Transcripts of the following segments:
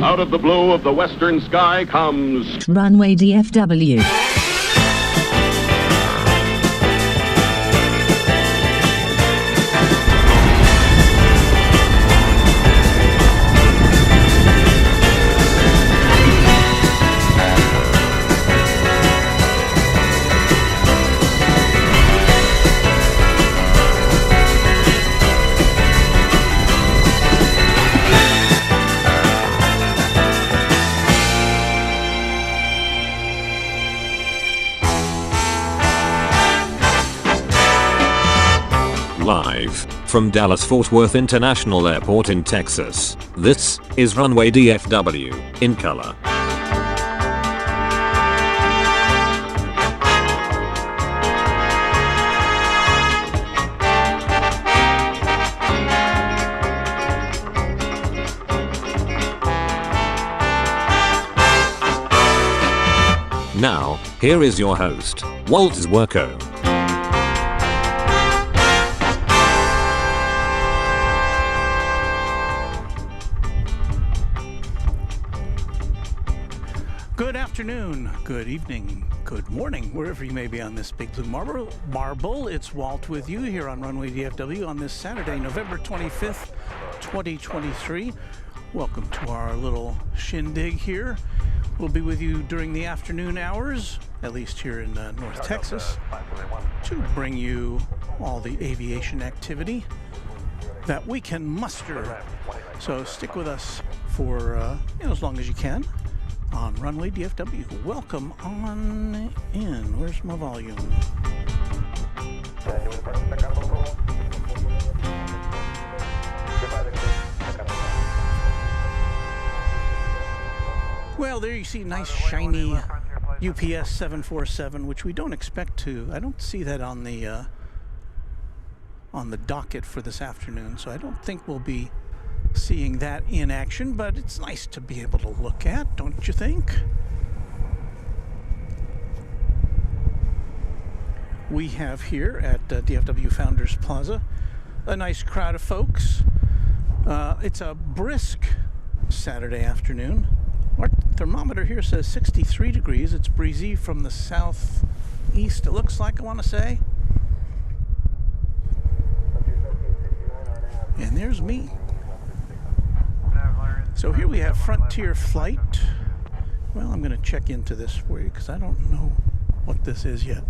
Out of the blue of the western sky comes Runway DFW. Live from Dallas-Fort Worth International Airport in Texas, this is Runway DFW in color. Now, here is your host, Walt Zwerko. Good afternoon, good evening, good morning, wherever you may be on this big blue marble. It's Walt with you here on Runway DFW on this Saturday, November 25th, 2023. Welcome to our little shindig here. We'll be with you during the afternoon hours, at least here in North Texas, to bring you all the aviation activity that we can muster. So stick with us for as long as you can on Runway DFW. Welcome on in. Where's my volume? Well, there you see nice shiny UPS 747, which we don't expect to. I don't see that on the docket for this afternoon, so I don't think we'll be seeing that in action, but it's nice to be able to look at, don't you think? We have here at DFW Founders Plaza a nice crowd of folks. It's a brisk Saturday afternoon. Our thermometer here says 63 degrees. It's breezy from the southeast, it looks like, I want to say. And there's me. So here we have Frontier Flight. Well, I'm going to check into this for you because I don't know what this is yet.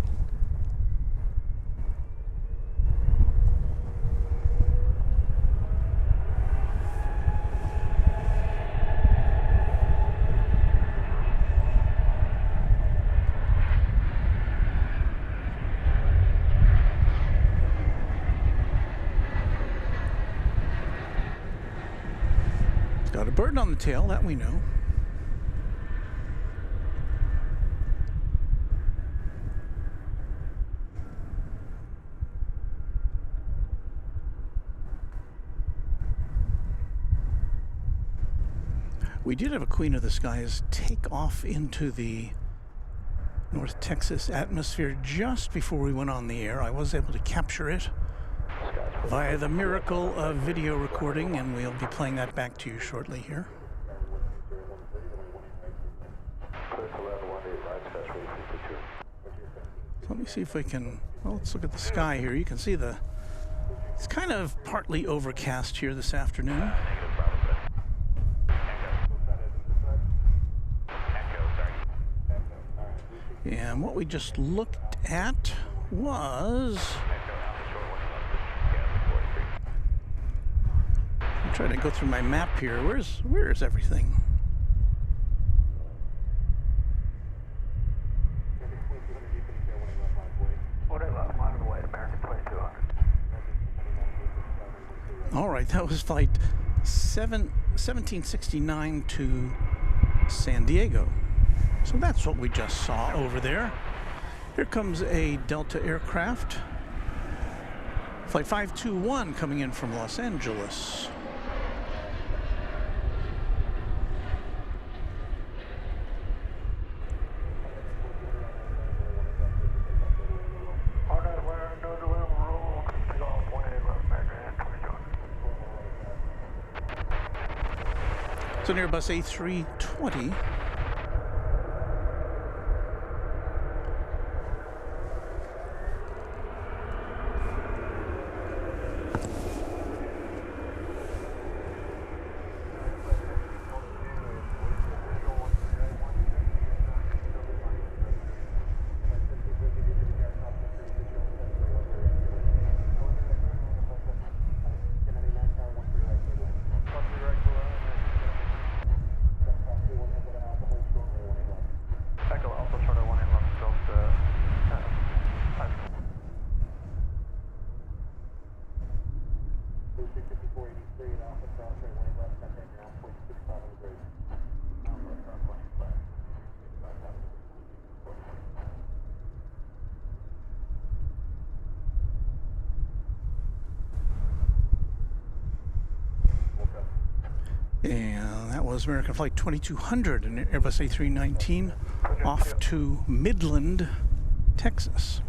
Got a bird on the tail, that we know. We did have a Queen of the Skies take off into the North Texas atmosphere just before we went on the air. I was able to capture it via the miracle of video recording, and we'll be playing that back to you shortly here. So let me see if we can, well, let's look at the sky here. You can see it's kind of partly overcast here this afternoon. And what we just looked at was... I'm trying to go through my map here. Where is everything? All right, that was flight 1769 to San Diego. So that's what we just saw over there. Here comes a Delta aircraft. Flight 521 coming in from Los Angeles. So near Airbus A320. And that was American Flight 2200 and Airbus A319 off to Midland, Texas.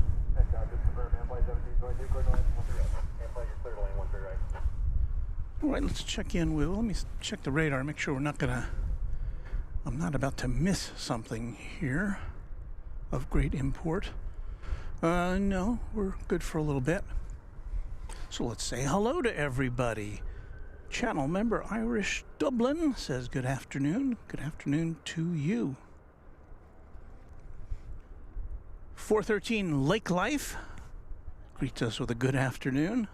All right, let's check in with, let me check the radar, make sure I'm not about to miss something here of great import. No, we're good for a little bit. So let's say hello to everybody. Channel member Irish Dublin says good afternoon. Good afternoon to you. 413 Lake Life greets us with a good afternoon.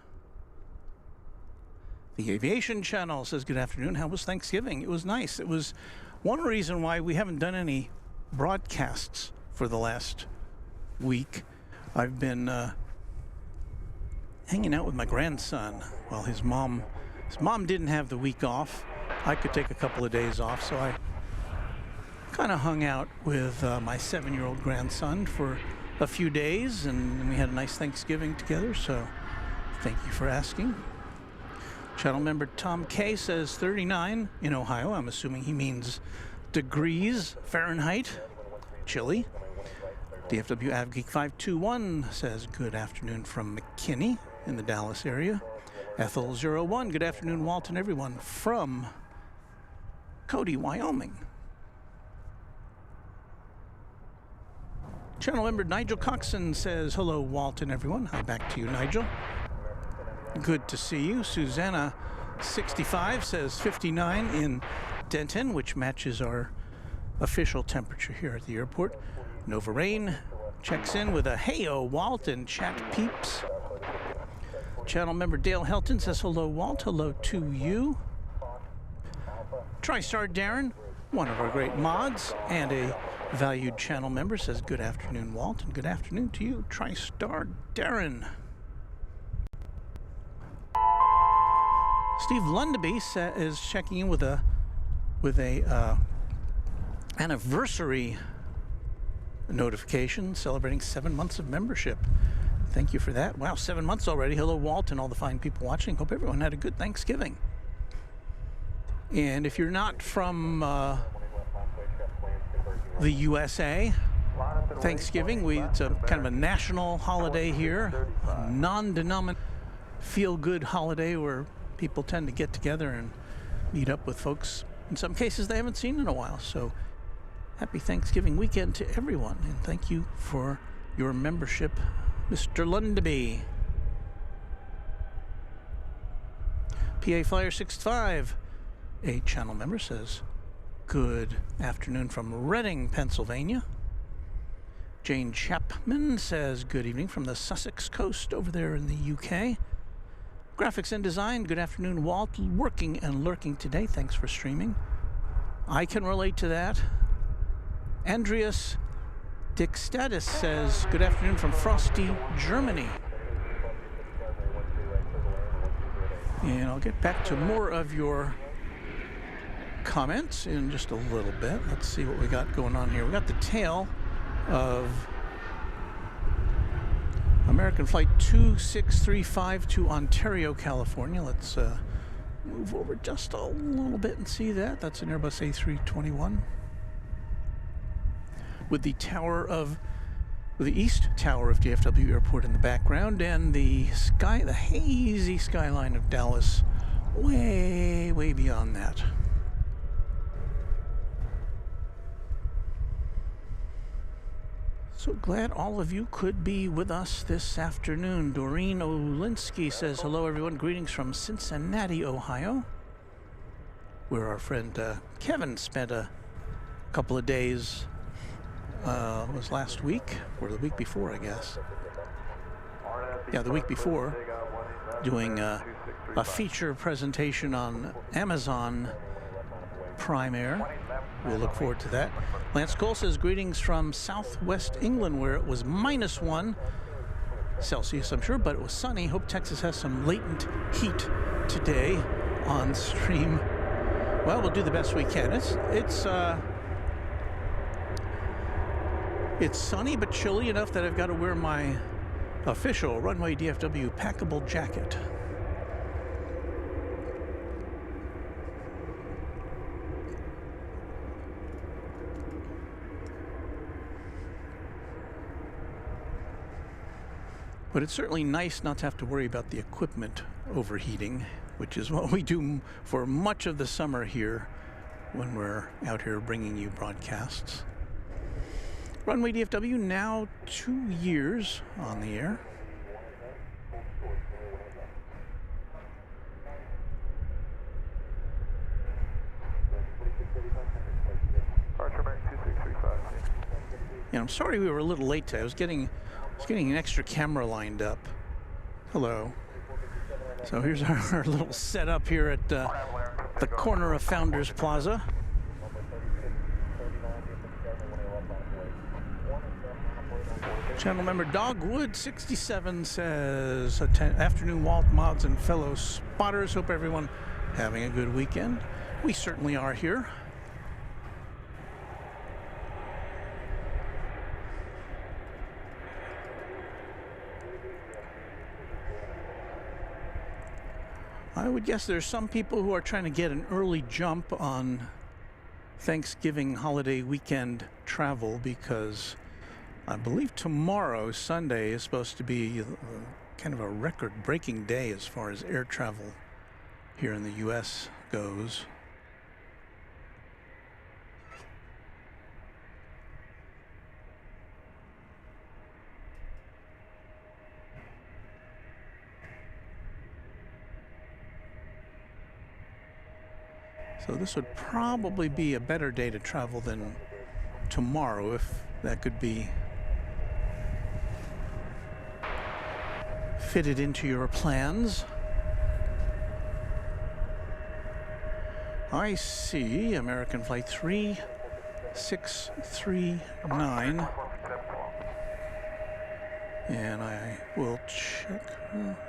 The Aviation Channel says good afternoon. How was Thanksgiving? It was nice. It was one reason why we haven't done any broadcasts for the last week. I've been hanging out with my grandson while his mom didn't have the week off. I could take a couple of days off, so I kind of hung out with my 7-year-old grandson for a few days, and we had a nice Thanksgiving together, so thank you for asking. Channel member Tom K says 39 in Ohio. I'm assuming he means degrees Fahrenheit. Chilly. DFW AvGeek 521 says good afternoon from McKinney in the Dallas area. Ethel 01, good afternoon, Walt and everyone from Cody, Wyoming. Channel member Nigel Coxon says hello, Walt and everyone. Hi back to you, Nigel. Good to see you. Susanna 65 says 59 in Denton, which matches our official temperature here at the airport. Nova Rain checks in with a heyo, Walt and chat peeps. Channel member Dale Helton says hello, Walt. Hello to you. TriStar Darren, one of our great mods and a valued channel member, says good afternoon, Walt, and good afternoon to you, TriStar Darren. Steve Lundaby is checking in with a anniversary notification celebrating 7 months of membership. Thank you for that. Wow, 7 months already. Hello, Walt, and all the fine people watching. Hope everyone had a good Thanksgiving. And if you're not from the USA, Thanksgiving, it's a kind of a national holiday here, a non-denominational feel-good holiday where people tend to get together and meet up with folks, in some cases they haven't seen in a while. So happy Thanksgiving weekend to everyone, and thank you for your membership, Mr. Lundaby. PA Flyer 65, a channel member, says good afternoon from Reading, Pennsylvania. Jane Chapman says, good evening from the Sussex coast over there in the UK. Graphics and design, good afternoon, Walt. Working and lurking today. Thanks for streaming. I can relate to that. Andreas Dickstatus says, good afternoon from frosty Germany. And I'll get back to more of your comments in just a little bit. Let's see what we got going on here. We got the tail of American Flight 2635 to Ontario, California. Let's move over just a little bit and see that. That's an Airbus A321. With the east tower of DFW Airport in the background, and the hazy skyline of Dallas way, way beyond that. So glad all of you could be with us this afternoon. Doreen Olinsky says, hello everyone, greetings from Cincinnati, Ohio, where our friend Kevin spent a couple of days, was last week, or the week before, I guess. Yeah, the week before, doing a feature presentation on Amazon Prime Air. We'll look forward to that. Lance Cole says, greetings from southwest England, where it was -1 Celsius, I'm sure, but it was sunny. Hope Texas has some latent heat today on stream. Well, we'll do the best we can. It's sunny but chilly enough that I've got to wear my official Runway DFW packable jacket. But it's certainly nice not to have to worry about the equipment overheating, which is what we do for much of the summer here when we're out here bringing you broadcasts. Runway DFW now 2 years on the air. Yeah, I'm sorry we were a little late today. I was getting an extra camera lined up. Hello. So here's our little setup here at the corner of Founders Plaza. Channel member Dogwood 67 says, afternoon Walt, mods, and fellow spotters. Hope everyone having a good weekend. We certainly are here. I would guess there's some people who are trying to get an early jump on Thanksgiving holiday weekend travel, because I believe tomorrow, Sunday, is supposed to be kind of a record-breaking day as far as air travel here in the U.S. goes. So this would probably be a better day to travel than tomorrow, if that could be fitted into your plans. I see American Flight 3639. And I will check.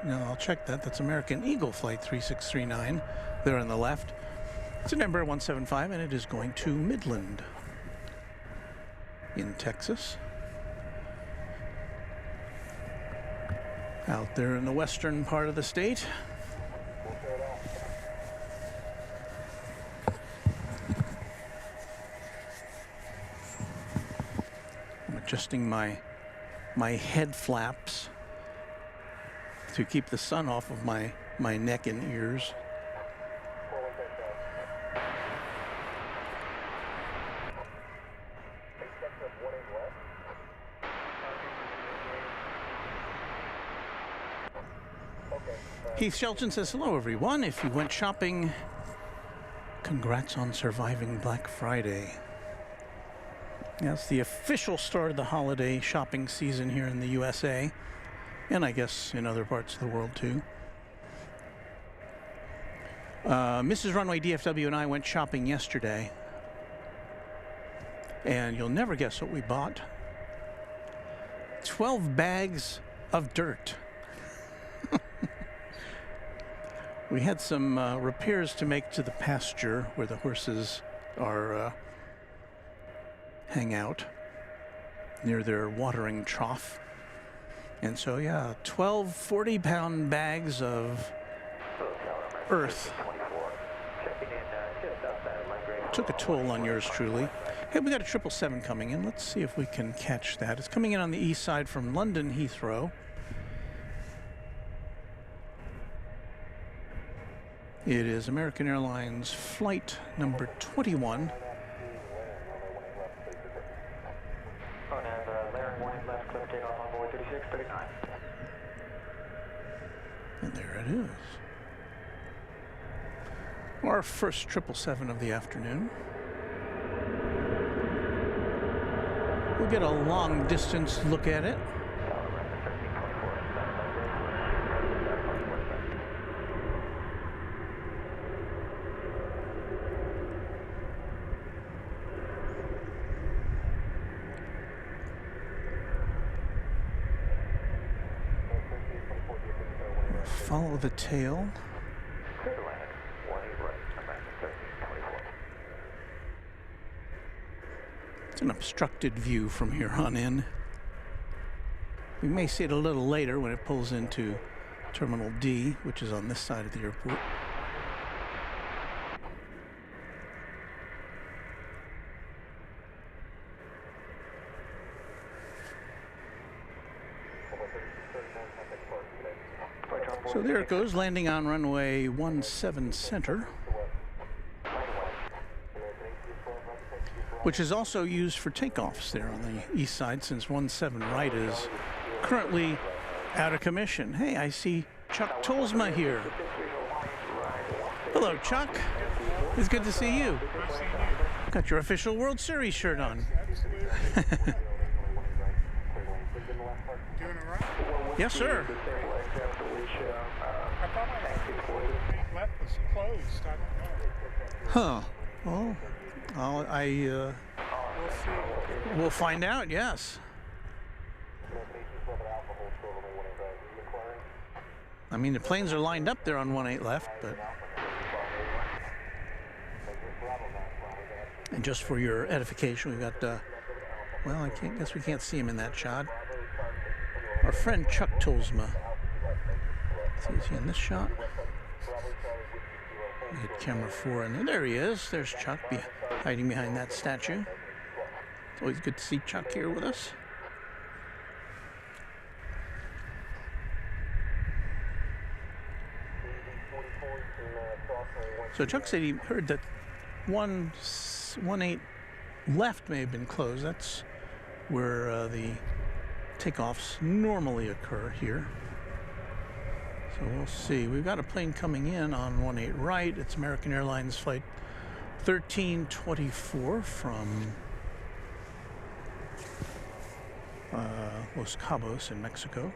No, I'll check that. That's American Eagle Flight 3639 there on the left. It's an Embraer 175, and it is going to Midland in Texas. Out there in the western part of the state. I'm adjusting my head flaps to keep the sun off of my neck and ears. Keith Shelton says, hello everyone. If you went shopping, congrats on surviving Black Friday. Yeah, it's the official start of the holiday shopping season here in the USA, and I guess in other parts of the world too. Mrs. Runway DFW and I went shopping yesterday, and you'll never guess what we bought. 12 bags of dirt. We had some repairs to make to the pasture where the horses are hang out near their watering trough. And so, yeah, 12 40-pound bags of earth. Took a toll on yours truly. Hey, we got a 777 coming in. Let's see if we can catch that. It's coming in on the east side from London Heathrow. It is American Airlines flight number 21. And there it is. Our first 777 of the afternoon. We'll get a long distance look at it. Follow the tail. It's an obstructed view from here on in. We may see it a little later when it pulls into Terminal D, which is on this side of the airport. So there it goes, landing on runway 17 center, which is also used for takeoffs there on the east side, since 17 right is currently out of commission. Hey, I see Chuck Tolsma here. Hello, Chuck. It's good to see you. Got your official World Series shirt on. Doing all right? Yes, sir. I thought my left was closed. I don't know. Huh. Well, We'll see. we'll find out, yes. I mean, the planes are lined up there on 18 left, but... And just for your edification, we've got, well, I guess we can't see him in that shot. Our friend Chuck Tolsma. Is he in this shot? We get camera 4 in there. There he is. There's Chuck hiding behind that statue. It's always good to see Chuck here with us. So Chuck said he heard that 18 left may have been closed. That's where the takeoffs normally occur here. So we'll see. We've got a plane coming in on 18 right. It's American Airlines flight 1324 from Los Cabos in Mexico.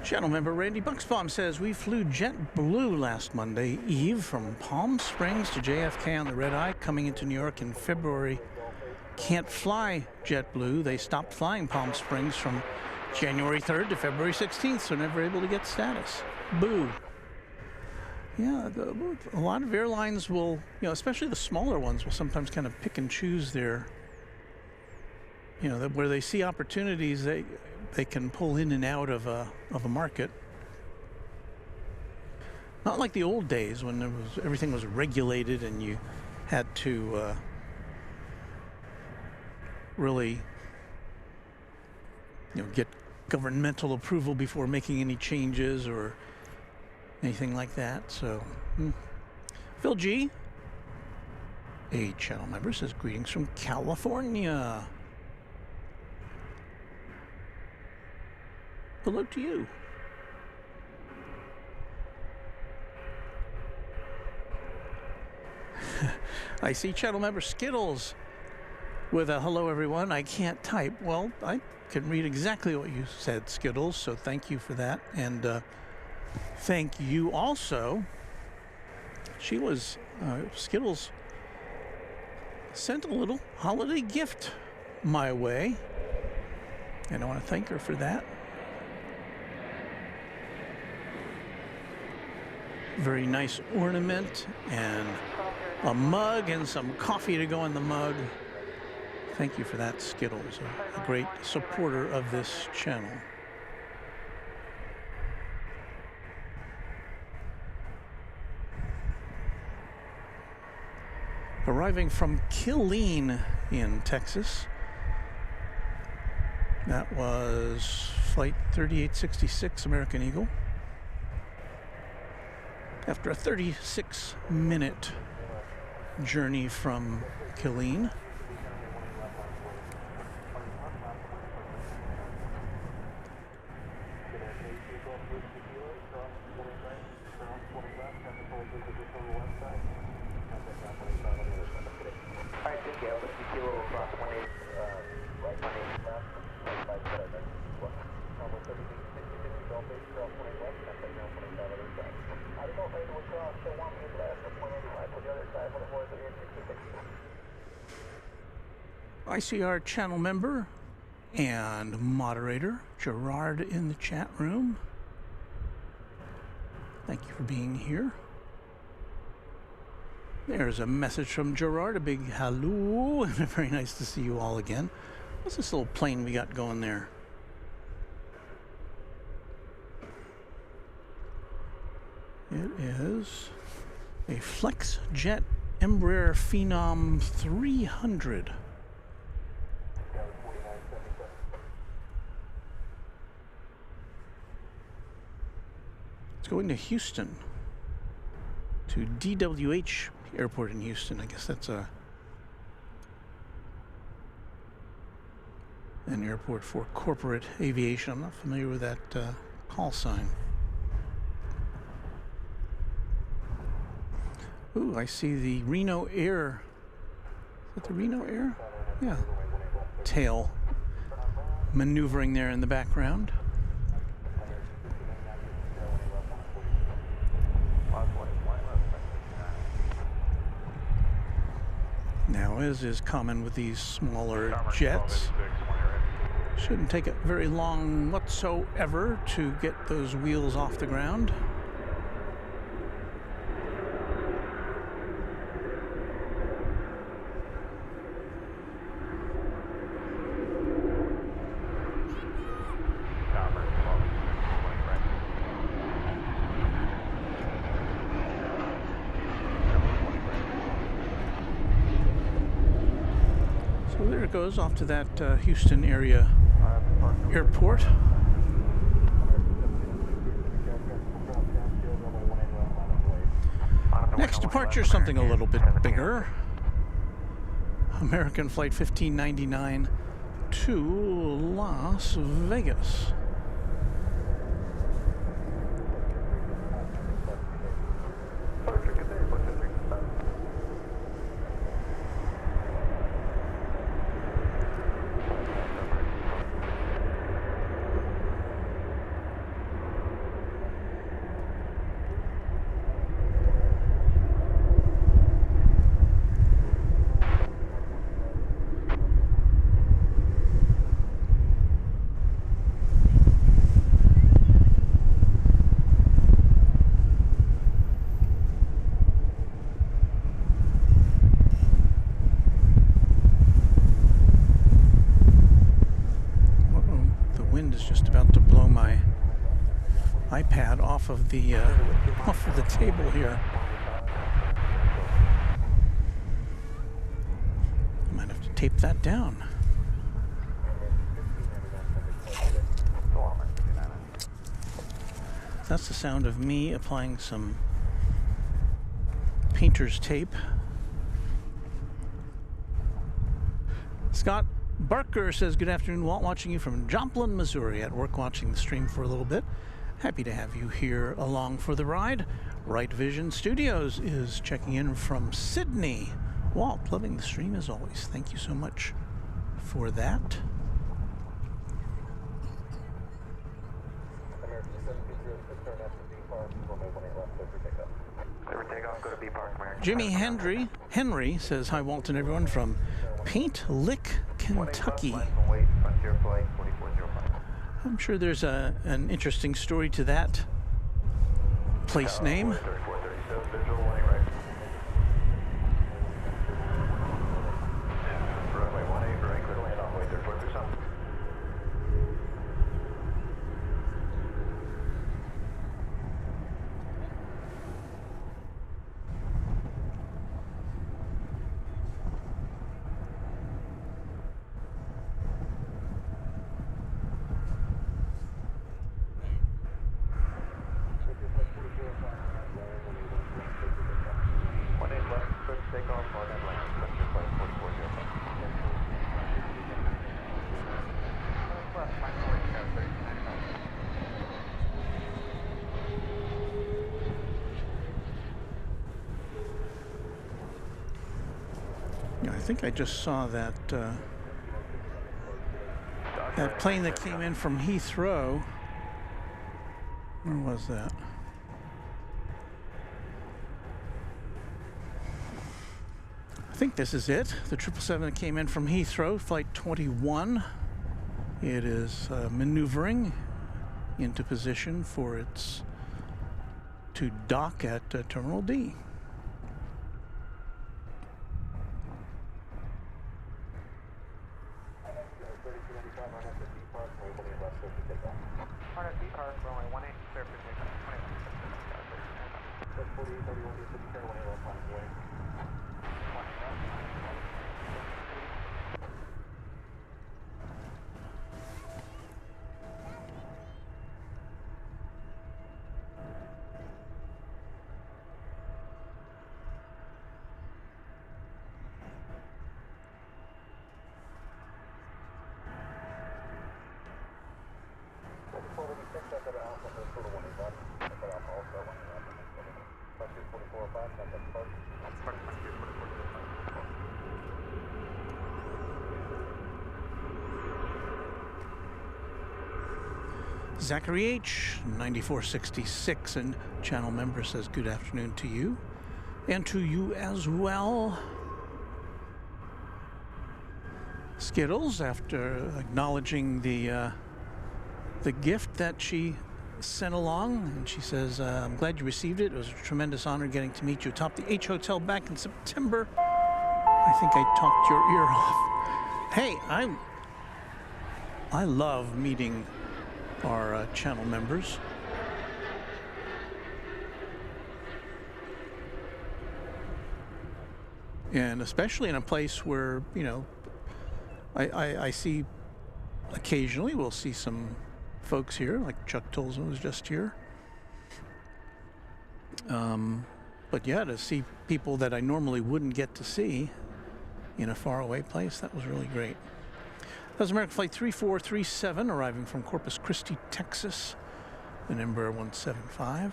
Channel member Randy Bucksbaum says, we flew JetBlue last Monday Eve from Palm Springs to JFK on the Red Eye, coming into New York in February. Can't fly JetBlue. They stopped flying Palm Springs from January 3rd to February 16th, so never able to get status. Boo. Yeah, a lot of airlines will, especially the smaller ones, will sometimes kind of pick and choose their, where they see opportunities. they can pull in and out of a market. Not like the old days when everything was regulated and you had to really, get governmental approval before making any changes or anything like that. So, Phil G, a channel member, says greetings from California. Hello to you. I see channel member Skittles with a hello everyone. I can't type. Well, I can read exactly what you said, Skittles, so thank you for that. And thank you also. Skittles sent a little holiday gift my way, and I want to thank her for that. Very nice ornament and a mug and some coffee to go in the mug. Thank you for that, Skittles, a great supporter of this channel. Arriving from Killeen in Texas. That was flight 3866 American Eagle. After a 36-minute journey from Killeen. I see our channel member and moderator, Gerard, in the chat room. Thank you for being here. There's a message from Gerard, a big hello. Very nice to see you all again. What's this little plane we got going there? It is a FlexJet Embraer Phenom 300. It's going to Houston, to DFW Airport in Houston. I guess that's an airport for corporate aviation. I'm not familiar with that call sign. Ooh, I see the Reno Air. Is that the Reno Air? Yeah. Tail maneuvering there in the background. Now, as is common with these smaller jets, shouldn't take it very long whatsoever to get those wheels off the ground. Goes off to that Houston area airport. Next departure, something a little bit bigger. American Flight 1599 to Las Vegas. iPad off of the table here. I might have to tape that down. That's the sound of me applying some painter's tape. Scott Barker says, good afternoon, Walt, watching you from Joplin, Missouri. At work watching the stream for a little bit. Happy to have you here along for the ride. Right Vision Studios is checking in from Sydney. Walt, loving the stream as always. Thank you so much for that. Jimmy Henry says, hi Walt and everyone from Paint Lick, Kentucky. I'm sure there's an interesting story to that place name. I think I just saw that that plane that came in from Heathrow. Where was that? I think this is it. The 777 that came in from Heathrow, Flight 21. It is maneuvering into position for its to dock at Terminal D. Zachary H, 9466, and channel member says good afternoon to you, and to you as well. Skittles, after acknowledging the gift that she sent along, and she says, I'm glad you received it. It was a tremendous honor getting to meet you atop the H Hotel back in September. I think I talked your ear off. Hey, I love meeting our channel members. And especially in a place where, you know, I see occasionally we'll see some folks here, like Chuck Tolson was just here. But yeah, to see people that I normally wouldn't get to see in a faraway place, that was really great. That was American Flight 3437 arriving from Corpus Christi, Texas, the number 175.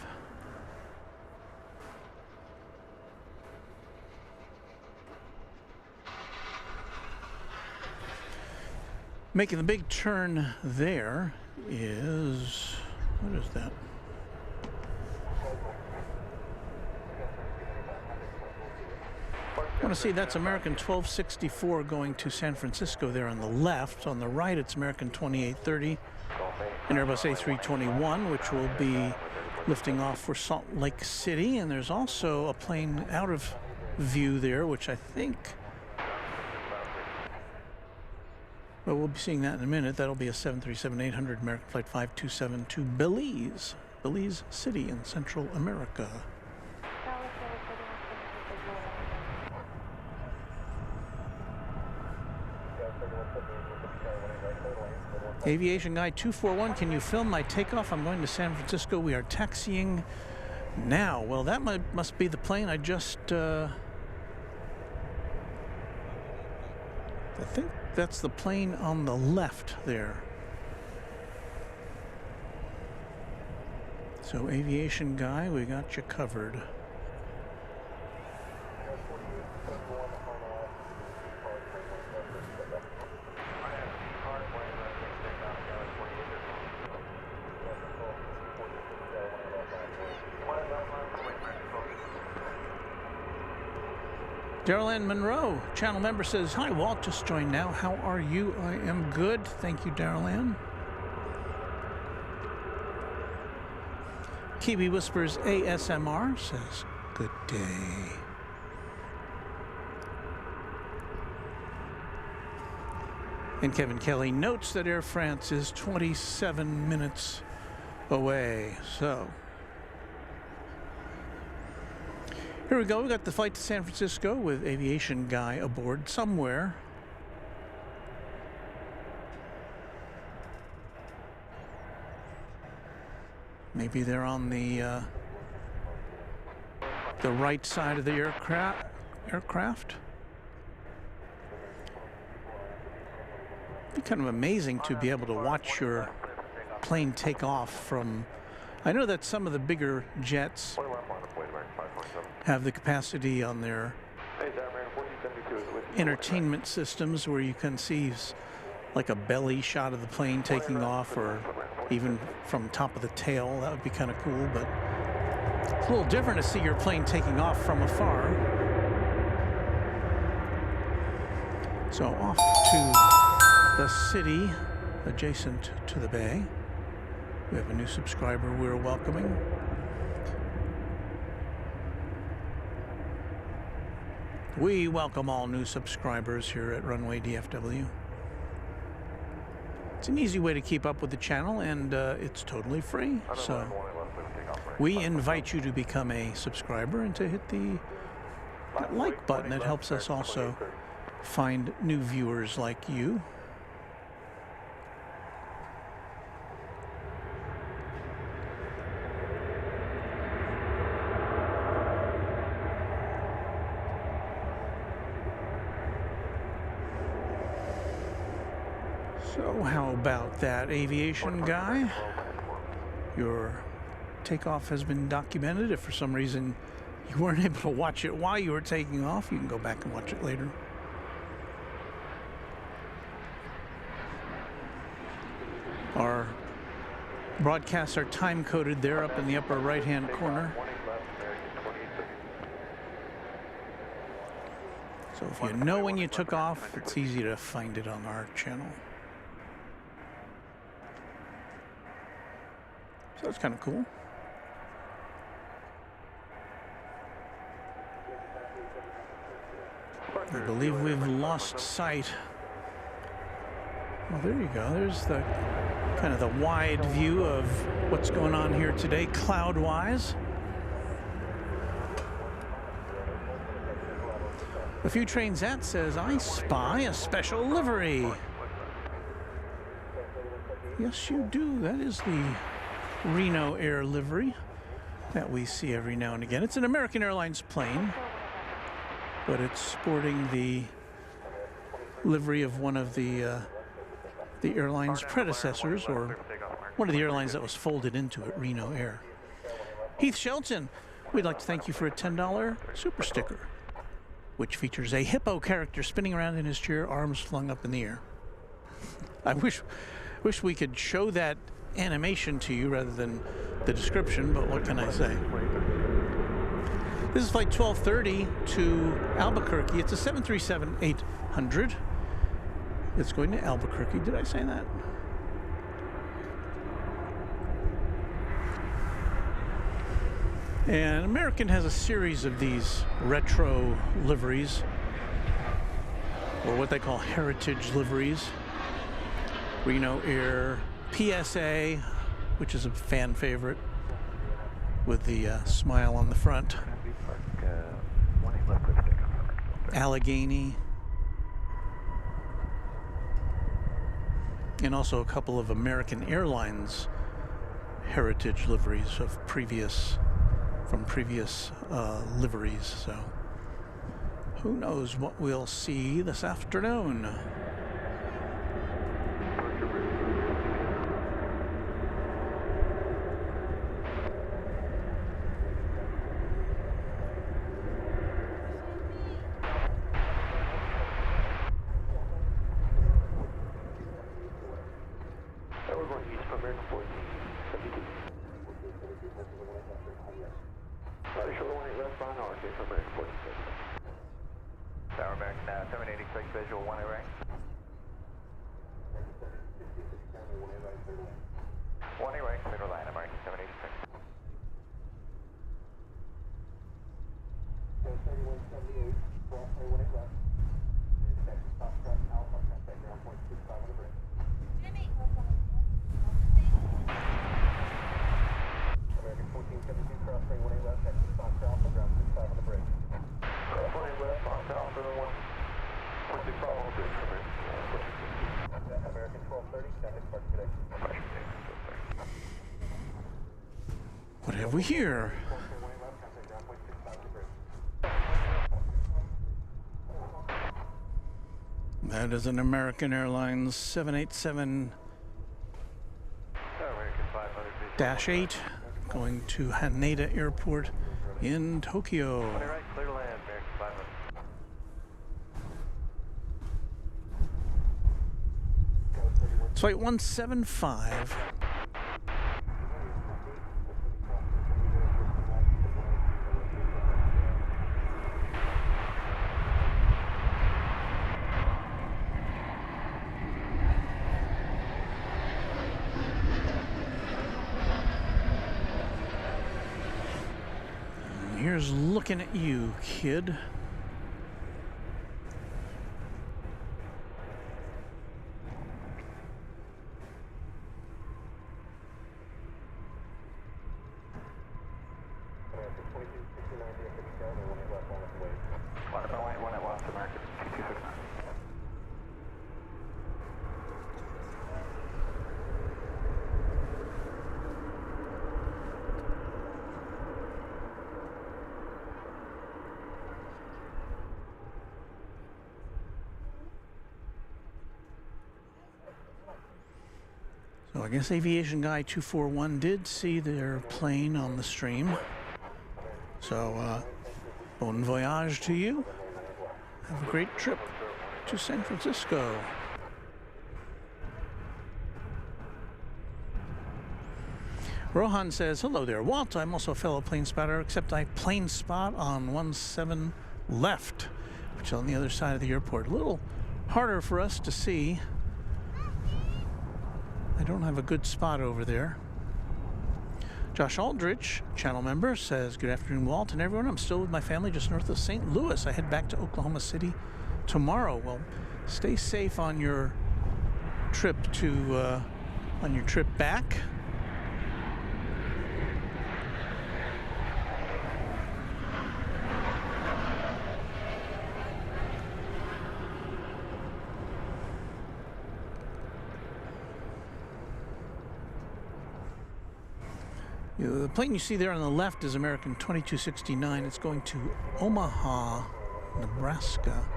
Making the big turn there is, what is that? I want to see that's American 1264 going to San Francisco there on the left. On the right, it's American 2830 and Airbus A321, which will be lifting off for Salt Lake City. And there's also a plane out of view there, which I think, well, we'll be seeing that in a minute. That'll be a 737-800 American Flight 5272 Belize Belize City in Central America. Aviation Guy 241, can you film my takeoff? I'm going to San Francisco. We are taxiing now. Well, that must be the plane I just... I think that's the plane on the left there. So, Aviation Guy, we got you covered. Daryl Ann Monroe, channel member, says, "Hi, Walt, just joined now. How are you?" I am good. Thank you, Daryl Ann. Kiwi Whispers ASMR says, "Good day." And Kevin Kelly notes that Air France is 27 minutes away. So, here we go. We got the flight to San Francisco with Aviation Guy aboard somewhere. Maybe they're on the right side of the aircraft. It'd be kind of amazing to be able to watch your plane take off from... I know that some of the bigger jets have the capacity on their entertainment systems where you can see like a belly shot of the plane taking off, or even from top of the tail. That would be kind of cool, but it's a little different to see your plane taking off from afar. So off to the city adjacent to the bay. We have a new subscriber we're welcoming. We welcome all new subscribers here at Runway DFW. It's an easy way to keep up with the channel, and it's totally free. So we invite you to become a subscriber and to hit the like button. It helps us also find new viewers like you. So how about that, Aviation Guy? Your takeoff has been documented. If for some reason you weren't able to watch it while you were taking off, you can go back and watch it later. Our broadcasts are time-coded there up in the upper right-hand corner. So if you know when you took off, it's easy to find it on our channel. So that's kind of cool. I believe we've lost sight. Well, there you go. There's the kind of the wide view of what's going on here today, cloud-wise. A few trains at says, "I spy a special livery." Yes, you do. That is the Reno Air livery that we see every now and again. It's an American Airlines plane, but it's sporting the livery of one of the airline's predecessors, or one of the airlines that was folded into it, Reno Air. Heath Shelton, we'd like to thank you for a $10 super sticker, which features a hippo character spinning around in his chair, arms flung up in the air. I wish we could show that animation to you rather than the description, but what can I say? This is flight 1230 to Albuquerque. It's a 737-800. It's going to Albuquerque. Did I say that? And American has a series of these retro liveries, or what they call heritage liveries. Reno Air, PSA, which is a fan favorite with the smile on the front. Allegheny. And also a couple of American Airlines heritage liveries from previous liveries. So who knows what we'll see this afternoon. What have we here? That is an American Airlines 787-8 going to Haneda Airport in Tokyo. It's flight 175. Here's looking at you, kid. So I guess Aviation Guy 241 did see their plane on the stream. So bon voyage to you. Have a great trip to San Francisco. Rohan says, hello there, Walt. I'm also a fellow plane spotter, except I plane spot on 17 left, which is on the other side of the airport. A little harder for us to see. I don't have a good spot over there. Josh Aldrich, channel member, says, good afternoon, Walt and everyone. I'm still with my family just north of St. Louis. I head back to Oklahoma City tomorrow. Well, stay safe on your trip back. The plane you see there on the left is American 2269. It's going to Omaha, Nebraska.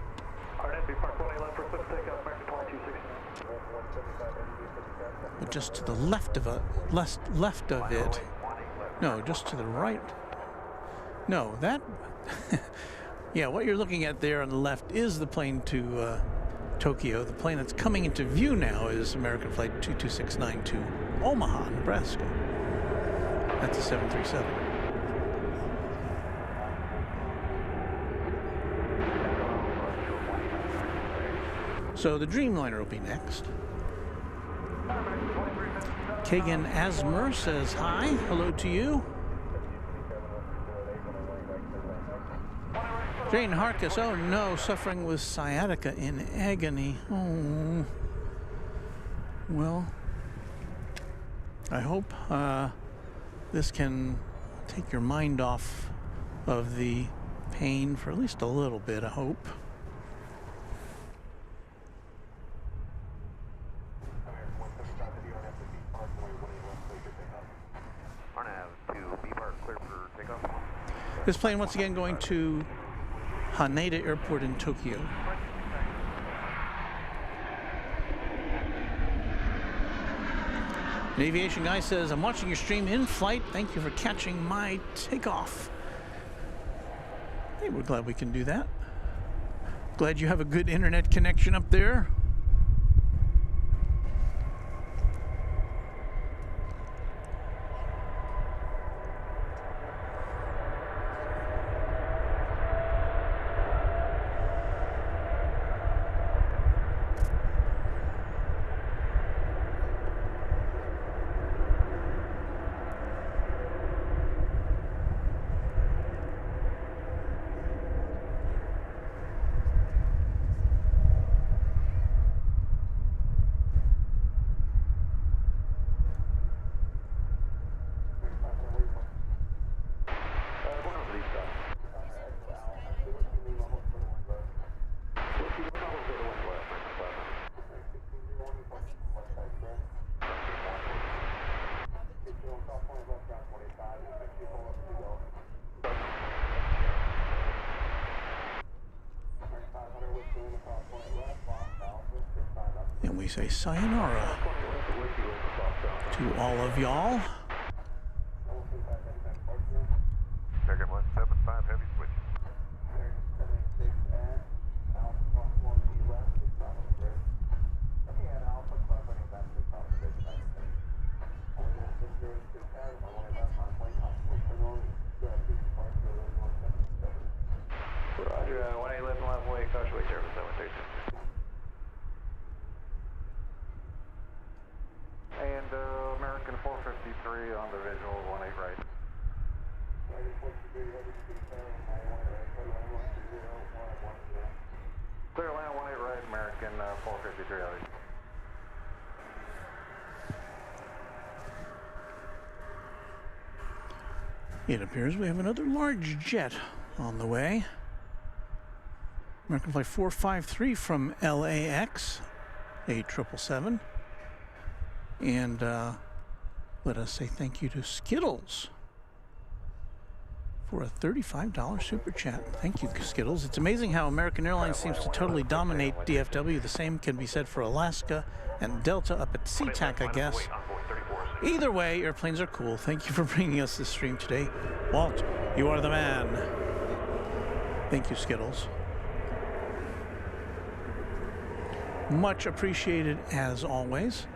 But just to the left of it. No, just to the right. No, that. Yeah, what you're looking at there on the left is the plane to Tokyo. The plane that's coming into view now is American Flight 2269 to Omaha, Nebraska. That's a 737. So the Dreamliner will be next. Kagan Asmer says hi. Hello to you. Jane Harkis, oh no, suffering with sciatica in agony. Oh. Well, I hope this can take your mind off of the pain for at least a little bit, I hope. This plane once again going to Haneda Airport in Tokyo. An aviation guy says, I'm watching your stream in flight. Thank you for catching my takeoff. Hey, we're glad we can do that. Glad you have a good internet connection up there. And we say sayonara to all of y'all. Second 175 heavy switch. Roger, 111 left way, Causeway service, 732. And American 453 on the visual, 18 right. Clear line 18 right, American 453 out. It appears we have another large jet on the way. American Flight 453 from LAX, a 777. And let us say thank you to Skittles for a $35 super chat. Thank you, Skittles. It's amazing how American Airlines seems to totally dominate DFW. The same can be said for Alaska and Delta up at SeaTac, I guess. Either way, airplanes are cool. Thank you for bringing us this stream today. Walt, you are the man. Thank you, Skittles. Much appreciated as always.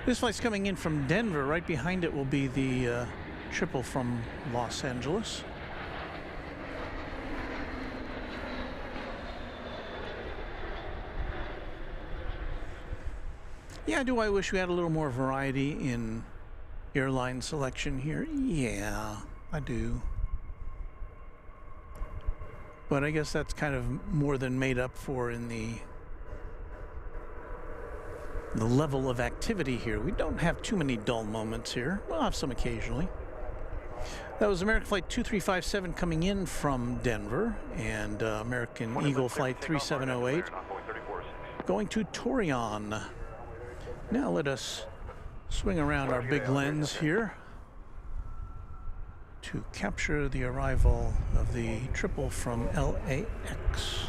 This flight's coming in from Denver. Right behind it will be the triple from Los Angeles. Yeah, do I wish we had a little more variety in airline selection here? Yeah, I do. But I guess that's kind of more than made up for in the level of activity here. We don't have too many dull moments here. We'll have some occasionally. That was American Flight 2357 coming in from Denver, and American Eagle Flight 3708 going to Torion. Now let us swing around our big lens here to capture the arrival of the triple from LAX.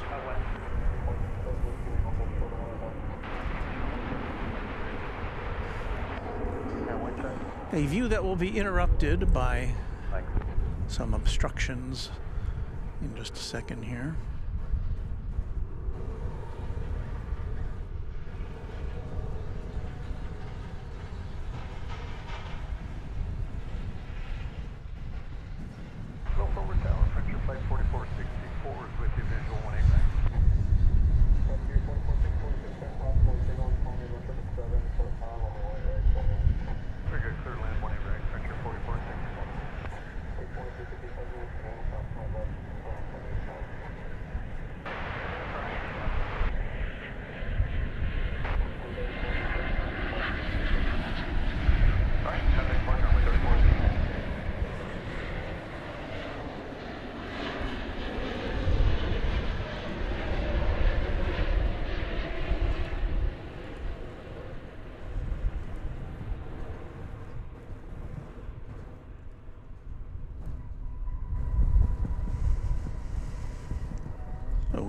A view that will be interrupted by some obstructions in just a second here. Go forward tower, French flight 4464 is with you, visual 18 right. Very good, clear land 18 right, French 4464.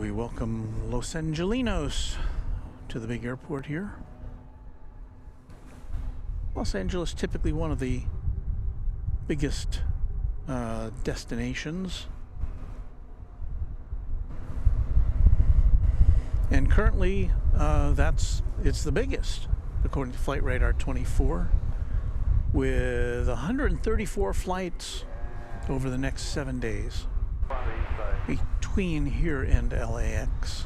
We welcome Los Angelinos to the big airport here. Los Angeles, typically one of the biggest destinations. And currently, it's the biggest, according to Flight Radar 24, with 134 flights over the next 7 days between here and LAX.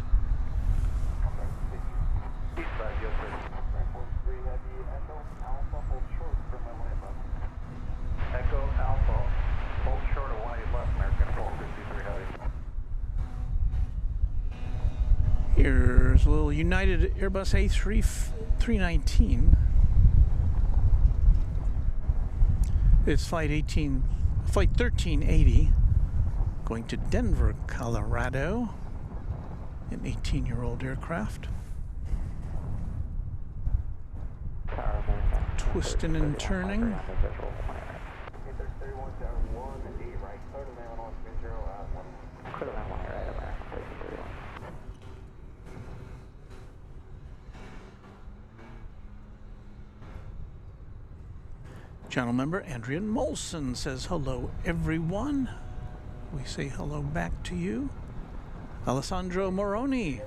Echo Alpha, hold short of 18 left, American 453 heavy. Here's a little United Airbus A319. It's flight 1380, going to Denver, Colorado, an 18-year-old aircraft. Twisting and turning. Channel member Adrian Molson says, hello everyone. We say hello back to you. Alessandro Moroni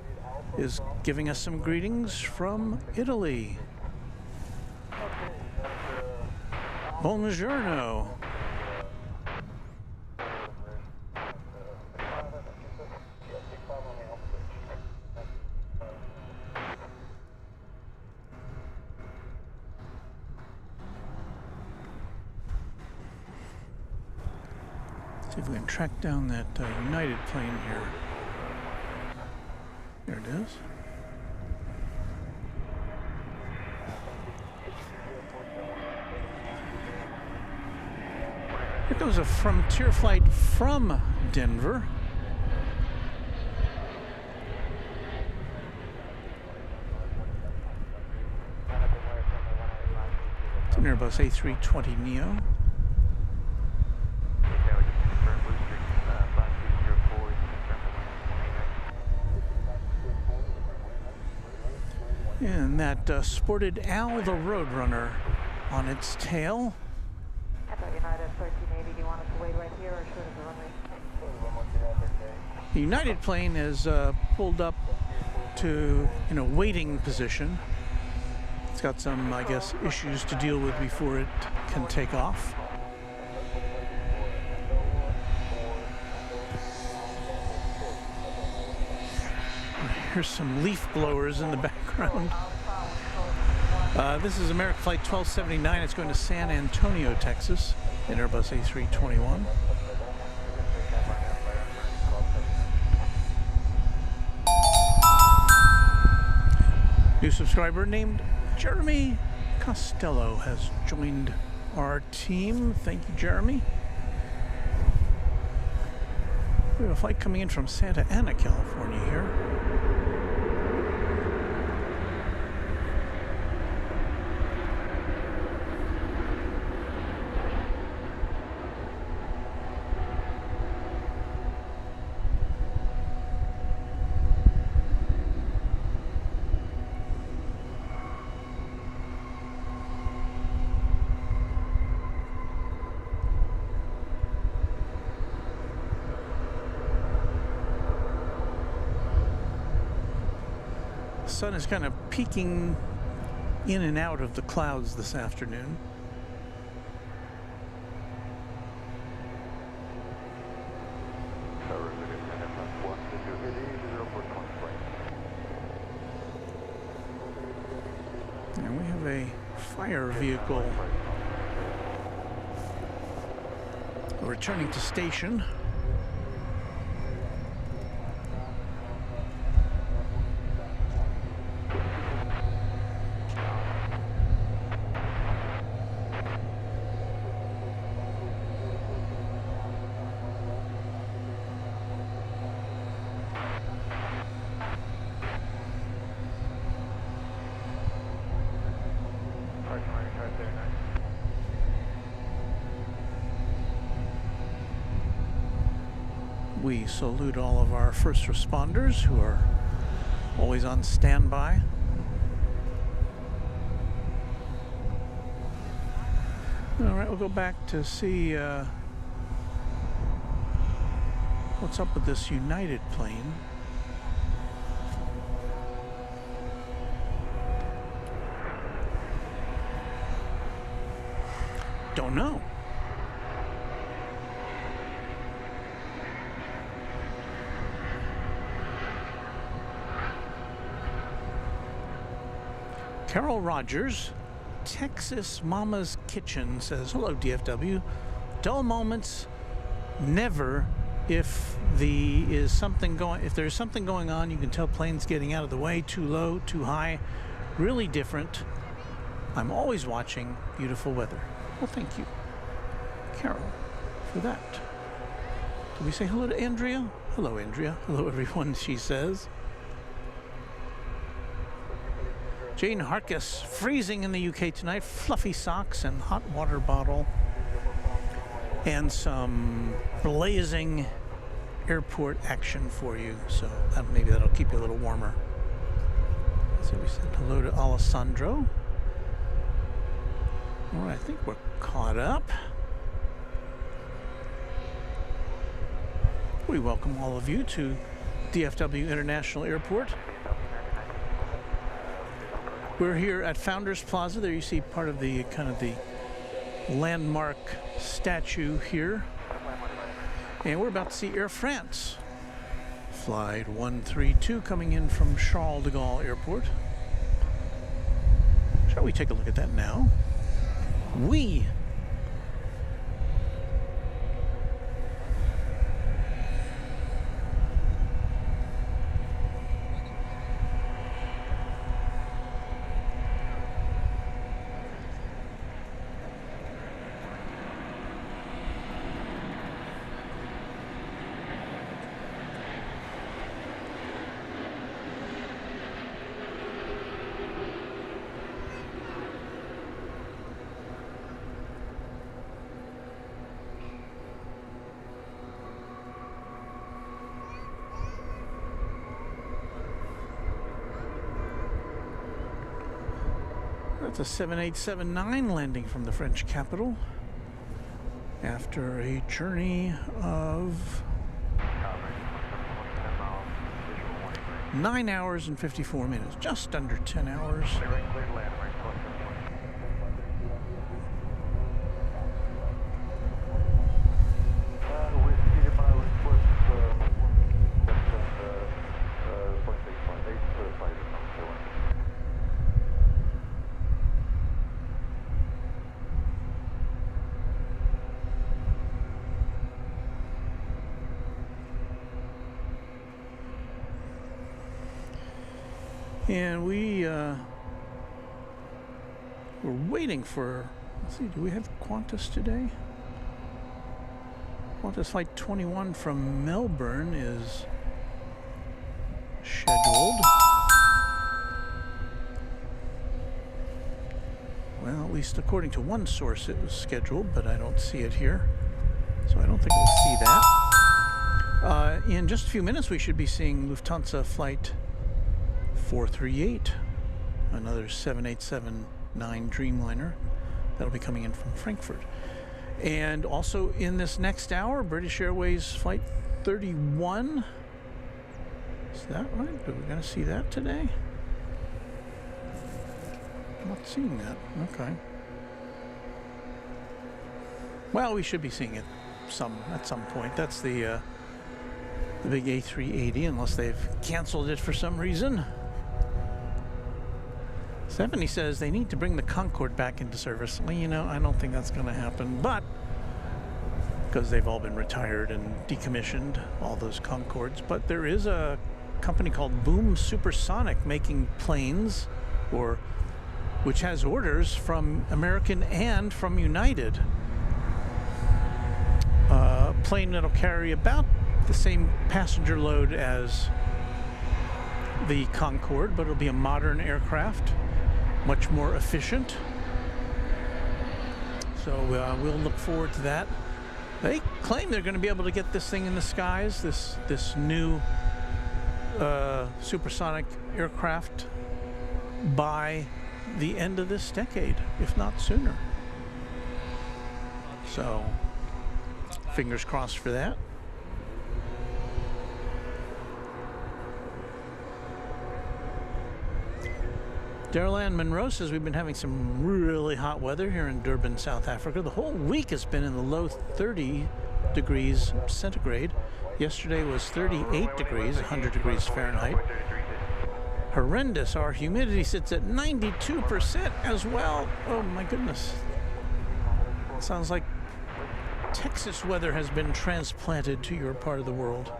is giving us some greetings from Italy. Buongiorno. See if we can track down that United plane here. There it is. Here goes a Frontier flight from Denver. It's an Airbus A320neo. And that sported Al the Roadrunner on its tail. United 1380, do you want us to wait right here or should the runway? The United plane is pulled up to in a waiting position. It's got some, I guess, issues to deal with before it can take off. Here's some leaf blowers in the background. This is American Flight 1279. It's going to San Antonio, Texas, in Airbus A321. New subscriber named Jeremy Costello has joined our team. Thank you, Jeremy. We have a flight coming in from Santa Ana, California here. The sun is kind of peeking in and out of the clouds this afternoon. And we have a fire vehicle returning to station. We salute all of our first responders who are always on standby. All right, we'll go back to see what's up with this United plane. Don't know. Carol Rogers, Texas Mama's Kitchen, says, hello DFW. Dull moments never if there's something going on. You can tell planes getting out of the way, too low, too high. Really different. I'm always watching beautiful weather. Well, thank you, Carol, for that. Did we say hello to Andrea? Hello, Andrea. Hello, everyone, she says. Jane Harkis, freezing in the UK tonight. Fluffy socks and hot water bottle. And some blazing airport action for you. So maybe that'll keep you a little warmer. So we said hello to Alessandro. All right, I think we're caught up. We welcome all of you to DFW International Airport. We're here at Founders Plaza. There you see part of the kind of the landmark statue here. And we're about to see Air France. Flight 132 coming in from Charles de Gaulle Airport. Shall we take a look at that now? Oui. That's a 7879 landing from the French capital after a journey of 9 hours and 54 minutes, just under 10 hours. And we're waiting for, let's see, do we have Qantas today? Qantas Flight 21 from Melbourne is scheduled. Well, at least according to one source it was scheduled, but I don't see it here. So I don't think we'll see that. In just a few minutes we should be seeing Lufthansa Flight 438, another 7879 Dreamliner that'll be coming in from Frankfurt. And also in this next hour, British Airways Flight 31. Is that right? Are we going to see that today? I'm not seeing that. Okay. Well, we should be seeing it at some point. That's the big A380, unless they've canceled it for some reason. Stephanie says they need to bring the Concorde back into service. Well, you know, I don't think that's going to happen, but because they've all been retired and decommissioned, all those Concordes. But there is a company called Boom Supersonic making planes, which has orders from American and from United. A plane that'll carry about the same passenger load as the Concorde, but it'll be a modern aircraft, much more efficient. So we'll look forward to that. They claim they're going to be able to get this thing in the skies, this new supersonic aircraft, by the end of this decade, if not sooner. So, fingers crossed for that. Daryl Ann Monroe says we've been having some really hot weather here in Durban, South Africa. The whole week has been in the low 30 degrees centigrade. Yesterday was 38 degrees, 100 degrees Fahrenheit. Horrendous. Our humidity sits at 92% as well. Oh my goodness. Sounds like Texas weather has been transplanted to your part of the world.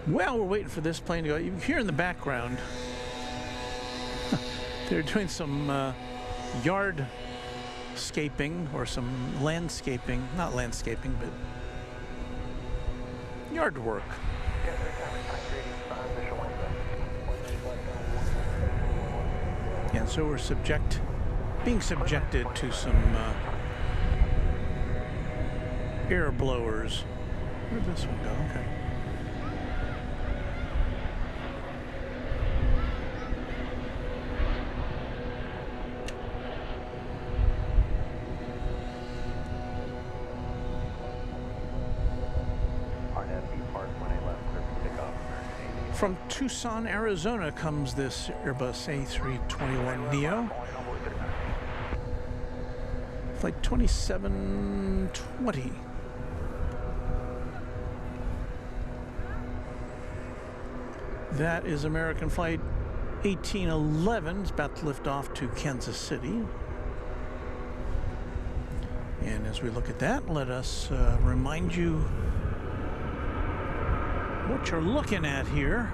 Well, we're waiting for this plane to go. You can hear in the background, they're doing some yardscaping or some landscaping, not landscaping, but yard work. And so we're being subjected to some air blowers. Where'd this one go? Okay. From Tucson, Arizona comes this Airbus A321neo. Flight 2720. That is American Flight 1811. It's about to lift off to Kansas City. And as we look at that, let us remind you what you're looking at here.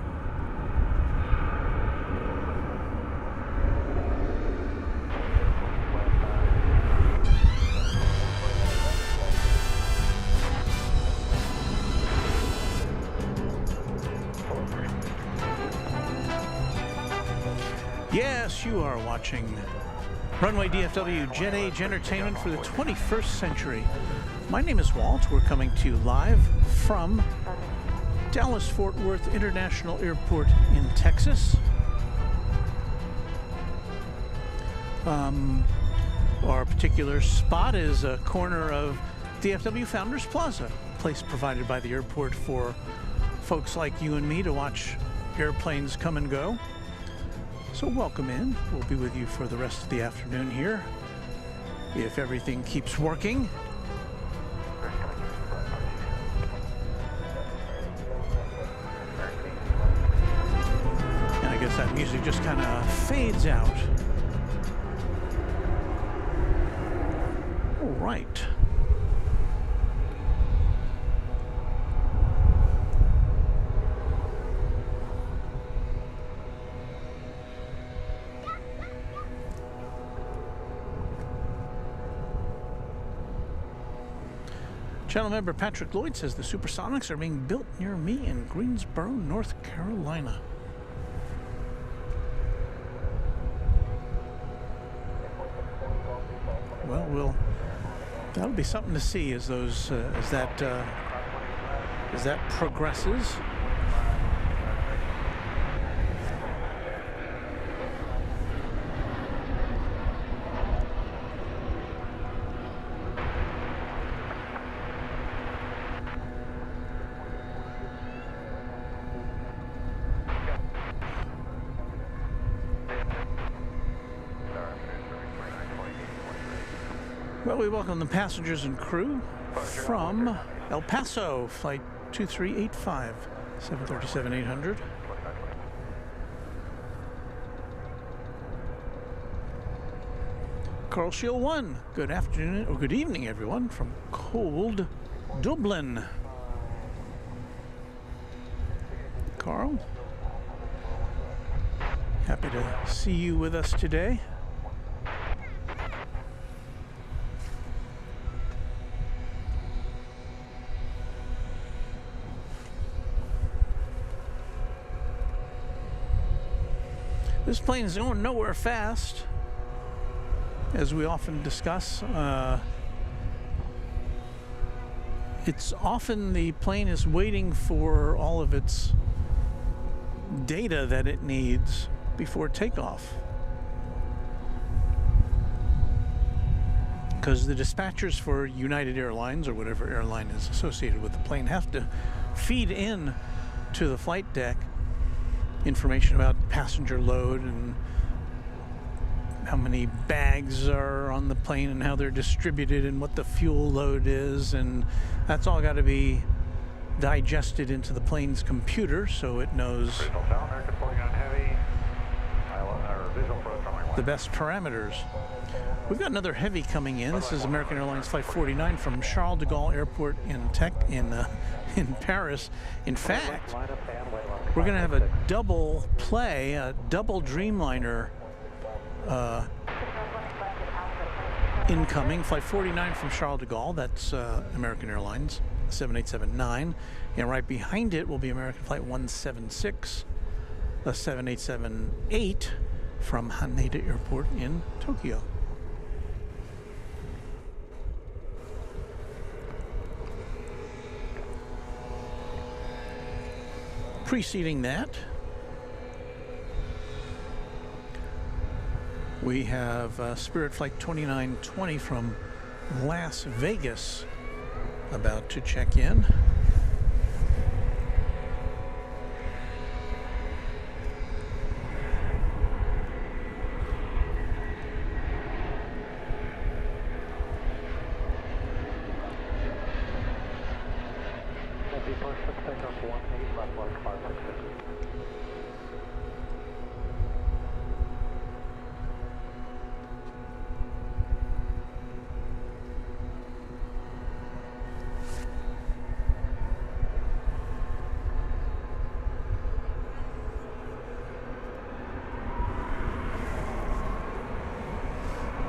Yes, you are watching Runway DFW Jet Age Entertainment for the 21st century. My name is Walt. We're coming to you live from Dallas-Fort Worth International Airport in Texas. Our particular spot is a corner of DFW Founders Plaza, a place provided by the airport for folks like you and me to watch airplanes come and go. So welcome in. We'll be with you for the rest of the afternoon here, if everything keeps working. And I guess that music just kind of fades out. All right. Channel member Patrick Lloyd says the Supersonics are being built near me in Greensboro, North Carolina. Well, that'll be something to see as those as that progresses. Well, we welcome the passengers and crew from El Paso, flight 2385, 737-800. Carl Shield 1, good afternoon, or good evening, everyone, from cold Dublin. Carl, happy to see you with us today. This plane is going nowhere fast, as we often discuss. It's often the plane is waiting for all of its data that it needs before takeoff. Because the dispatchers for United Airlines, or whatever airline is associated with the plane, have to feed in to the flight deck information about passenger load and how many bags are on the plane and how they're distributed and what the fuel load is, and that's all got to be digested into the plane's computer so it knows the best parameters. We've got another heavy coming in. This is American Airlines Flight 49 from Charles de Gaulle Airport in Paris. In fact, we're going to have a double play, a double Dreamliner incoming. Flight 49 from Charles de Gaulle, that's American Airlines 7879, and right behind it will be American Flight 176, a 7878 from Haneda Airport in Tokyo. Preceding that, we have Spirit Flight 2920 from Las Vegas about to check in.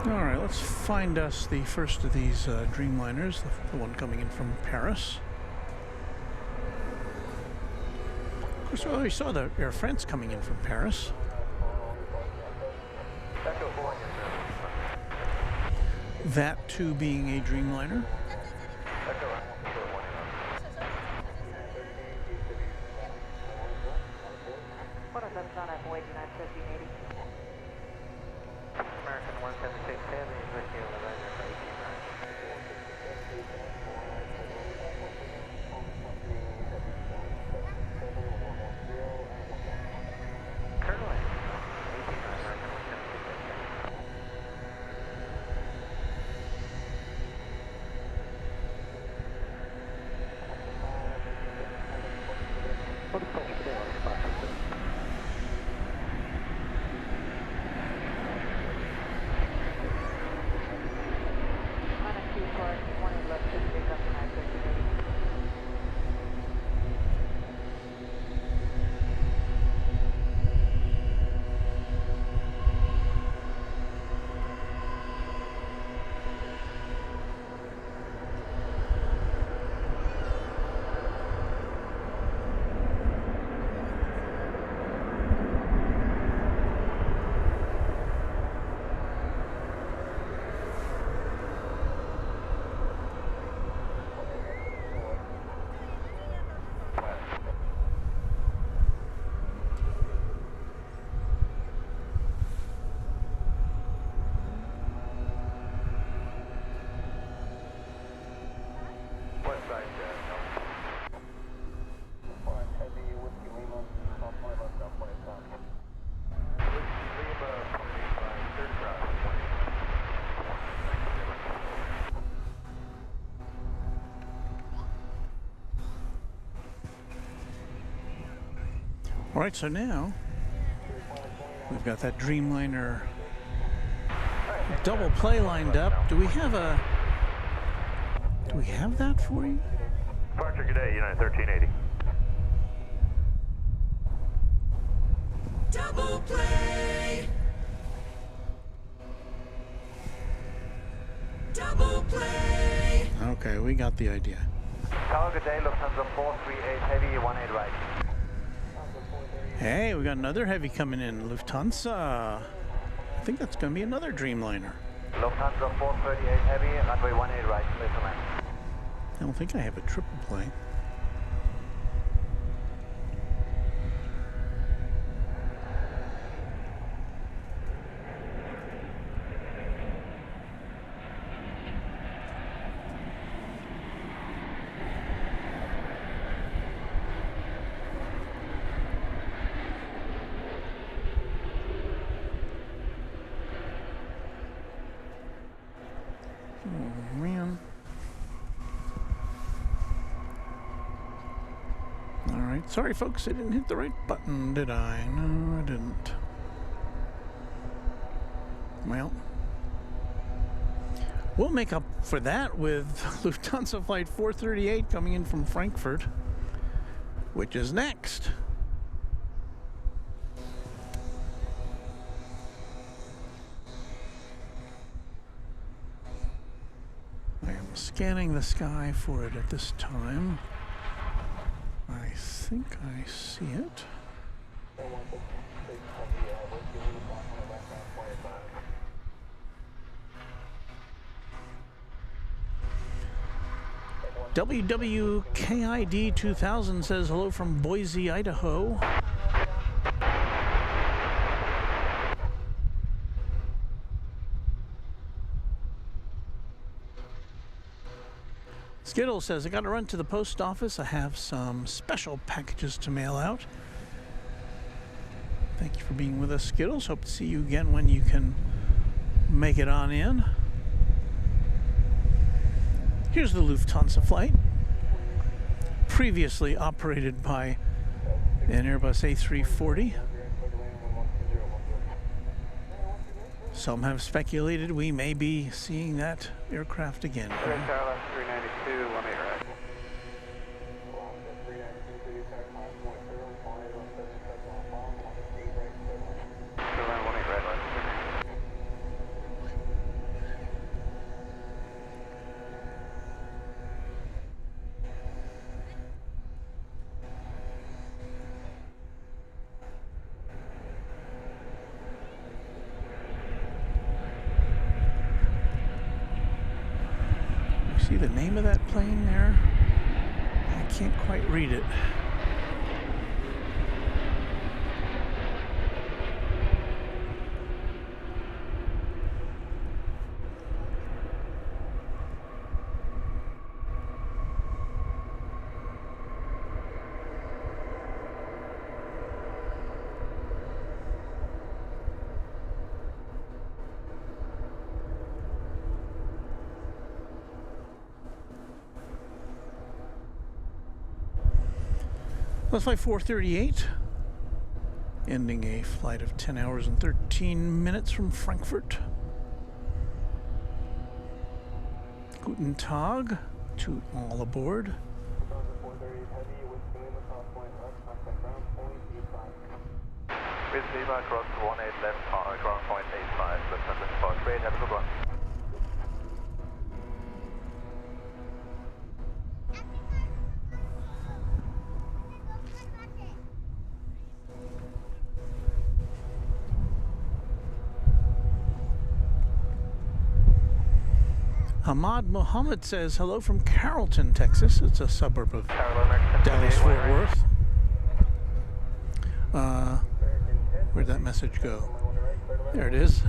All right, let's find us the first of these Dreamliners, the one coming in from Paris. Of course, we already saw the Air France coming in from Paris. That too being a Dreamliner. What is that sound? I avoid United 1380. American 176 is with you, All right, so now we've got that Dreamliner double play lined up. Do we have that for you? Departure, good day, United 1380. Double play. Double play. Okay, we got the idea. Tower, good day, Lufthansa 438 Heavy, 18 right. Hey, we got another heavy coming in. Lufthansa. I think that's going to be another Dreamliner. Lufthansa 438 Heavy, runway 18 right, clear to land. I don't think I have a triple plane. Oh, man. Alright, sorry folks, I didn't hit the right button, did I? No, I didn't. Well, we'll make up for that with Lufthansa Flight 438 coming in from Frankfurt, which is next. I am scanning the sky for it at this time. I think I see it. WWKID 2000 says hello from Boise, Idaho. Skittle says, I got to run to the post office. I have some special packages to mail out. Thank you for being with us, Skittles. Hope to see you again when you can make it on in. Here's the Lufthansa flight, previously operated by an Airbus A340. Some have speculated we may be seeing that aircraft again. Direct Airlines 392, 18 right. Still land 18 right, right. See the name of that plane there? I can't quite read it. Let's fly 438, ending a flight of 10 hours and 13 minutes from Frankfurt. Guten Tag to all aboard. With Lima, cross 18 left, ground point 85, Lufthansa 438, have a good one. Ahmad Mohammed says hello from Carrollton, Texas. It's a suburb of Dallas-Fort Worth. Where'd that message go? There it is.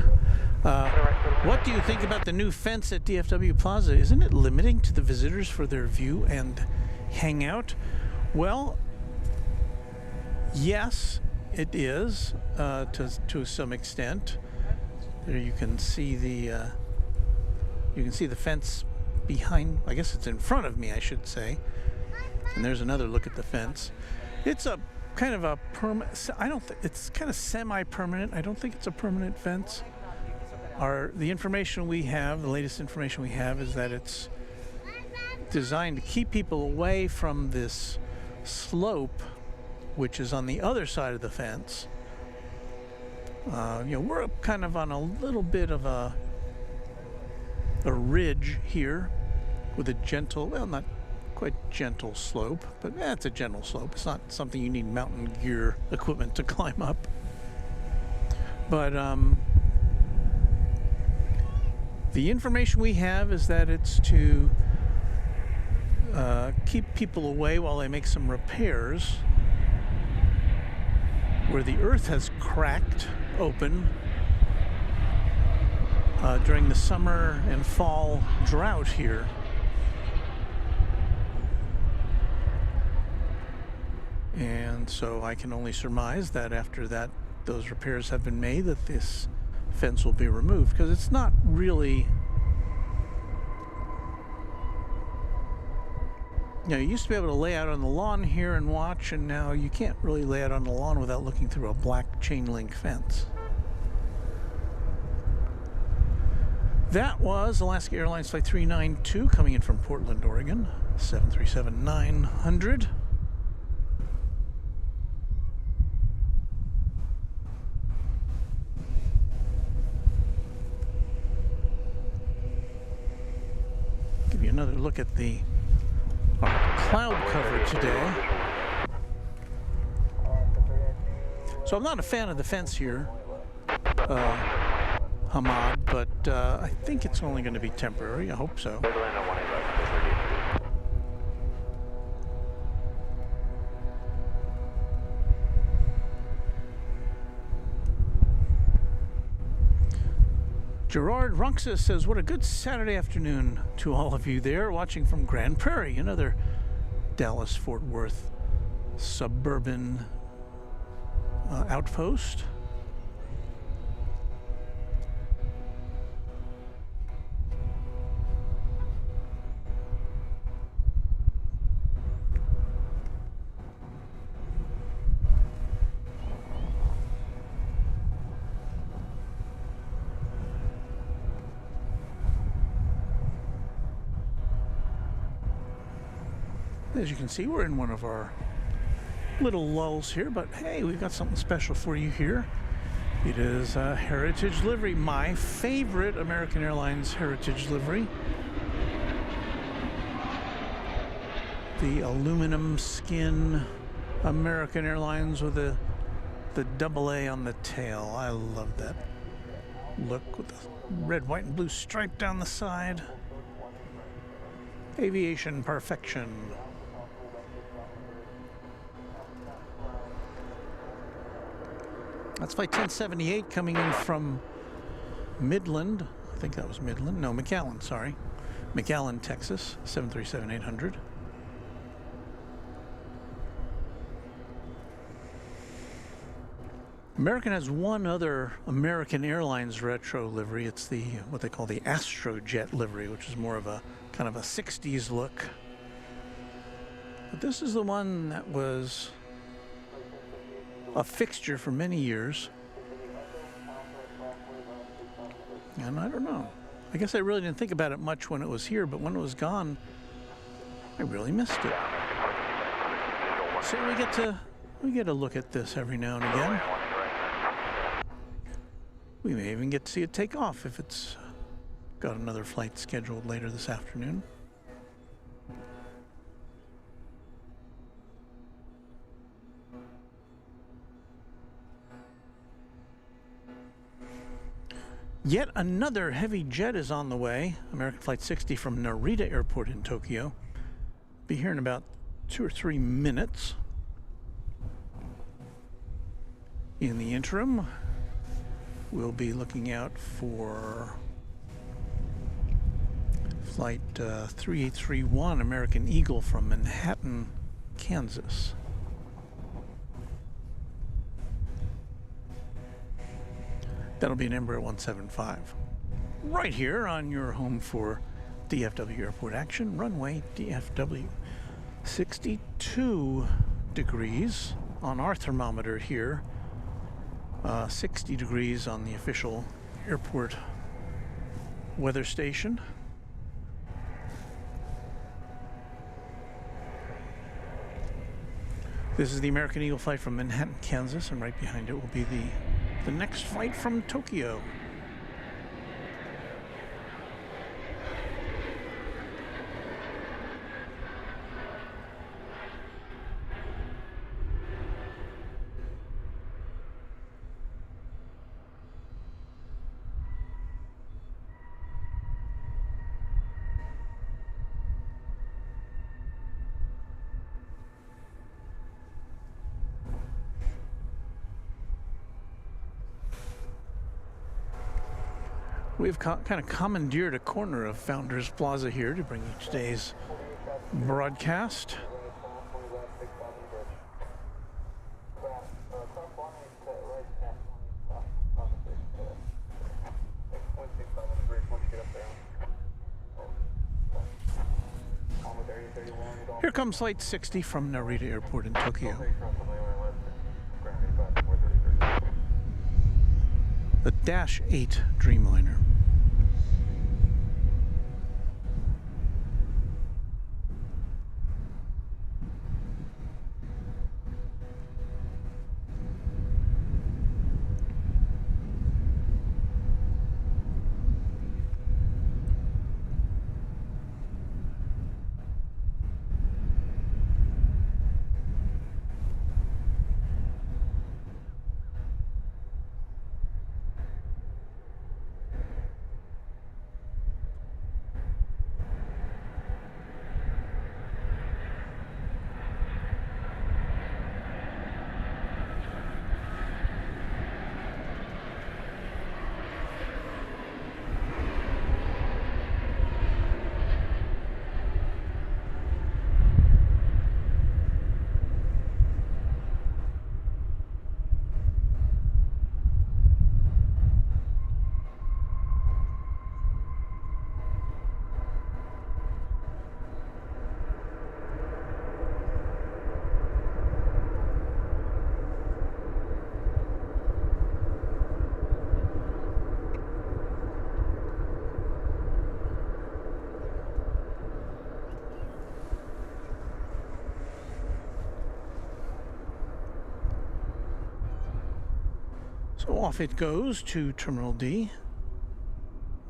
What do you think about the new fence at DFW Plaza? Isn't it limiting to the visitors for their view and hangout? Well, yes, it is to some extent. There you can see the fence behind. I guess it's in front of me, I should say. And there's another look at the fence. It's a kind of a it's kind of semi-permanent. I don't think it's a permanent fence. The information we have, the latest information we have, is that it's designed to keep people away from this slope, which is on the other side of the fence. We're up kind of on a little bit of a ridge here with a gentle, well, not quite gentle slope, but it's a gentle slope. It's not something you need mountain gear equipment to climb up. But the information we have is that it's to keep people away while they make some repairs where the earth has cracked open during the summer and fall drought here. And so I can only surmise that after those repairs have been made, that this fence will be removed, because it's not really, you used to be able to lay out on the lawn here and watch, and now you can't really lay out on the lawn without looking through a black chain link fence. That was Alaska Airlines Flight 392 coming in from Portland, Oregon, 737-900. Give you another look at our cloud cover today. So I'm not a fan of the fence here, Hamad, but I think it's only going to be temporary. I hope so. Gerard Runxus says, what a good Saturday afternoon to all of you there watching from Grand Prairie, another Dallas-Fort Worth suburban outpost. As you can see, we're in one of our little lulls here, but hey, we've got something special for you here. It is a heritage livery, my favorite American Airlines heritage livery. The aluminum skin American Airlines with the AA on the tail. I love that look with the red, white, and blue stripe down the side. Aviation perfection. That's flight 1078 coming in from Midland. I think that was Midland. No, McAllen, sorry. McAllen, Texas, 737-800. American has one other American Airlines retro livery. It's the what they call the Astrojet livery, which is more of a kind of a 60s look. But this is the one that was a fixture for many years. And I don't know. I guess I really didn't think about it much when it was here, but when it was gone, I really missed it. So we get a look at this every now and again. We may even get to see it take off if it's got another flight scheduled later this afternoon. Yet another heavy jet is on the way. American Flight 60 from Narita Airport in Tokyo. Be here in about 2 or 3 minutes. In the interim, we'll be looking out for Flight 3831 American Eagle from Manhattan, Kansas. That'll be an Embraer 175. Right here on your home for DFW Airport action, Runway DFW. 62 degrees on our thermometer here. 60 degrees on the official airport weather station. This is the American Eagle flight from Manhattan, Kansas, and right behind it will be the next flight from Tokyo. We've kind of commandeered a corner of Founders Plaza here to bring you today's broadcast. Here comes Flight 60 from Narita Airport in Tokyo. The Dash 8 Dreamliner. So off it goes to Terminal D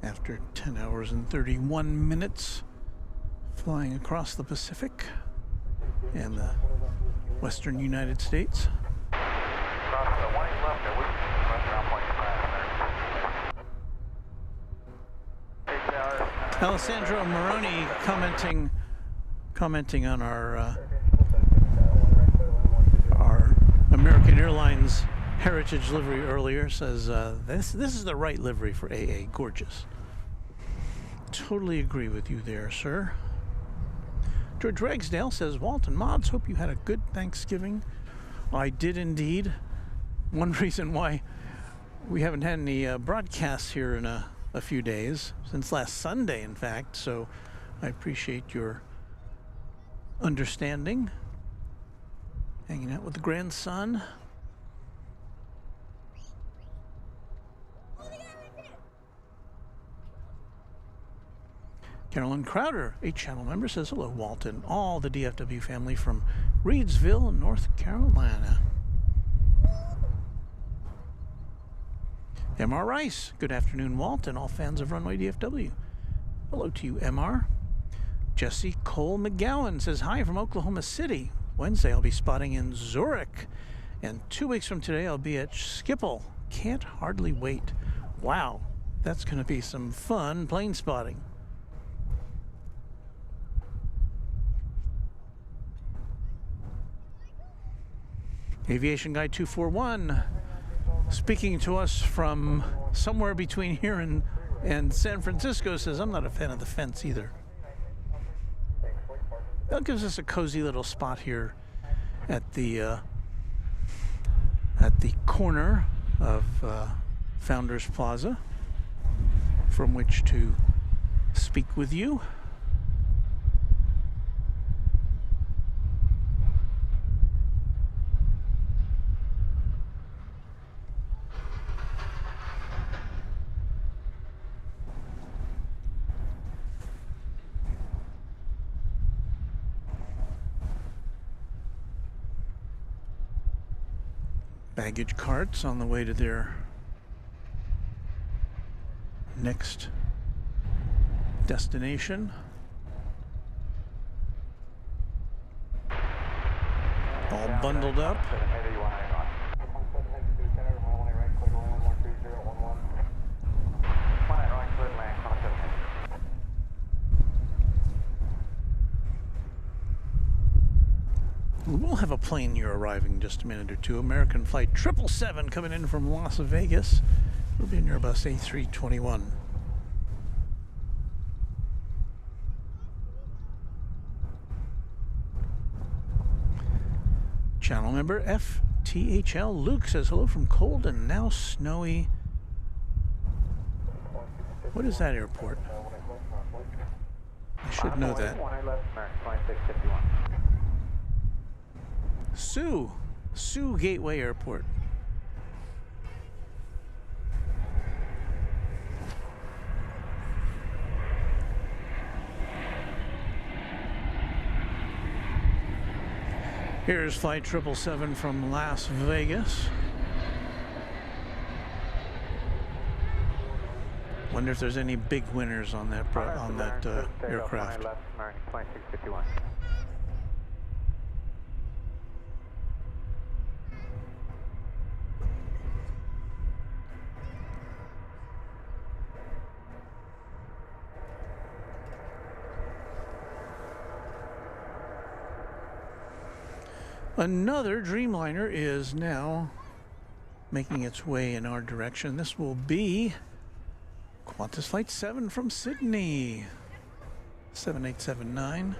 after 10 hours and 31 minutes flying across the Pacific and the western United States. Alessandro Moroni commenting on our American Airlines Heritage livery earlier, says this is the right livery for AA. Gorgeous. Totally agree with you there, sir. George Ragsdale says, Walt and Mods, hope you had a good Thanksgiving. I did indeed. One reason why we haven't had any broadcasts here in a few days, since last Sunday, in fact, so I appreciate your understanding. Hanging out with the grandson. Carolyn Crowder, a channel member, says, hello, Walt, and all the DFW family from Reidsville, North Carolina. MR Rice, good afternoon, Walt, and all fans of Runway DFW. Hello to you, MR. Jesse Cole McGowan says, hi from Oklahoma City. Wednesday, I'll be spotting in Zurich. And 2 weeks from today, I'll be at Schiphol. Can't hardly wait. Wow, that's going to be some fun plane spotting. Aviation Guy 241 speaking to us from somewhere between here and San Francisco says, I'm not a fan of the fence either. That gives us a cozy little spot here at the corner of Founders Plaza from which to speak with you. Baggage carts on the way to their next destination. All bundled up. We'll have a plane here arriving in just a minute or two. American Flight 777 coming in from Las Vegas. We'll be in your bus A321. Channel member FTHL Luke says hello from cold and now snowy. What is that airport? I should know that. Sioux Gateway Airport. Here's flight 777 from Las Vegas. Wonder if there's any big winners on that aircraft. Another Dreamliner is now making its way in our direction. This will be Qantas Flight 7 from Sydney, 7879.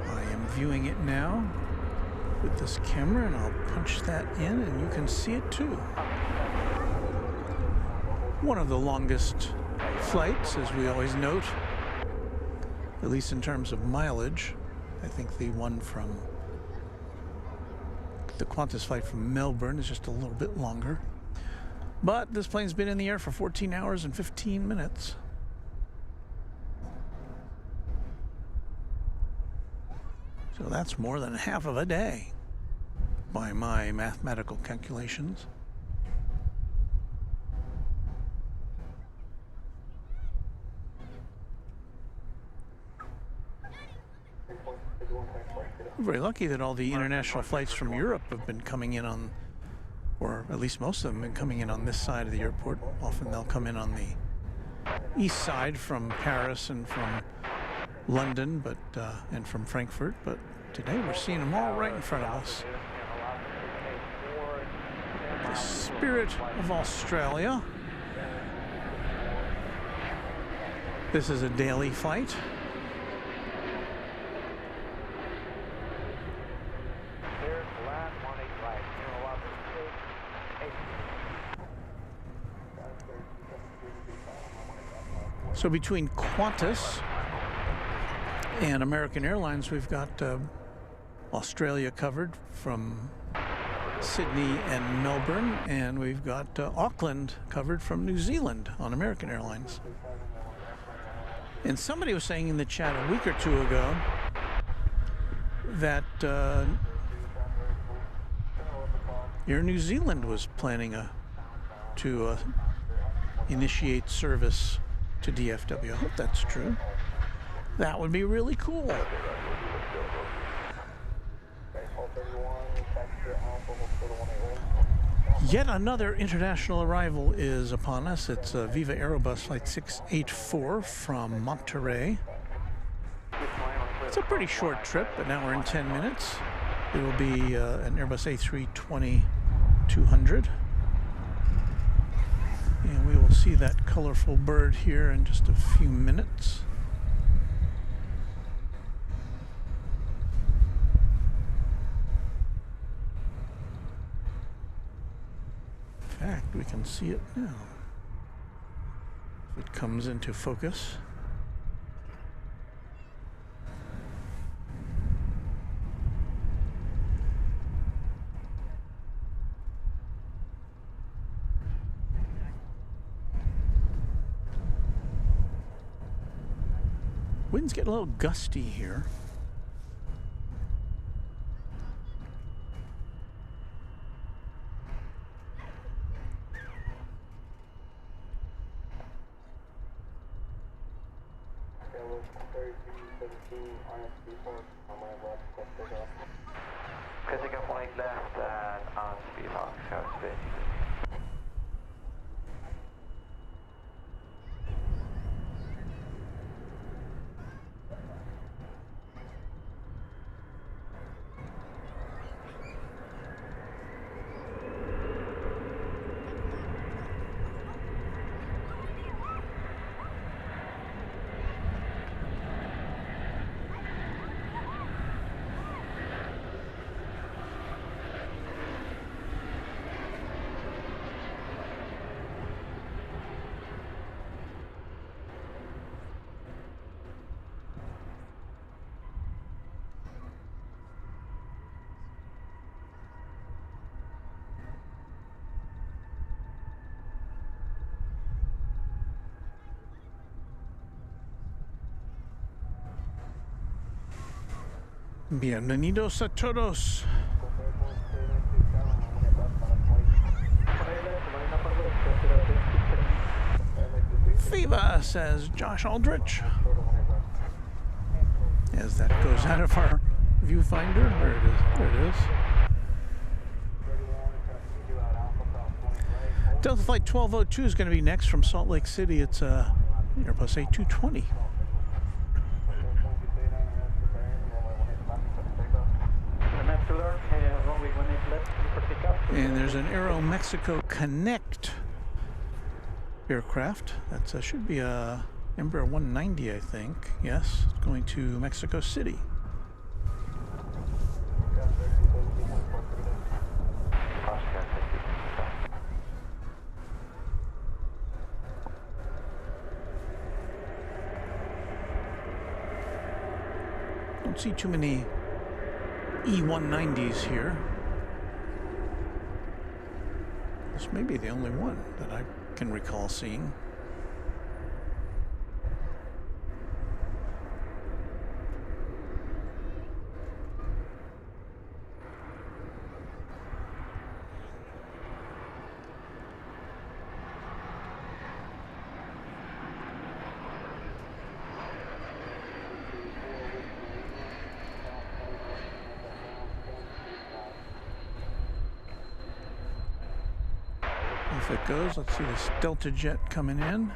I am viewing it now with this camera, and I'll punch that in, and you can see it too. One of the longest flights, as we always note, at least in terms of mileage. I think the one from the Qantas flight from Melbourne is just a little bit longer. But this plane's been in the air for 14 hours and 15 minutes. So that's more than half of a day by my mathematical calculations. We're very lucky that all the international flights from Europe have been coming in on, or at least most of them have been coming in on this side of the airport. Often they'll come in on the east side from Paris and from London, and from Frankfurt, but today we're seeing them all right in front of us. The Spirit of Australia. This is a daily flight. So between Qantas and American Airlines, we've got Australia covered from Sydney and Melbourne, and we've got Auckland covered from New Zealand on American Airlines. And somebody was saying in the chat a week or two ago that Air New Zealand was planning to initiate service to DFW. I hope that's true. That would be really cool. Yet another international arrival is upon us. It's Viva Aerobus Flight 684 from Monterey. It's a pretty short trip, but now we're in 10 minutes. It will be an Airbus A320-200. And we will see that colorful bird here in just a few minutes. In fact, we can see it now. If it comes into focus. Wind's getting a little gusty here. Critic up 1 left and on speed hawk, show speed. Bienvenidos a todos. Viva, says Josh Aldrich. As that goes out of our viewfinder. There it is. There it is. Delta Flight 1202 is going to be next from Salt Lake City. It's Airbus A220. And there's an Aero Mexico Connect aircraft. That should be a Embraer 190, I think. Yes, it's going to Mexico City. Don't see too many E190s here. This may be the only one that I can recall seeing. If it goes, let's see this Delta jet coming in.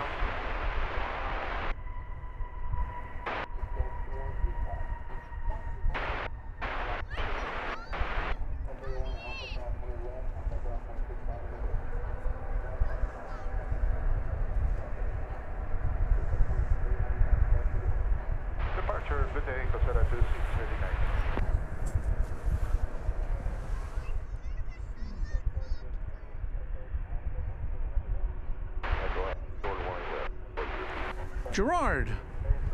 Departure, good day, Cosera 2639. Gerard,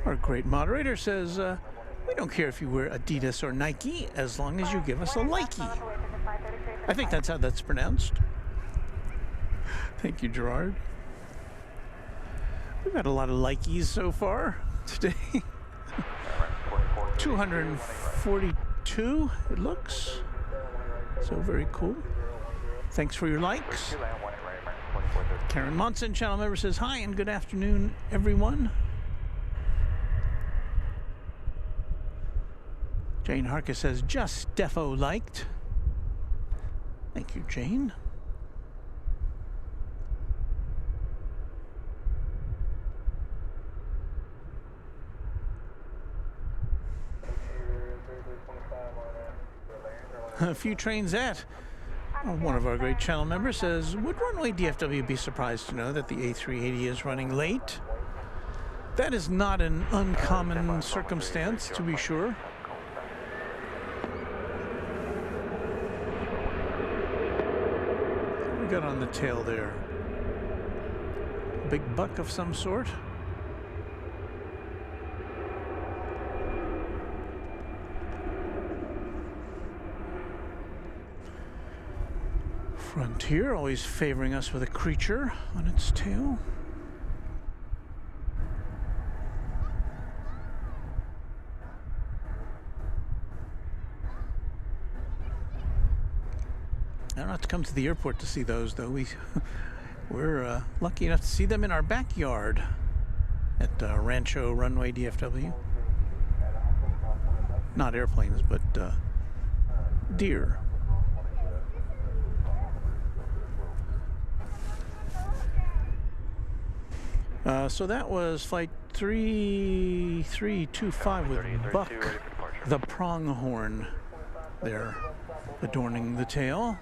our great moderator, says, we don't care if you wear Adidas or Nike as long as you give us a likey. I think that's how that's pronounced. Thank you, Gerard. We've had a lot of likeys so far today. 242, it looks. So very cool. Thanks for your likes. Karen Monson, channel member, says hi and good afternoon, everyone. Jane Harker says just defo liked. Thank you, Jane. A few trains at. One of our great channel members says, would Runway DFW be surprised to know that the A380 is running late? That is not an uncommon circumstance, to be sure. What we got on the tail there? A big buck of some sort? Frontier always favoring us with a creature on its tail. I don't have to come to the airport to see those, though. We're lucky enough to see them in our backyard at Rancho Runway DFW. Not airplanes, but deer. So that was flight 3325 with Buck, the pronghorn there, adorning the tail.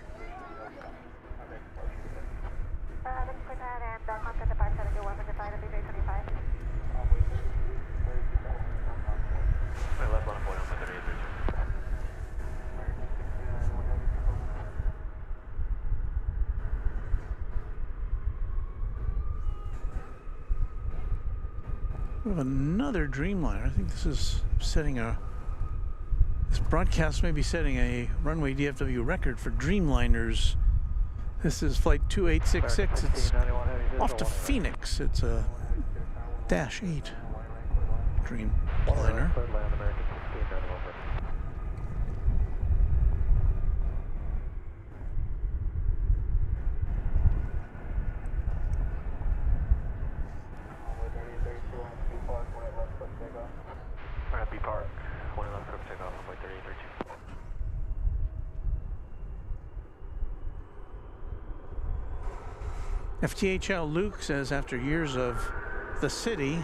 We have another Dreamliner. I think this is setting this broadcast may be setting a Runway DFW record for Dreamliners. This is flight 2866. It's off to Phoenix. It's a -8 Dreamliner. FTHL Luke says after years of the city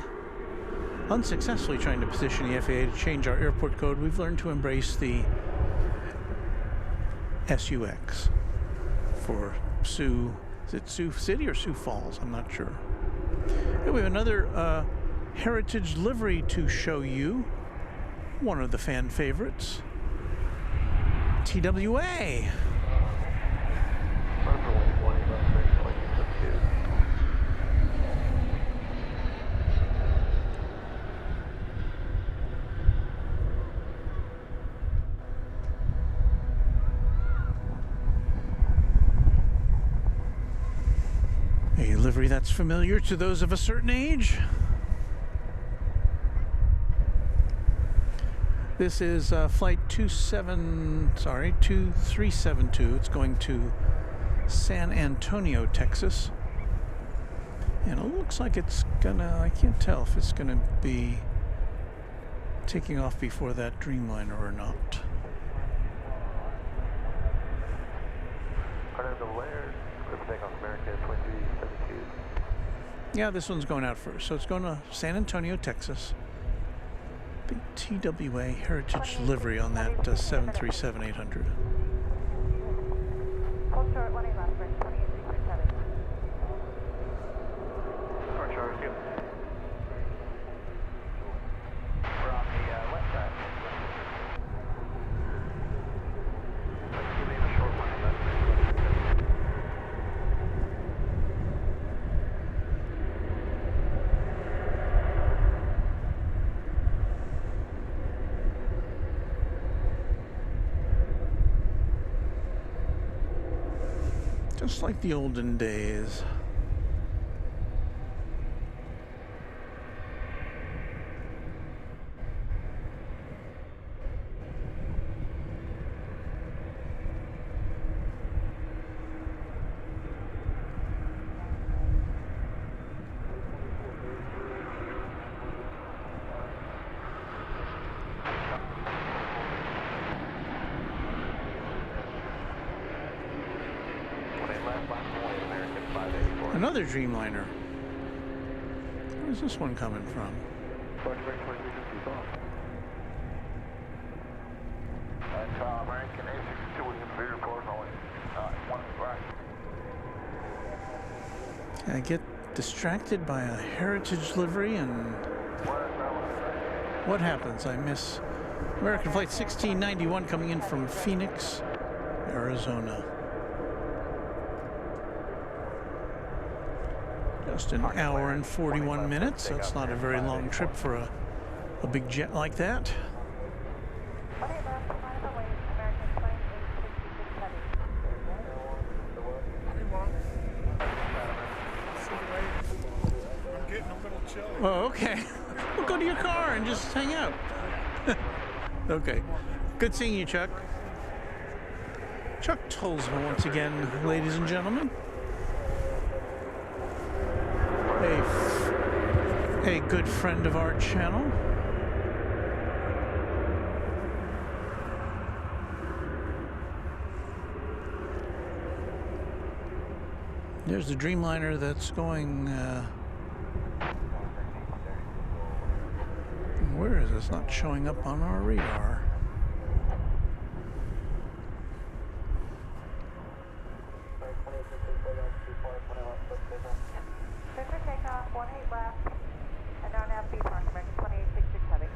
unsuccessfully trying to position the FAA to change our airport code, we've learned to embrace the SUX for Sioux. Is it Sioux City or Sioux Falls? I'm not sure. Hey, we have another heritage livery to show you. One of the fan favorites. TWA. A livery that's familiar to those of a certain age. This is flight 2372. It's going to San Antonio, Texas. And it looks like it's gonna, I can't tell if it's gonna be taking off before that Dreamliner or not. Yeah, this one's going out first. So it's going to San Antonio, Texas. Big TWA Heritage livery on that 737-800. Hold short, 18 left, bridge 2867. Short, short, you. We're on the left side. Let's give me the short one, left bridge 2670. Just like the olden days. Another Dreamliner. Where's this one coming from? American A62 with inferior port only. One right. I get distracted by a heritage livery and what happens? I miss American Flight 1691 coming in from Phoenix, Arizona. Just an hour and 41 minutes. That's not a very long trip for a big jet like that. 18 left, line of weight, American 2866 heavy. I'm getting a little chilly. Oh, okay. Well, go to your car and just hang out. Okay. Good seeing you, Chuck. Chuck Tolsma once again, ladies and gentlemen. A good friend of our channel. There's the Dreamliner that's going, where is it? It's not showing up on our radar. Clear for takeoff, 18 left, and now nav B park, American 2866 heavy.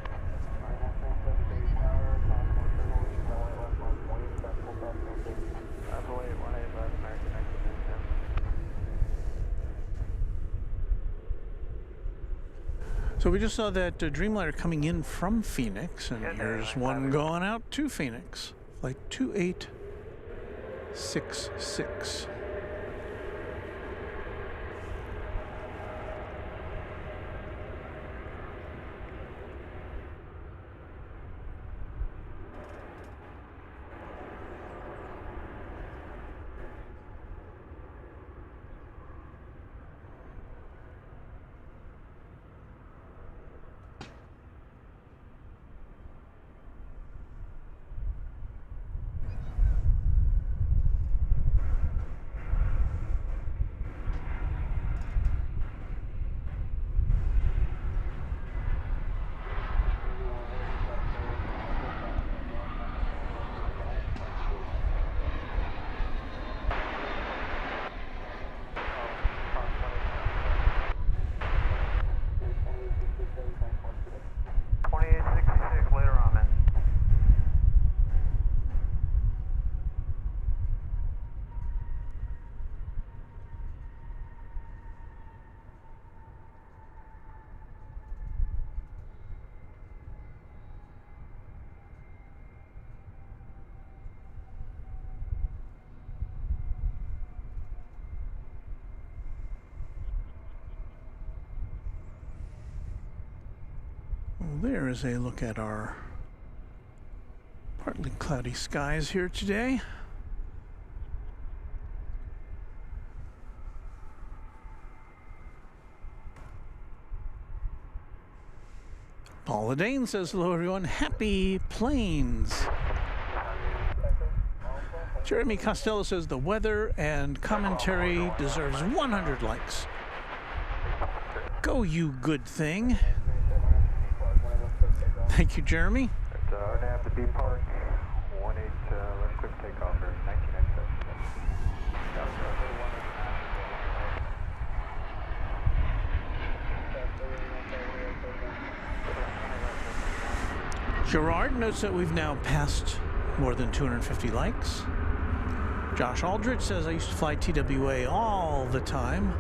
So we just saw that Dreamliner coming in from Phoenix, and here's one going out to Phoenix. Flight 2866. Well, there is a look at our partly cloudy skies here today. Paula Dane says, hello everyone, happy planes. Jeremy Costello says the weather and commentary deserves 100 likes. Go, you good thing. Thank you, Jeremy. It's RNAV to B Park, 18 left clear for takeoff for 1997. Gerard notes that we've now passed more than 250 likes. Josh Aldrich says, I used to fly TWA all the time.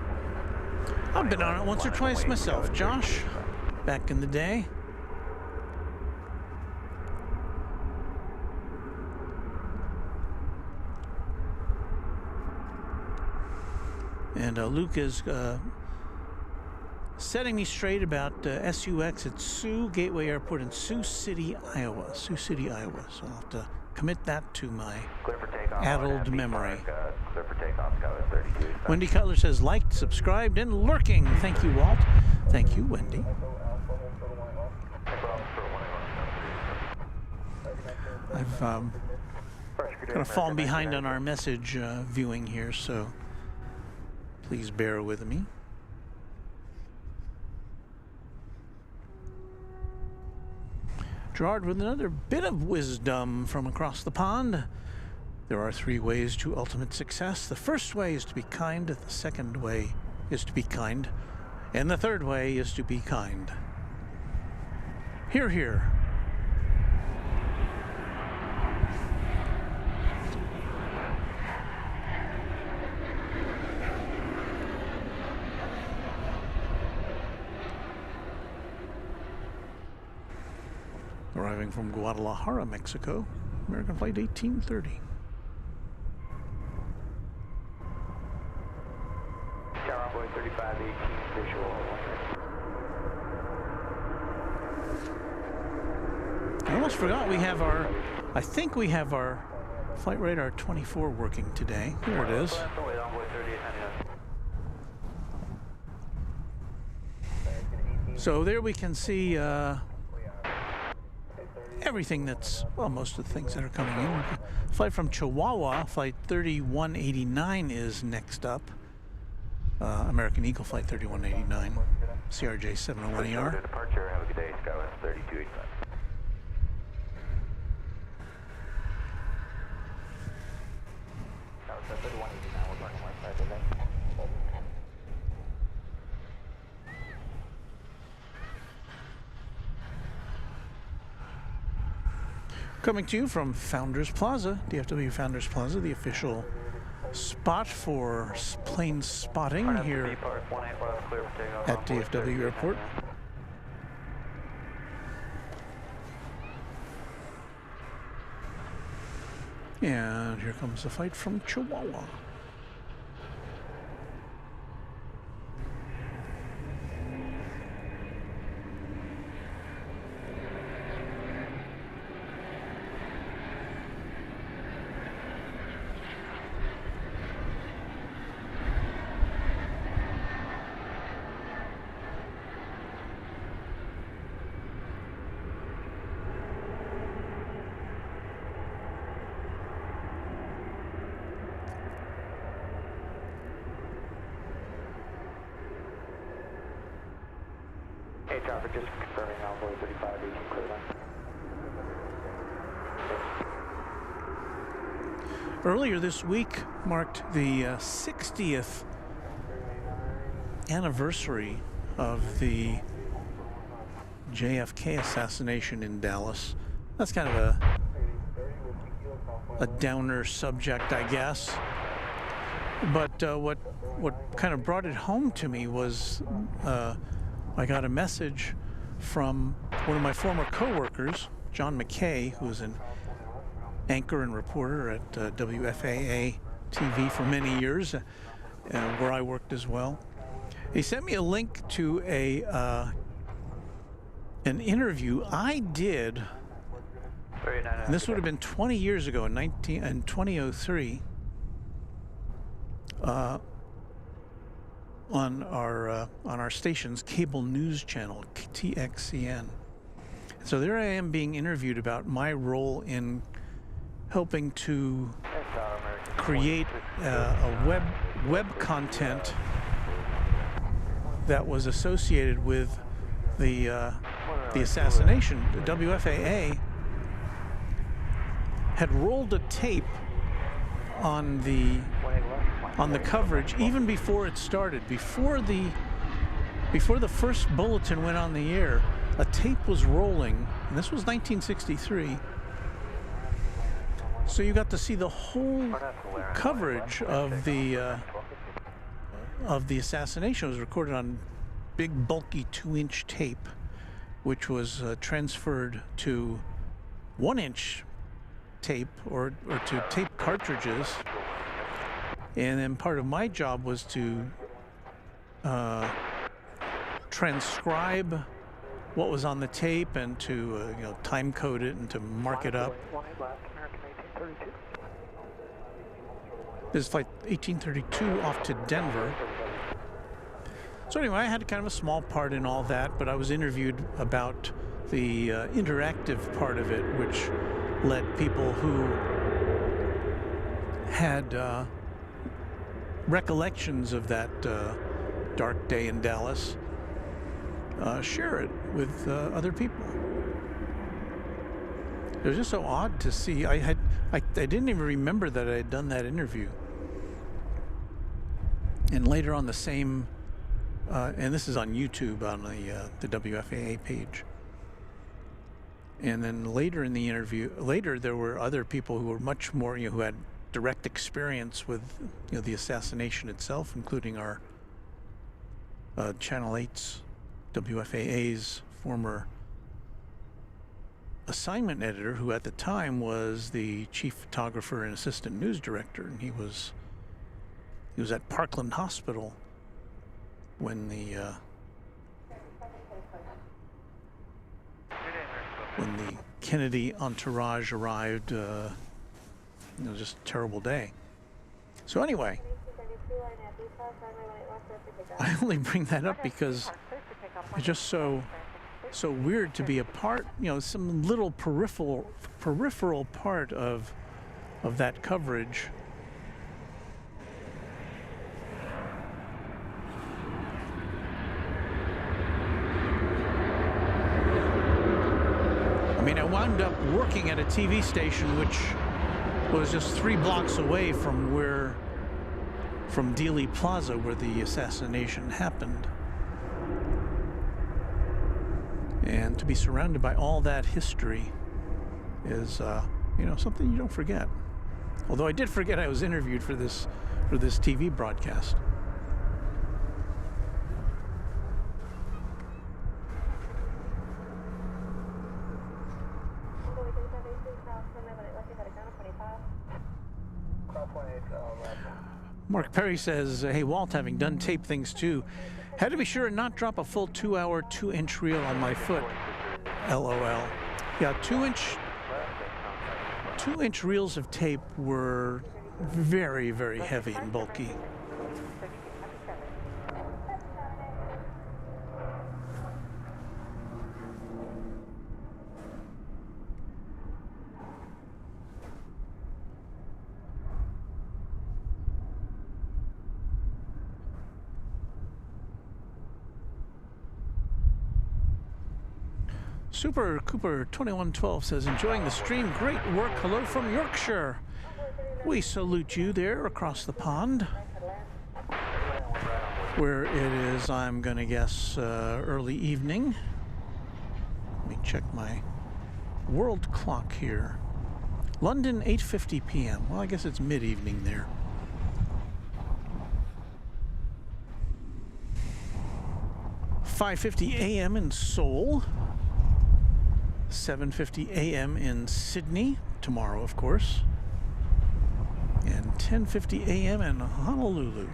I've been on it once or twice myself, Josh, back in the day. And Luke is setting me straight about SUX at Sioux Gateway Airport in Sioux City, Iowa. Sioux City, Iowa. So I'll have to commit that to my addled memory. Wendy Cutler says, liked, subscribed, and lurking. Thank you, Walt. Thank you, Wendy. I've kind of fallen behind on our message viewing here, so please bear with me. Gerard with another bit of wisdom from across the pond. There are 3 ways to ultimate success. The first way is to be kind, the second way is to be kind, and the third way is to be kind. Hear, hear. Arriving from Guadalajara, Mexico, American Flight 1830. Runway 3518 visual. I almost forgot we have our, I think we have our Flight Radar 24 working today. Here it is. So there we can see everything that's, well, most of the things that are coming in. Flight from Chihuahua, Flight 3189 is next up. American Eagle Flight 3189, CRJ 701ER. Departure, have a good day, Skywest 3285. Skywest 3189, we're burning west side today. Coming to you from Founders Plaza, DFW Founders Plaza, the official spot for plane spotting here at DFW Airport. And here comes the flight from Chihuahua. Hey, traffic, just confirming Runway 3518 clear line. Earlier this week marked the 60th anniversary of the JFK assassination in Dallas. That's kind of a downer subject, I guess. But what kind of brought it home to me was I got a message from one of my former coworkers, John McKay, who's an anchor and reporter at WFAA TV for many years, where I worked as well. He sent me a link to a an interview I did, and this would have been 20 years ago, in 2003, on our station's cable news channel, TXCN. So there I am being interviewed about my role in helping to create a web content that was associated with the assassination. The WFAA had rolled a tape on the coverage even before it started. Before the first bulletin went on the air, a tape was rolling, and this was 1963. So you got to see the whole coverage of the assassination. It was recorded on big, bulky 2-inch tape, which was transferred to 1-inch tape or to tape cartridges. And then part of my job was to transcribe what was on the tape and to time code it and to mark it up. This is flight 1832 off to Denver. So anyway, I had kind of a small part in all that, but I was interviewed about the interactive part of it, which let people who had recollections of that dark day in Dallas share it with other people. It was just so odd to see. I didn't even remember that I had done that interview. And later on the same, and this is on YouTube on the WFAA page. And then later in the interview, there were other people who were much more, who had direct experience with, the assassination itself, including our Channel 8's, WFAA's former assignment editor, who at the time was the chief photographer and assistant news director, and he was at Parkland Hospital when the Kennedy entourage arrived. It was just a terrible day. So anyway, I only bring that up because it's just so weird to be a part, some little peripheral part of that coverage. I mean, I wound up working at a TV station which was just 3 blocks away from Dealey Plaza, where the assassination happened. And to be surrounded by all that history is, something you don't forget. Although I did forget I was interviewed for this TV broadcast. Mark Perry says, hey, Walt, having done tape things too, had to be sure and not drop a full 2-hour 2-inch reel on my foot. LOL. Yeah, 2-inch reels of tape were very, very heavy and bulky. Super Cooper 2112 says, enjoying the stream. Great work. Hello from Yorkshire. We salute you there across the pond, where it is, I'm going to guess, early evening. Let me check my world clock here. London, 8:50 p.m. Well, I guess it's mid-evening there. $5:50 a.m. in Seoul. 7:50 a.m. in Sydney, tomorrow, of course. And 10:50 a.m. in Honolulu.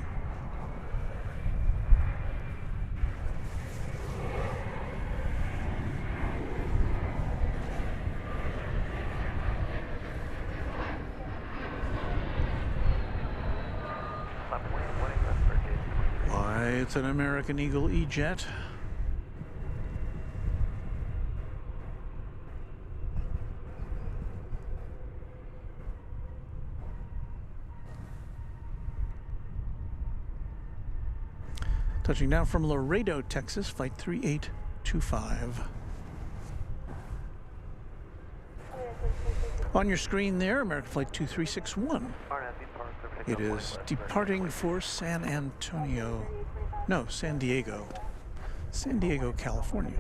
It's an American Eagle E-Jet. Touching down from Laredo, Texas, flight 3825. On your screen there, American Flight 2361. It is departing for San Diego, California.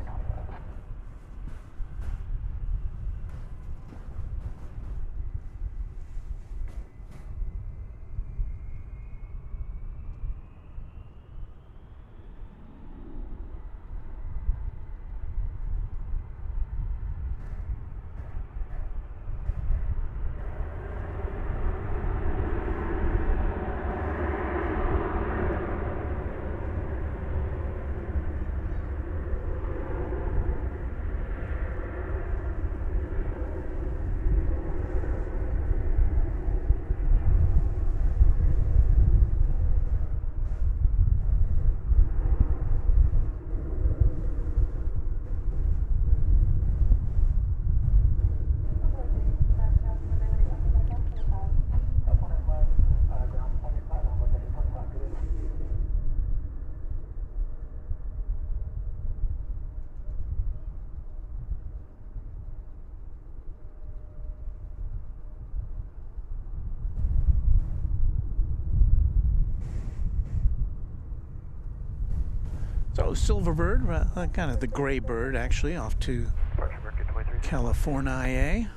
So Silverbird, kind of the gray bird actually, off to California.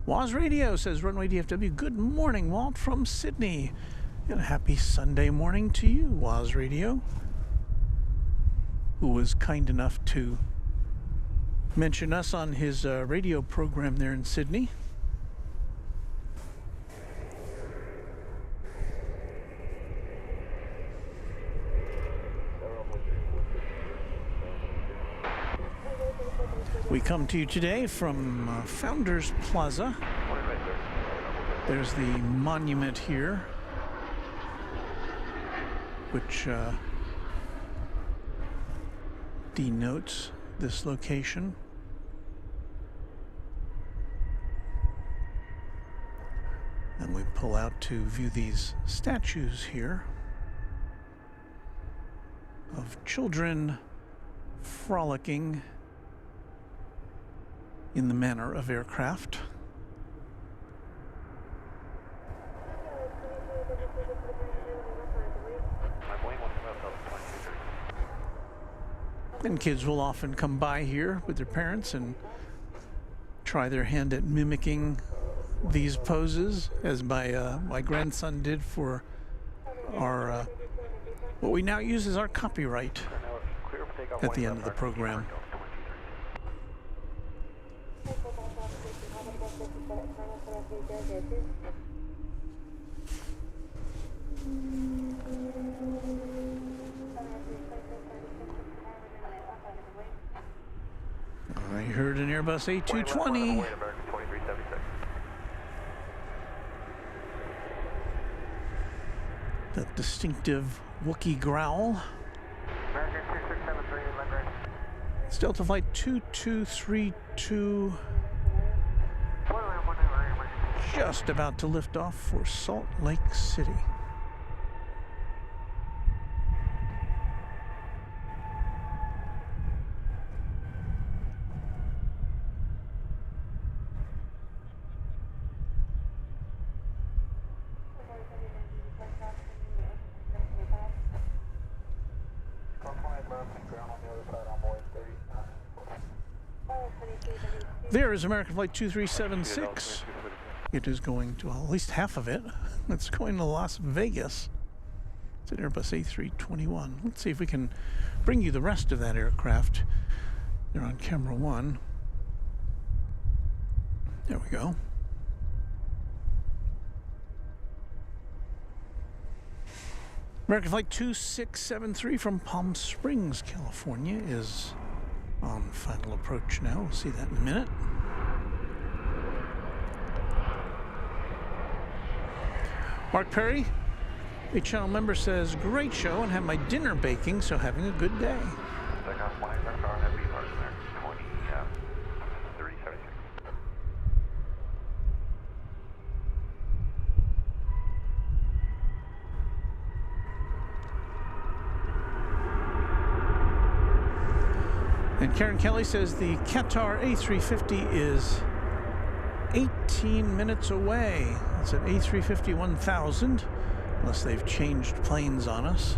Waz Radio says, Runway DFW, good morning, Walt from Sydney. And a happy Sunday morning to you, Waz Radio, who was kind enough to mention us on his radio program there in Sydney. We come to you today from Founders Plaza. There's the monument here, which denotes this location. And we pull out to view these statues here of children frolicking in the manner of aircraft. And kids will often come by here with their parents and try their hand at mimicking these poses, as my grandson did for our what we now use as our copyright at the end of the program. I heard an Airbus A220. That distinctive Wookiee growl. It's Delta Flight 2232. Just about to lift off for Salt Lake City. There is American Flight 2376. It is going to, well, at least half of it. It's going to Las Vegas. It's an Airbus A321. Let's see if we can bring you the rest of that aircraft. They're on camera one. There we go. American Flight 2673 from Palm Springs, California is on final approach now. We'll see that in a minute. Mark Perry, a channel member, says, great show and have my dinner baking, so having a good day. Takeoff 1 8 left tower, heavy North American 2376. And Karen Kelly says the Qatar A350 is 18 minutes away. It's an A350 1000, unless they've changed planes on us.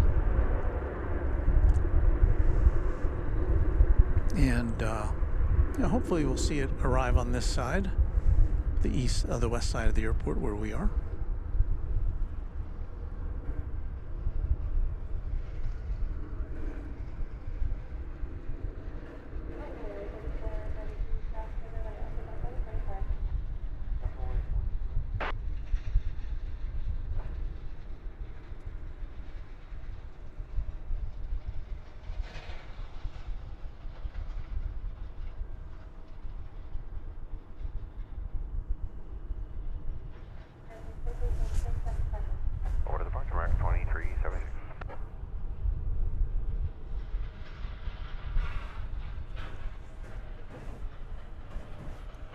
And yeah, hopefully we'll see it arrive on this side, the west side of the airport where we are. Over to departure, American 2376.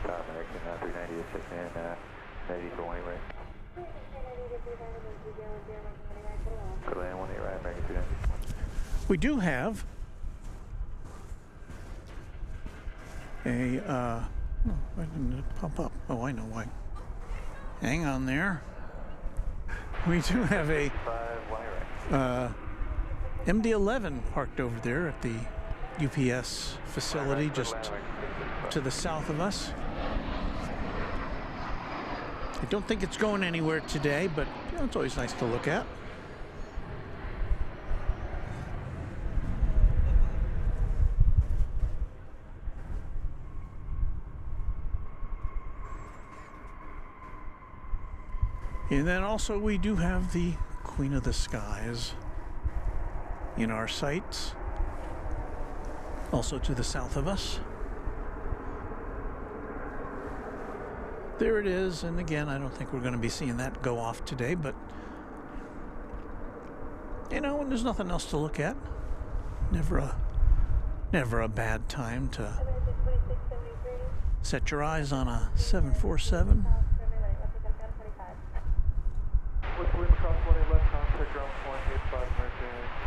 American 390 is 6 in, 90 for 1 8 right. Good land 1 8 right, American 390. We do have a, oh, why didn't it pop up? Oh, I know why. Hang on there. We do have a 5 1 8 right. MD-11 parked over there at the UPS facility just to the south of us. I don't think it's going anywhere today, but you know, it's always nice to look at. And then also we do have the Queen of the Skies in our sights, also to the south of us. There it is, and again, I don't think we're going to be seeing that go off today, but you know, when there's nothing else to look at, never a bad time to set your eyes on a 747.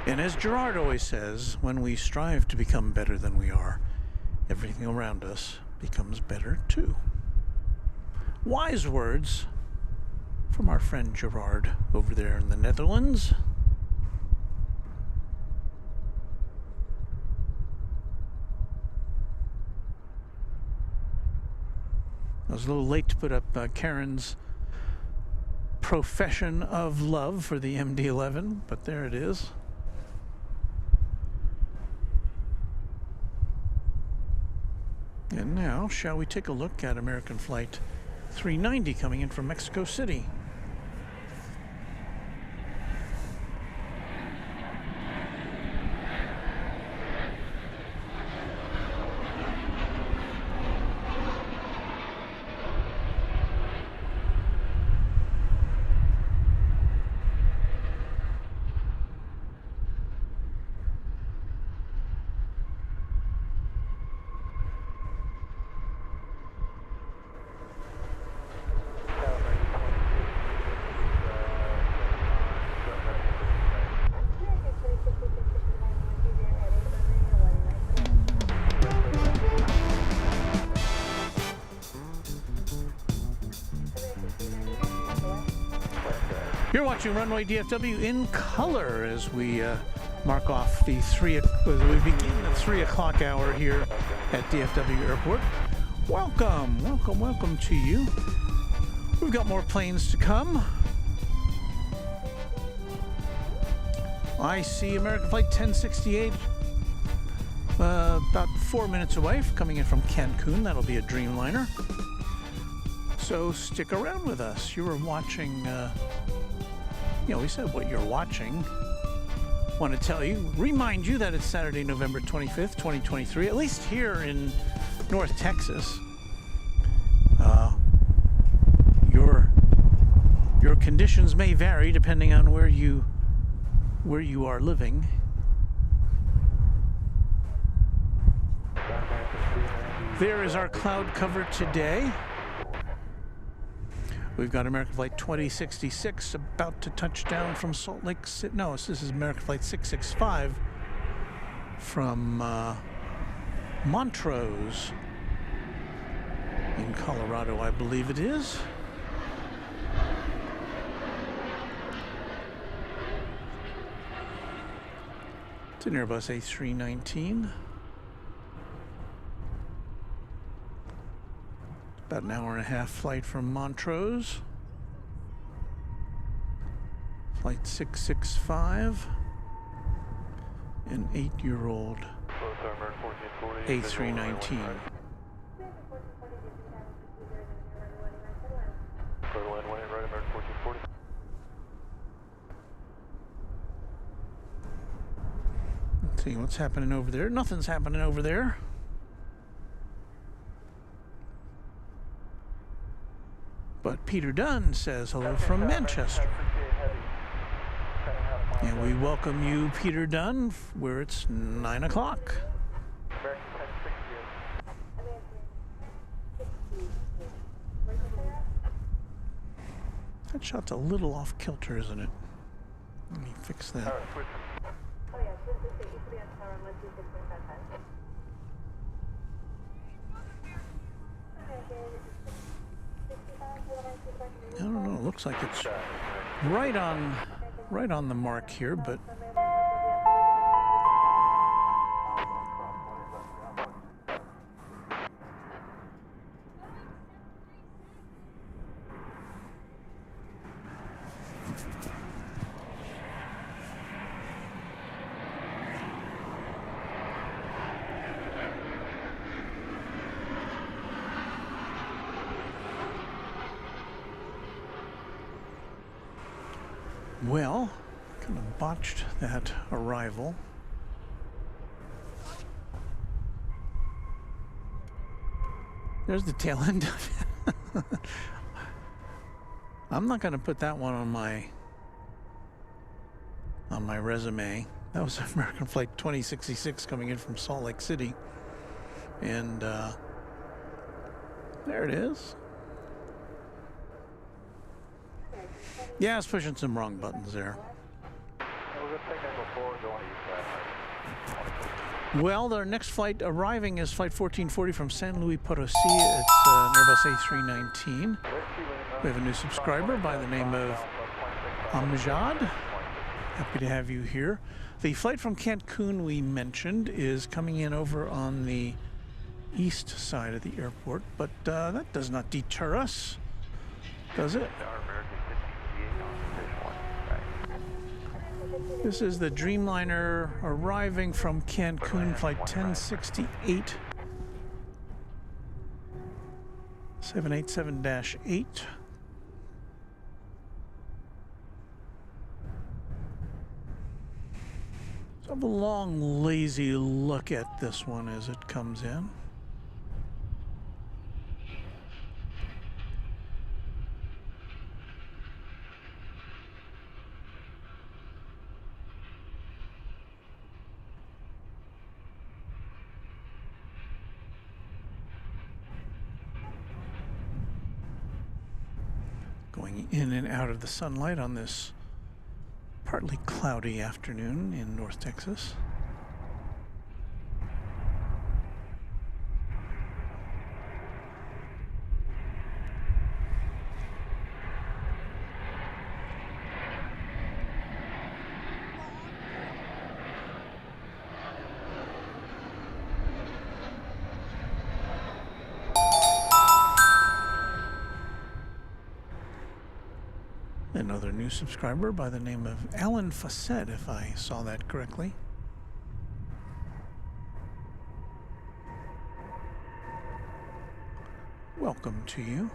And as Gerard always says, when we strive to become better than we are, everything around us becomes better too. Wise words from our friend Gerard over there in the Netherlands. I was a little late to put up Karen's profession of love for the MD-11, but there it is. And now, shall we take a look at American Flight 390 coming in from Mexico City? You're watching Runway DFW in color as we mark off the we begin the 3 o'clock hour here at DFW Airport. Welcome, welcome, welcome to you. We've got more planes to come. I see American Flight 1068 about 4 minutes away, coming in from Cancun. That'll be a Dreamliner. So stick around with us. You were watching, we said what you're watching. Want to tell you, remind you that it's Saturday, November 25th, 2023, at least here in North Texas. Your conditions may vary depending on where you are living. There is our cloud cover today. We've got American Flight 2066 about to touch down from Salt Lake City. No, this is American Flight 665 from Montrose in Colorado, I believe it is. It's an Airbus A319. About an hour and a half flight from Montrose. Flight 665. An 8-year-old A319. Let's see what's happening over there. Nothing's happening over there. But Peter Dunn says hello from Manchester. And we welcome you, Peter Dunn, where it's 9 o'clock. That shot's a little off kilter, isn't it? Let me fix that. I don't know, it looks like it's right on the mark here, but well, kind of botched that arrival. There's the tail end of it. I'm not going to put that one on my resume. That was American Flight 2066 coming in from Salt Lake City. And there it is. Yeah, I was pushing some wrong buttons there. Well, our next flight arriving is Flight 1440 from San Luis Potosi. It's an Airbus A319. We have a new subscriber by the name of Amjad. Happy to have you here. The flight from Cancun we mentioned is coming in over on the east side of the airport, but that does not deter us, does it? This is the Dreamliner arriving from Cancun, flight 1068, 787-8. Let's have a long, lazy look at this one as it comes in. Going in and out of the sunlight on this partly cloudy afternoon in North Texas. Another new subscriber by the name of Alan Fassett, if I saw that correctly. Welcome to you.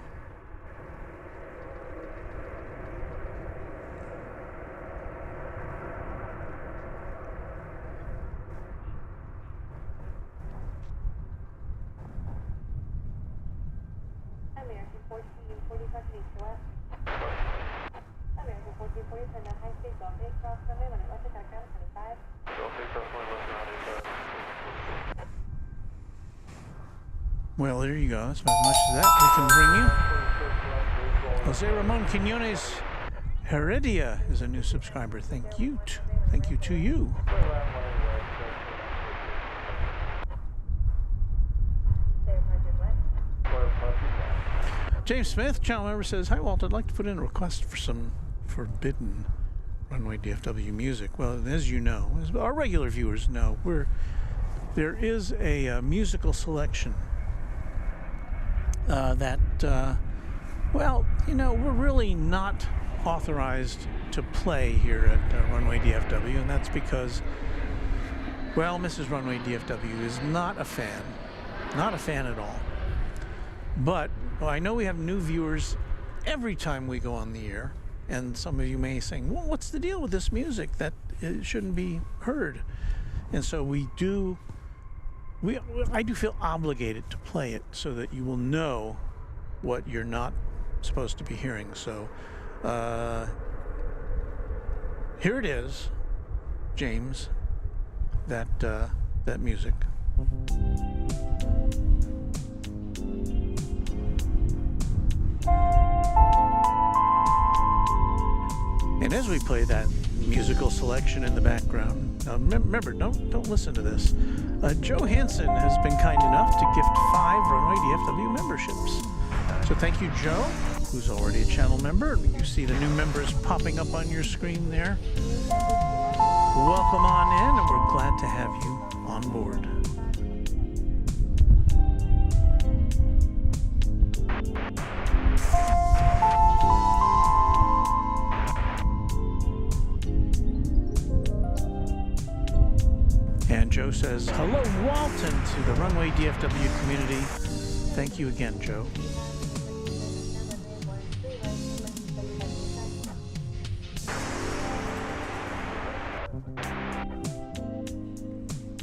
Well, there you go. That's about as much as that we can bring you. Jose Ramon Quinones Heredia is a new subscriber. Thank you. Thank you to you. James Smith, channel member, says, "Hi Walt, I'd like to put in a request for some forbidden Runway DFW music." Well, as you know, as our regular viewers know, there is a musical selection that, well, you know, we're really not authorized to play here at Runway DFW, and that's because, well, Mrs. Runway DFW is not a fan at all. But well, I know we have new viewers every time we go on the air, and some of you may say, well, what's the deal with this music that it shouldn't be heard? And so I do feel obligated to play it so that you will know what you're not supposed to be hearing. So here it is, James, that music. And as we play that musical selection in the background, remember, don't listen to this. Joe Hansen has been kind enough to gift 5 Runway DFW memberships. So thank you, Joe, who's already a channel member. You see the new members popping up on your screen there. Welcome on in, and we're glad to have you on board. And Joe says, "Hello, Walton," to the Runway DFW community. Thank you again, Joe.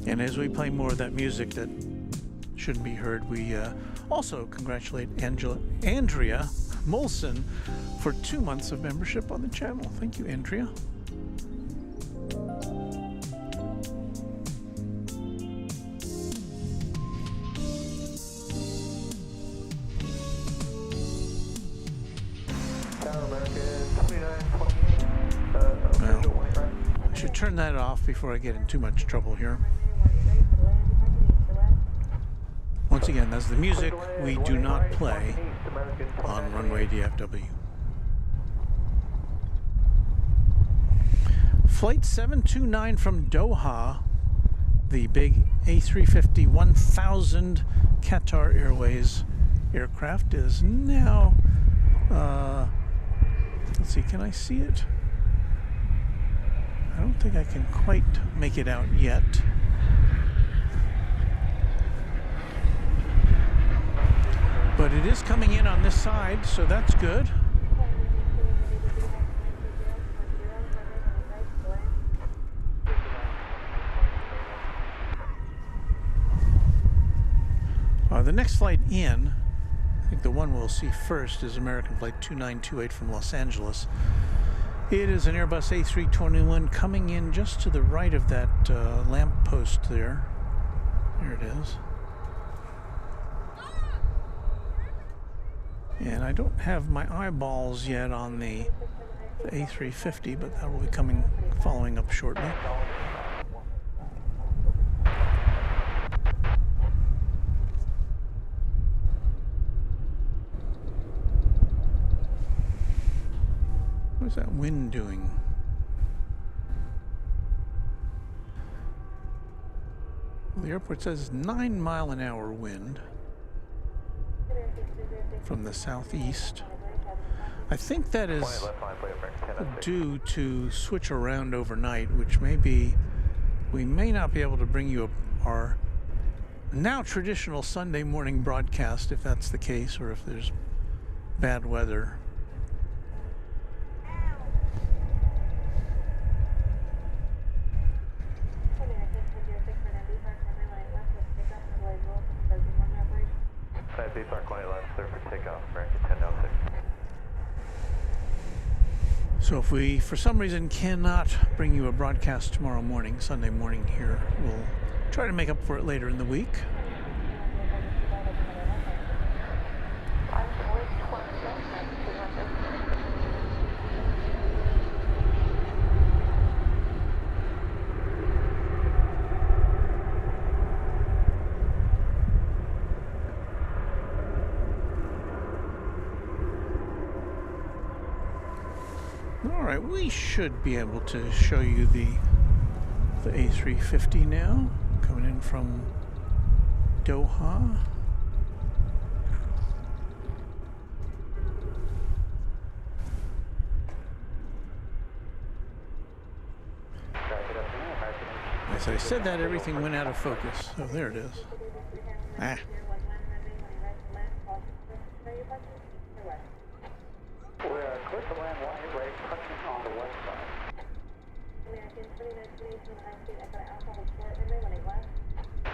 And as we play more of that music that shouldn't be heard, we also congratulate Andrea Molson for 2 months of membership on the channel. Thank you, Andrea. Turn that off before I get in too much trouble here. Once again, that's the music we do not play on Runway DFW. Flight 729 from Doha, the big A350 1000 Qatar Airways aircraft is now, let's see, can I see it? I don't think I can quite make it out yet. But it is coming in on this side, so that's good. The next flight in, I think the one we'll see first, is American Flight 2928 from Los Angeles. It is an Airbus A321 coming in just to the right of that lamp post there. There it is. And I don't have my eyeballs yet on the A350, but that will be following up shortly. What's that wind doing? The airport says 9-mile-an-hour wind from the southeast. I think that is due to switch around overnight, which may be, we may not be able to bring you our now traditional Sunday morning broadcast if that's the case, or if there's bad weather. So if we, for some reason, cannot bring you a broadcast tomorrow morning, Sunday morning here, we'll try to make up for it later in the week. Alright, we should be able to show you the A350 now, coming in from Doha. As I said that, everything went out of focus. Oh, there it is. Ah. We're clear to land 18 right, touching on the west side. American 2928 Alpha, hold short, runway 18 left.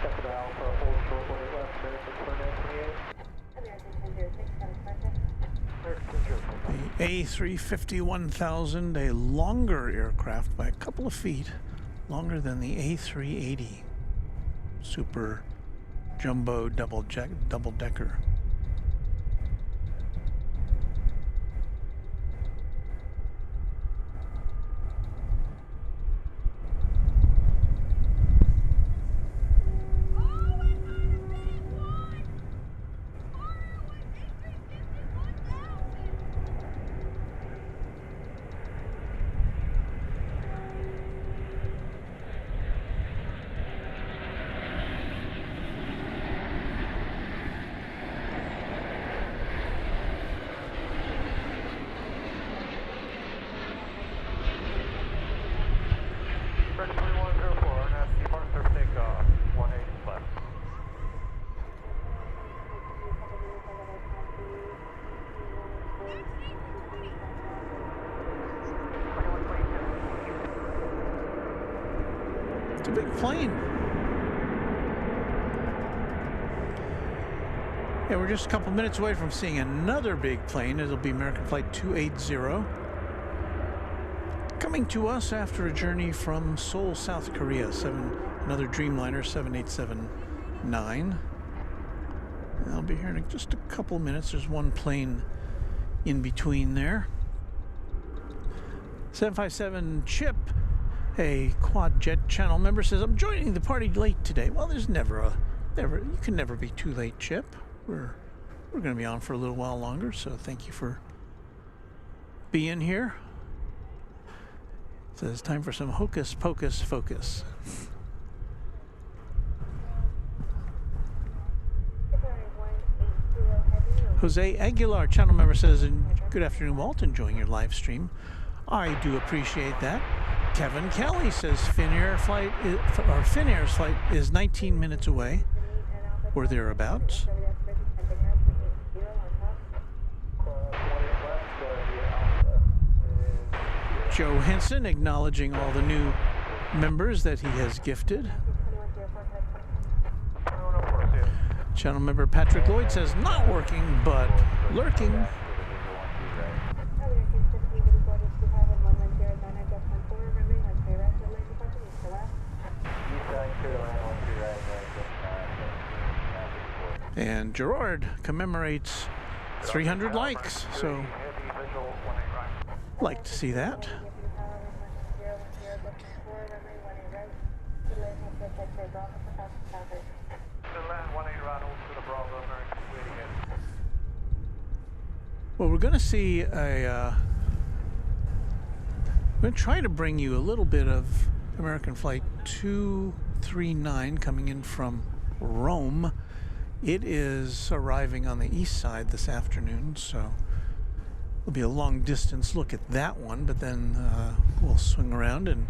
Delta Alpha, hold short, 18 left, American 2928. The A350-1000, a longer aircraft by a couple of feet, longer than the A380, super jumbo double-decker. It's a big plane. Yeah, we're just a couple minutes away from seeing another big plane. It'll be American Flight 280. Coming to us after a journey from Seoul, South Korea. Another Dreamliner 7879. I'll be here in just a couple minutes. There's one plane in between there. 757 Chip, a quad jet channel member, says, I'm joining the party late today. Well, there's you can never be too late, Chip. We're going to be on for a little while longer, so thank you for being here. So it's time for some hocus pocus focus. Jose Aguilar, channel member, says, good afternoon, Walt, enjoying your live stream. I do appreciate that. Kevin Kelly says Finnair's flight is 19 minutes away, or thereabouts. Joe Henson acknowledging all the new members that he has gifted. Channel member Patrick Lloyd says, not working, but lurking. And Gerard commemorates 300 likes, so like to see that. Well, we're going to see we're going to try to bring you a little bit of American Flight 239 coming in from Rome. It is arriving on the east side this afternoon, so it'll be a long distance look at that one, but then we'll swing around and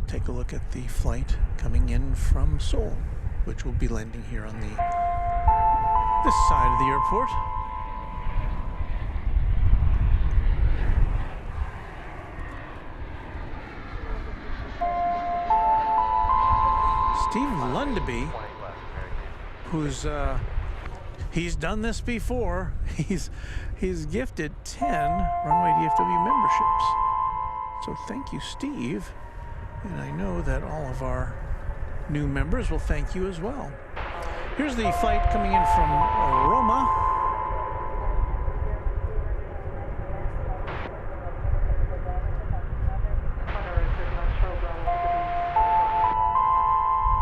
take a look at the flight coming in from Seoul, which will be landing here on this side of the airport. Steve Lundaby, who's He's done this before. He's gifted 10 Runway DFW memberships. So thank you, Steve. And I know that all of our new members will thank you as well. Here's the flight coming in from Roma.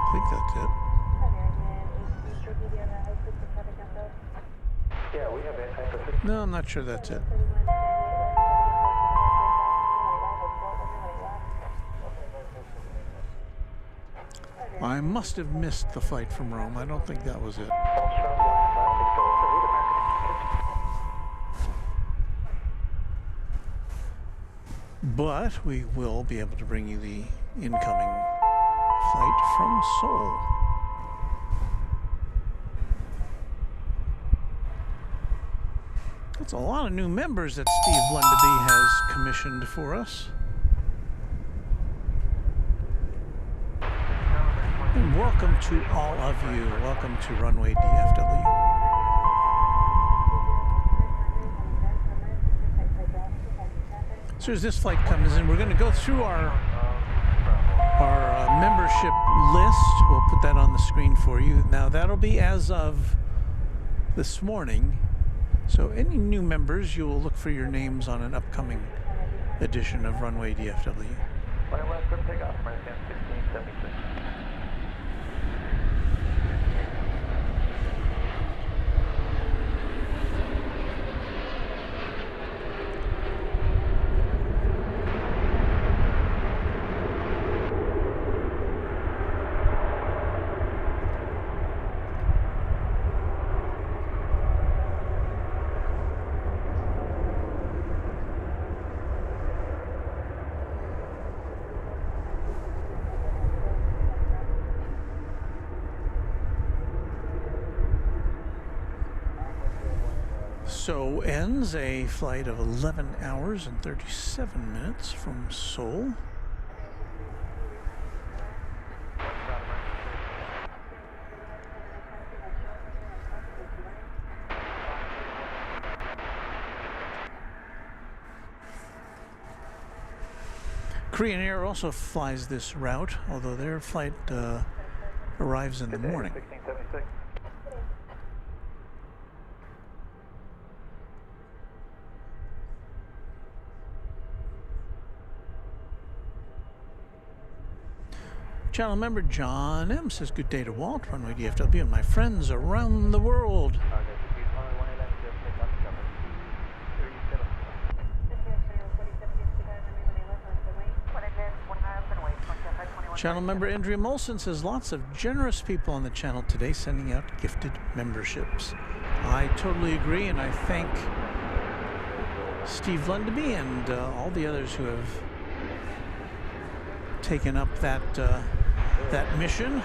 I think that's it. Yeah, we have it. No, I'm not sure that's it. I must have missed the flight from Rome. I don't think that was it. But we will be able to bring you the incoming flight from Seoul. That's a lot of new members that Steve Blunderby has commissioned for us. And welcome to all of you. Welcome to Runway DFW. So as this flight comes in, we're going to go through our membership list. We'll put that on the screen for you. Now that'll be as of this morning. So any new members, you will look for your names on an upcoming edition of Runway DFW. Runway left, good takeoff, American 1676. So ends a flight of 11 hours and 37 minutes from Seoul. Korean Air also flies this route, although their flight arrives in the morning. 1676. Channel member John M says, good day to Walt, Runway DFW, and my friends around the world. Channel member Andrea Molson says, lots of generous people on the channel today sending out gifted memberships. I totally agree, and I thank Steve Blunderby and all the others who have taken up that mission.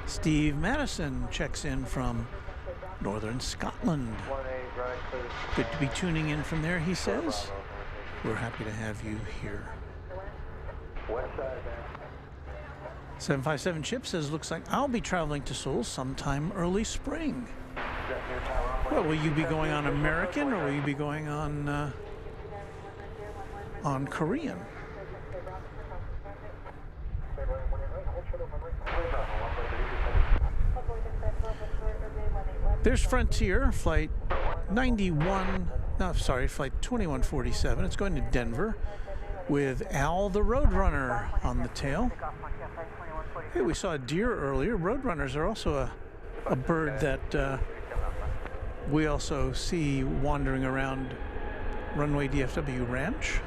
Steve Madison checks in from Northern Scotland. Good to be tuning in from there, he says. We're happy to have you here. 757 Chip says, looks like I'll be traveling to Seoul sometime early spring. Well, will you be going on American or will you be going on Korean? There's Frontier, flight 2147. It's going to Denver with Al the Roadrunner on the tail. Hey, we saw a deer earlier. Roadrunners are also a bird that we also see wandering around Runway DFW Ranch.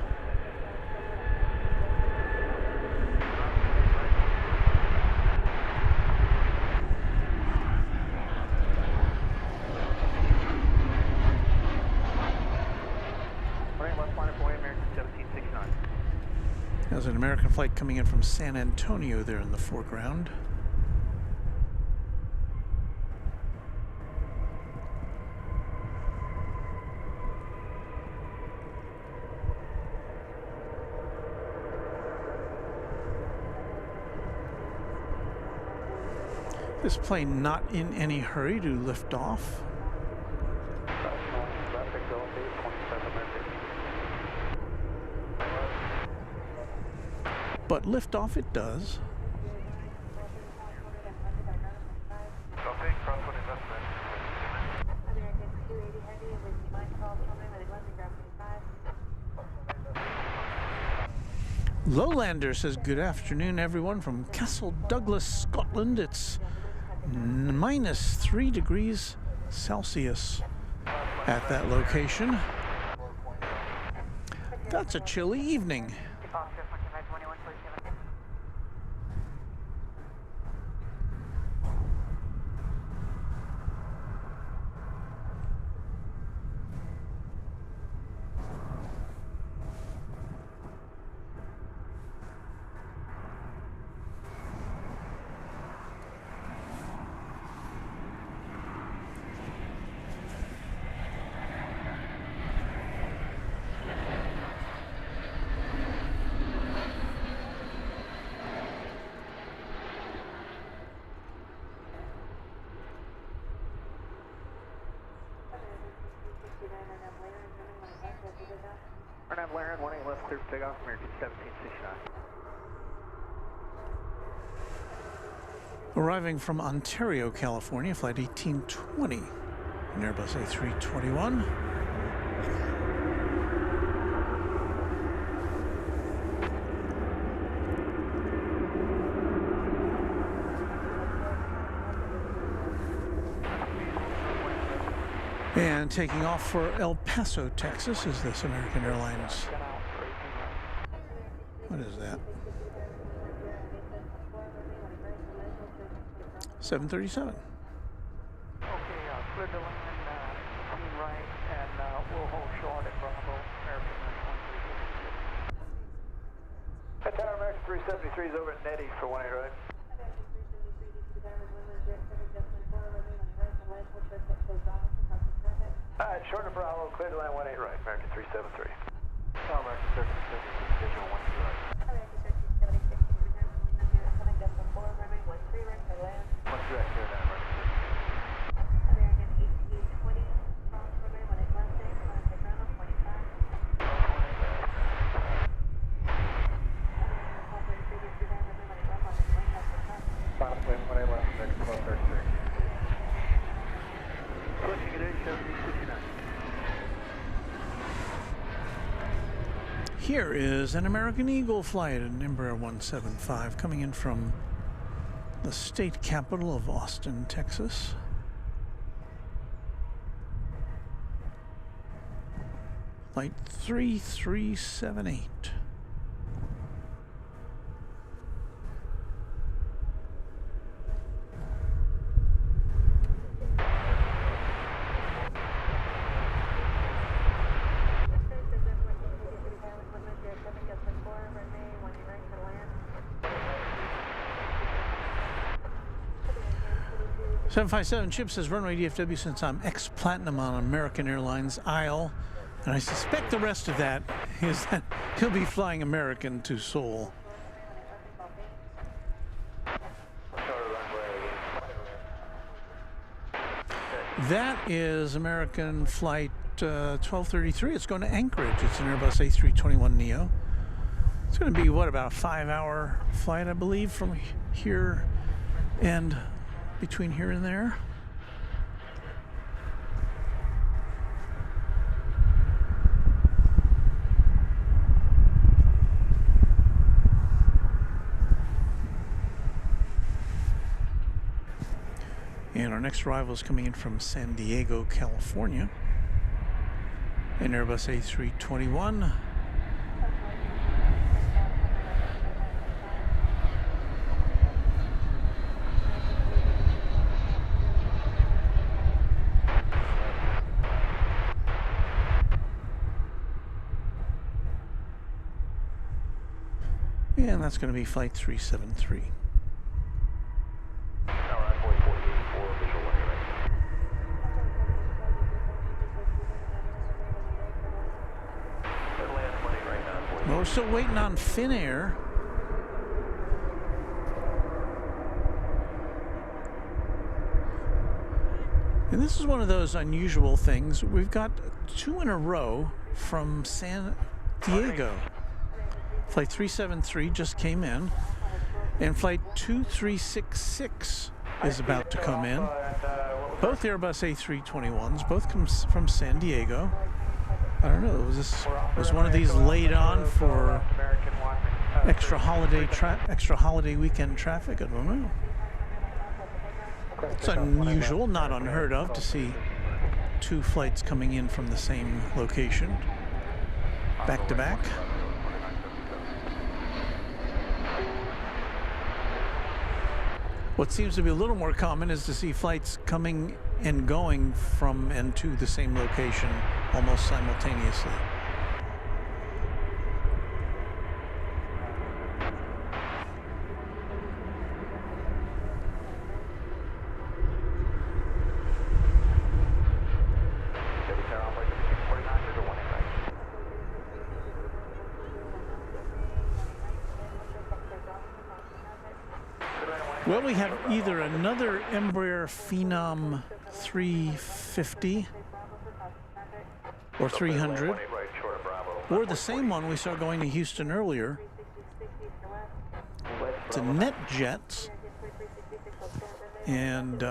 There's an American flight coming in from San Antonio there in the foreground. This plane not in any hurry to lift off. But lift off it does. Okay, crosswind investment. Lowlander says, good afternoon, everyone, from Castle Douglas, Scotland. It's -3 degrees Celsius at that location. That's a chilly evening. Renab Laren, 18 left, clear for takeoff, American 1769. Arriving from Ontario, California, flight 1820, an Airbus A321. And taking off for El Paso, Texas, is this American Airlines. What is that? 737. Okay, clear to land, team right, and we'll hold short at Bravo, American 136. Tower American 373 is over at Nettie for 18 right. Alright, short of Bravo, clear to land 18 right, American 373. Tower American 1376, visual 12 right. What's your exit there, American 13? Bottom plane, 18 left, American 1233. Switching at 87069. Here is an American Eagle flight, an Embraer 175, coming in from the state capital of Austin, Texas. Flight 3378. "757 Chip says Runway DFW, since I'm ex-platinum on American Airlines Isle, and I suspect the rest of that is that he'll be flying American to Seoul." That is American flight 1233. It's going to Anchorage. It's an Airbus A321neo. It's going to be, what, about a 5-hour flight, I believe, from here and between here and there. And our next arrival is coming in from San Diego, California, an Airbus A321. And that's going to be flight 373. Well, we're still waiting on Finnair. And this is one of those unusual things. We've got 2 in a row from San Diego. Flight 373 just came in, and Flight 2366 is about to come in. Both Airbus A321s, both come from San Diego. I don't know, was one of these laid on for extra holiday weekend traffic? I don't know. It's unusual, not unheard of, to see 2 flights coming in from the same location, back to back. What seems to be a little more common is to see flights coming and going from and to the same location almost simultaneously. Well, we have either another Embraer Phenom 350 or 300, or the same one we saw going to Houston earlier. It's a NetJets, and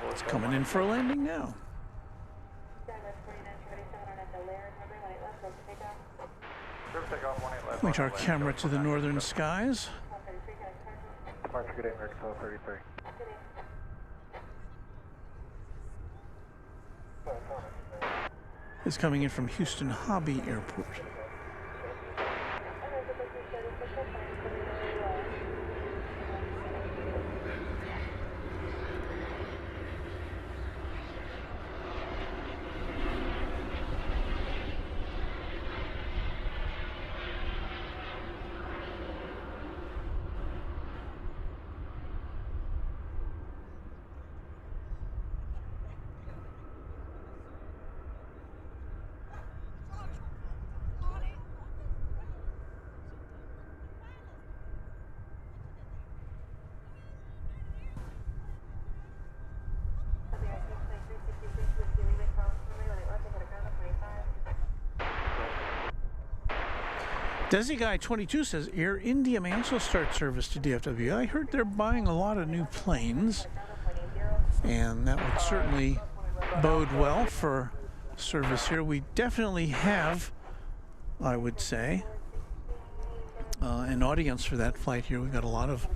it's coming in for a landing now. Point our camera to the northern skies. Is coming in from Houston Hobby Airport. Desi Guy 22 says Air India may also start service to DFW. I heard they're buying a lot of new planes, and that would certainly bode well for service here. We definitely have, I would say, an audience for that flight here. We've got a lot of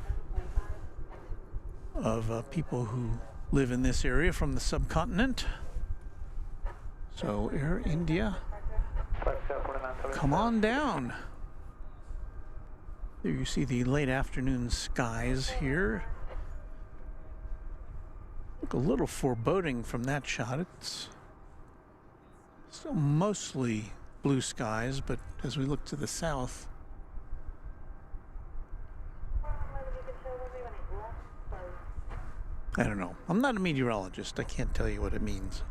people who live in this area from the subcontinent. So Air India, come on down. There you see the late afternoon skies here. Look a little foreboding from that shot. It's still mostly blue skies, but as we look to the south, I don't know. I'm not a meteorologist. I can't tell you what it means.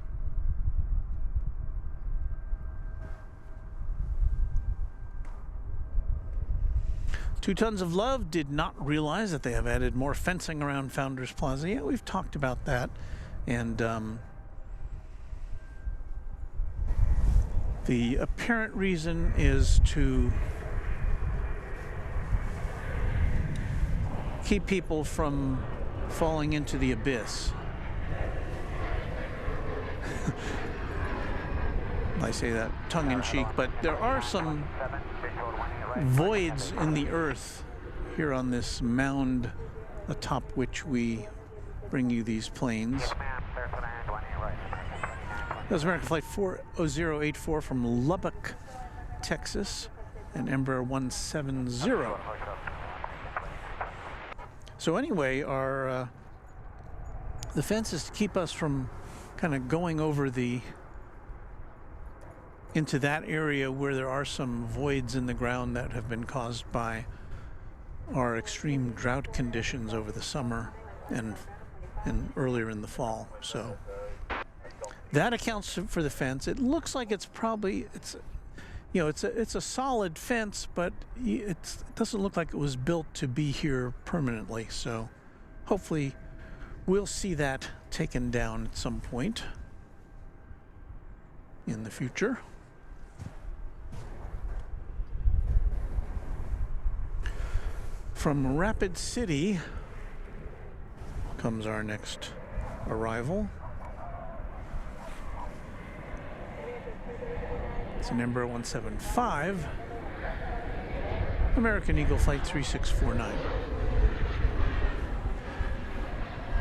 Two Tons of Love did not realize that they have added more fencing around Founders Plaza. Yeah, we've talked about that. And the apparent reason is to keep people from falling into the abyss. I say that tongue-in-cheek, but there are some voids in the earth here on this mound atop which we bring you these planes. That was American Flight 40084 from Lubbock, Texas, and Embraer 170. So anyway, our the fence is to keep us from kind of going over into that area where there are some voids in the ground that have been caused by our extreme drought conditions over the summer and earlier in the fall. So that accounts for the fence. It looks like it's probably it's a solid fence, but it doesn't look like it was built to be here permanently. So hopefully we'll see that taken down at some point in the future. From Rapid City comes our next arrival. It's an Embraer 175, American Eagle Flight 3649.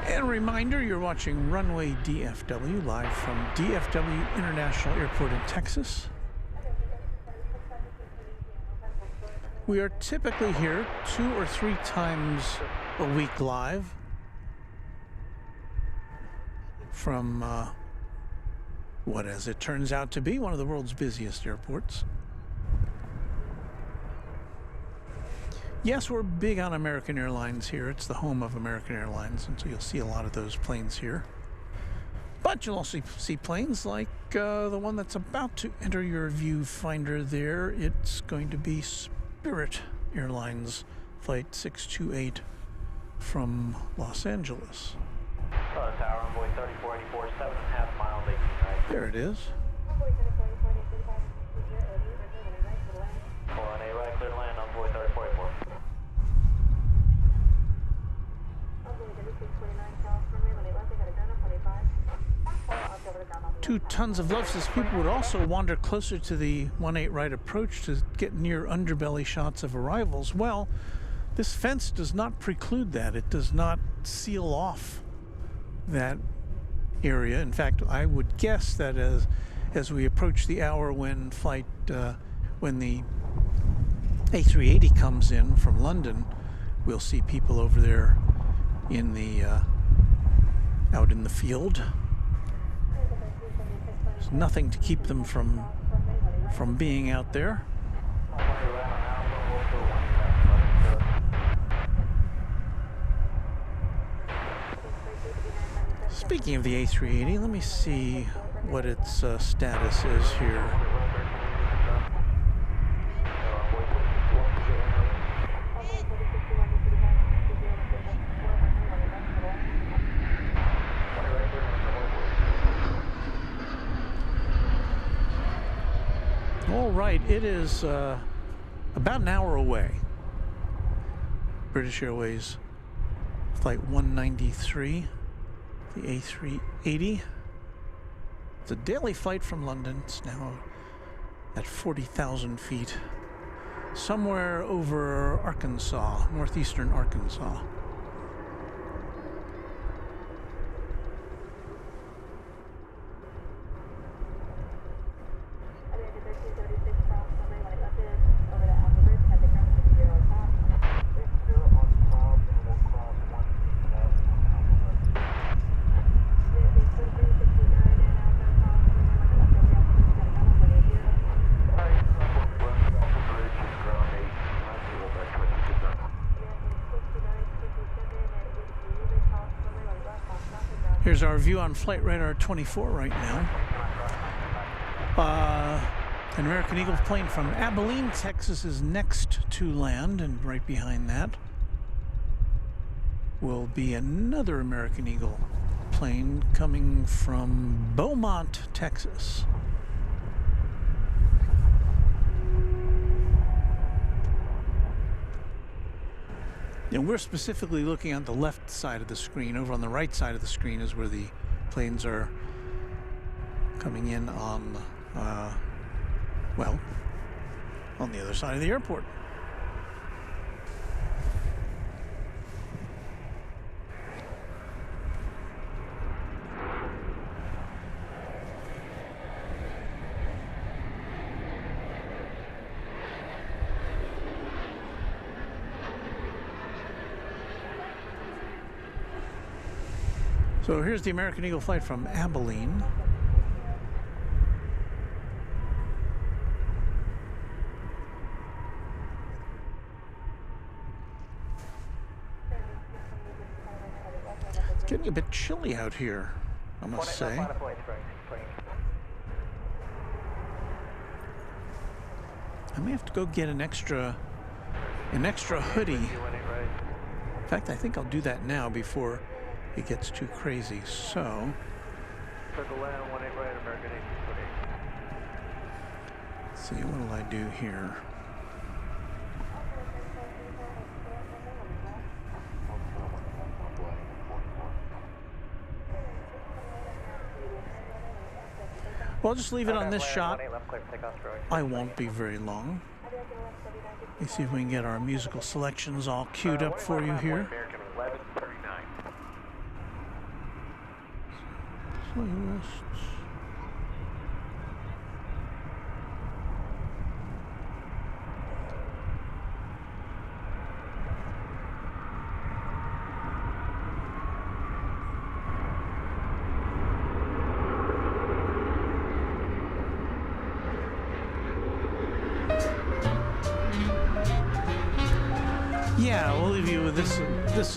And a reminder, you're watching Runway DFW live from DFW International Airport in Texas. We are typically here 2 or 3 times a week live from what, as it turns out to be, one of the world's busiest airports. Yes, we're big on American Airlines here. It's the home of American Airlines, and so you'll see a lot of those planes here. But you'll also see planes like the one that's about to enter your viewfinder there. It's going to be Spirit Airlines Flight 628 from Los Angeles. Tower, Runway 3484, 7.5 miles, 18 right. There it is. Pull on A right, clear to land, Runway 3484. 2 tons of love, says people would also wander closer to the 18 right approach to get near underbelly shots of arrivals. Well, this fence does not preclude that. It does not seal off that area. In fact, I would guess that as we approach the hour when when the A380 comes in from London, we'll see people over there in the out in the field. There's nothing to keep them from being out there. Speaking of the A380, let me see what its status is here. All right, it is about an hour away. British Airways Flight 193. The A380. It's a daily flight from London. It's now at 40,000 feet, somewhere over Arkansas, northeastern Arkansas. Here's our view on Flight Radar 24 right now. An American Eagle plane from Abilene, Texas is next to land, and right behind that will be another American Eagle plane coming from Beaumont, Texas. And we're specifically looking at the left side of the screen. Over on the right side of the screen is where the planes are coming in on, well, on the other side of the airport. So here's the American Eagle flight from Abilene. It's getting a bit chilly out here, I must say. I may have to go get an extra hoodie. In fact, I think I'll do that now before it gets too crazy. So Circle land, 18 right, American 1848. let's see, what will I do here? Well, I'll just leave it on this shot. I won't be very long. Let's see if we can get our musical selections all queued up for you here. Playlists. Yeah, we'll leave you with this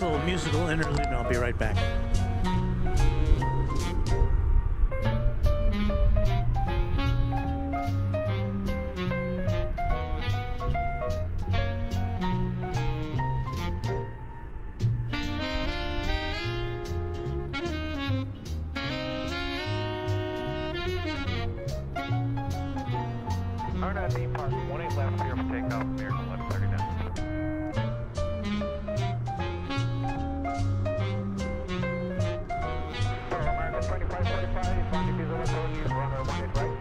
little musical interlude, and I'll be right back. R9D Park, 18 left, clear for takeoff, American 1139. American 2545, Funky visual approach, runway 18 right.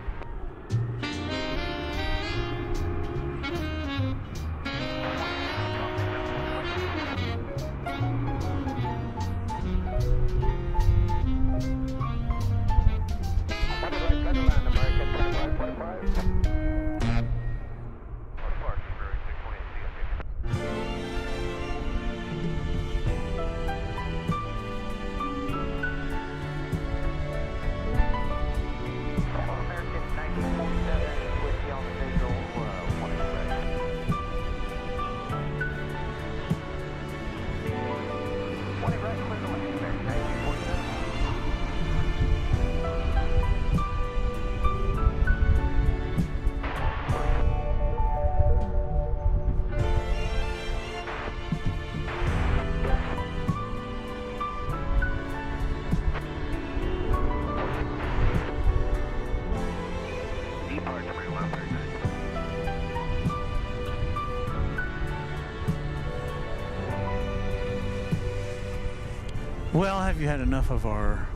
Well, have you had enough of our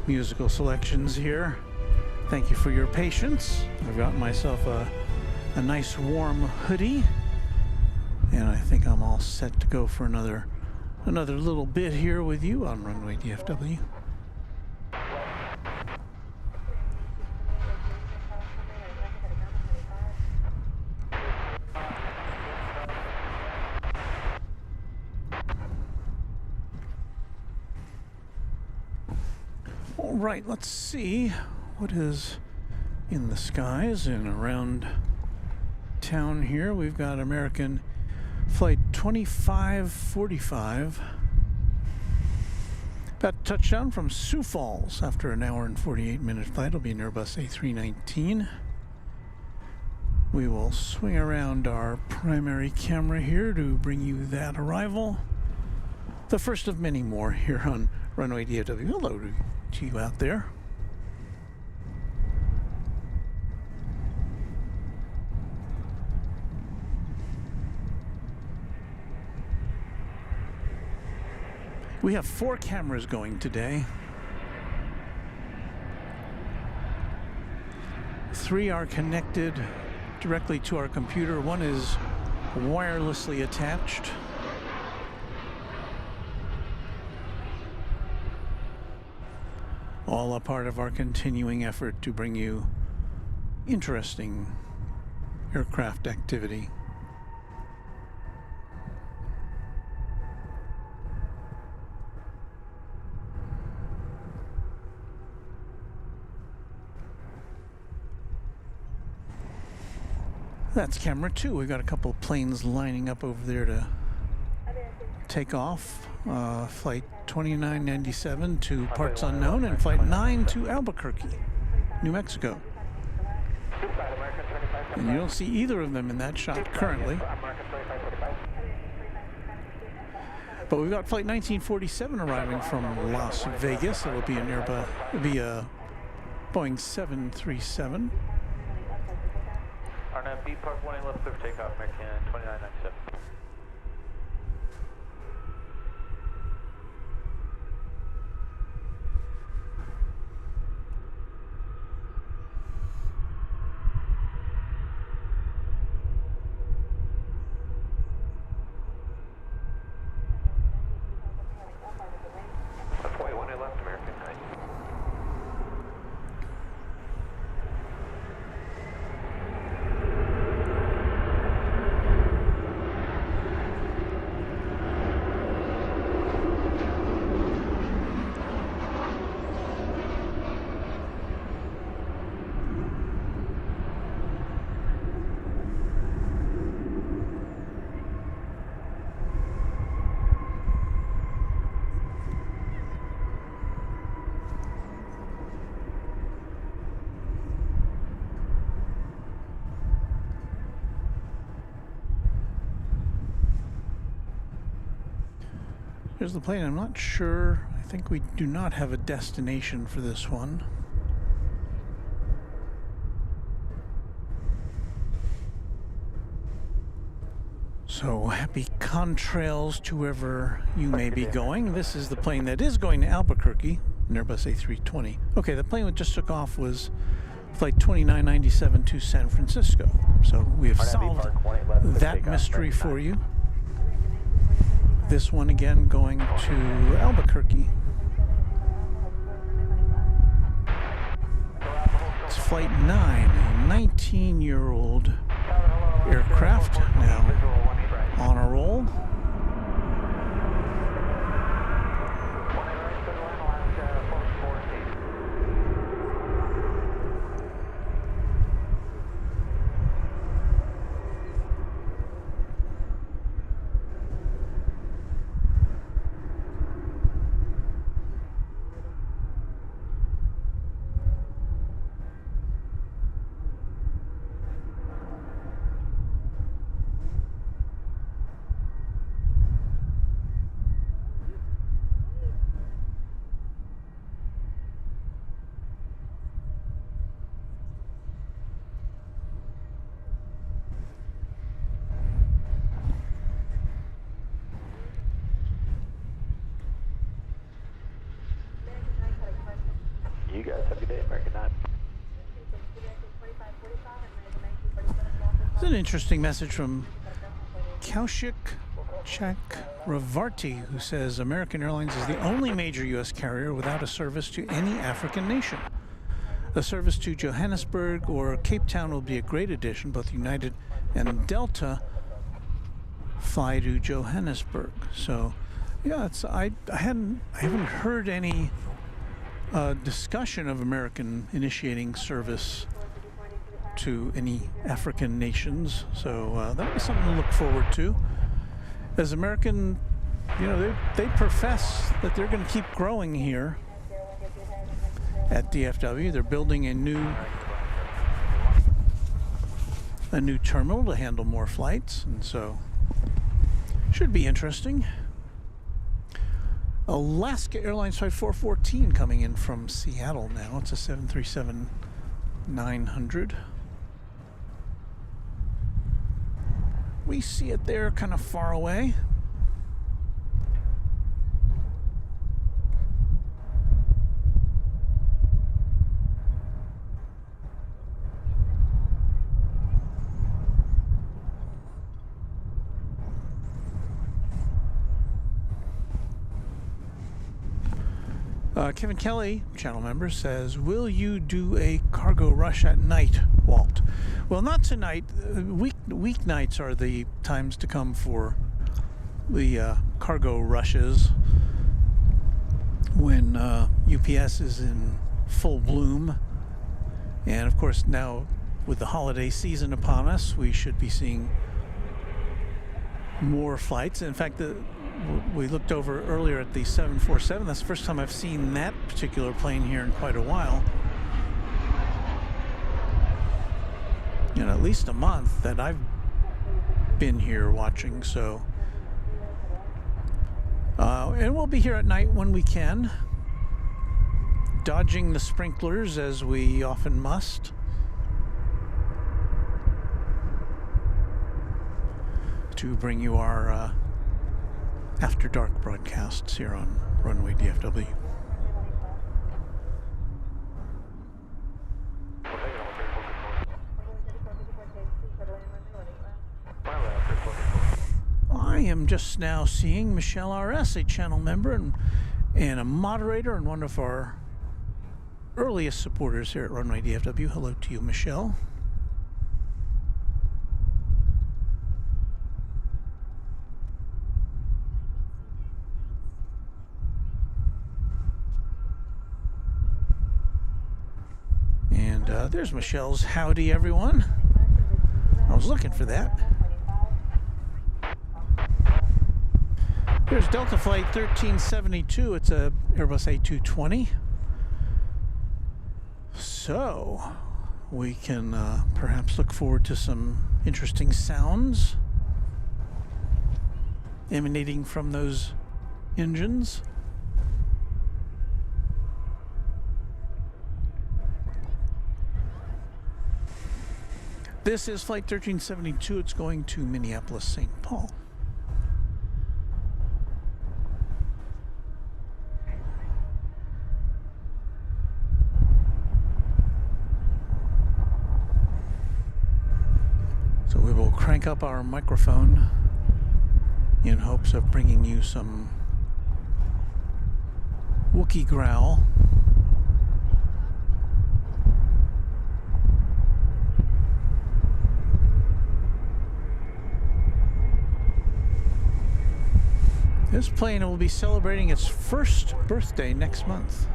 musical selections here? Thank you for your patience. I've got myself a nice warm hoodie, and I think I'm all set to go for another little bit here with you on Runway DFW. All right, let's see what is in the skies and around town here. We've got American flight 2545 about to touch down from Sioux Falls after an hour and 48-minute flight. It'll be an Airbus A319. We will swing around our primary camera here to bring you that arrival. The first of many more here on Runway DFW. Hello to you out there. We have 4 cameras going today. 3 are connected directly to our computer. 1 is wirelessly attached. All a part of our continuing effort to bring you interesting aircraft activity. That's camera 2. We've got a couple of planes lining up over there to take off. Flight 2997 to parts unknown, and flight 9 to Albuquerque, New Mexico. And you don't see either of them in that shot currently. But we've got flight 1947 arriving from Las Vegas. It'll be an Airbus, it'll be a Boeing 737. RNAV B Park 1 left clear for takeoff, American 2997. Here's the plane. I'm not sure. I think we do not have a destination for this one. So happy contrails to wherever you may be going. This is the plane that is going to Albuquerque, an Airbus A320. Okay, the plane that just took off was flight 2997 to San Francisco. So we have solved that mystery for you. This one again going to Albuquerque. It's flight 9, a 19-year-old aircraft now on a roll. You guys have a good day, American 9. It's an interesting message from Kaushik Chakravarti, who says American Airlines is the only major U.S. carrier without a service to any African nation. A service to Johannesburg or Cape Town will be a great addition. Both United and Delta fly to Johannesburg. So, yeah, it's I haven't heard any discussion of American initiating service to any African nations, so that'll be something to look forward to. As American, you know, they profess that they're going to keep growing here at DFW. They're building a new terminal to handle more flights, and so should be interesting. Alaska Airlines Flight 414 coming in from Seattle now. It's a 737-900. We see it there kind of far away. Kevin Kelly, channel member, says, will you do a cargo rush at night, Walt? Well, not tonight. Weeknights are the times to come for the cargo rushes when UPS is in full bloom. And of course, now with the holiday season upon us, we should be seeing more flights. In fact, we looked over earlier at the 747. That's the first time I've seen that particular plane here in quite a while. In at least a month that I've been here watching, so And we'll be here at night when we can, dodging the sprinklers as we often must. To bring you our After Dark broadcasts here on Runway DFW. I am just now seeing Michelle RS, a channel member and a moderator and one of our earliest supporters here at Runway DFW. Hello to you, Michelle. And there's Michelle's howdy, everyone. I was looking for that. Here's Delta Flight 1372. It's a Airbus A220. So we can perhaps look forward to some interesting sounds emanating from those engines. This is Flight 1372. It's going to Minneapolis, St. Paul. So we will crank up our microphone in hopes of bringing you some Wookiee growl. This plane will be celebrating its first birthday next month.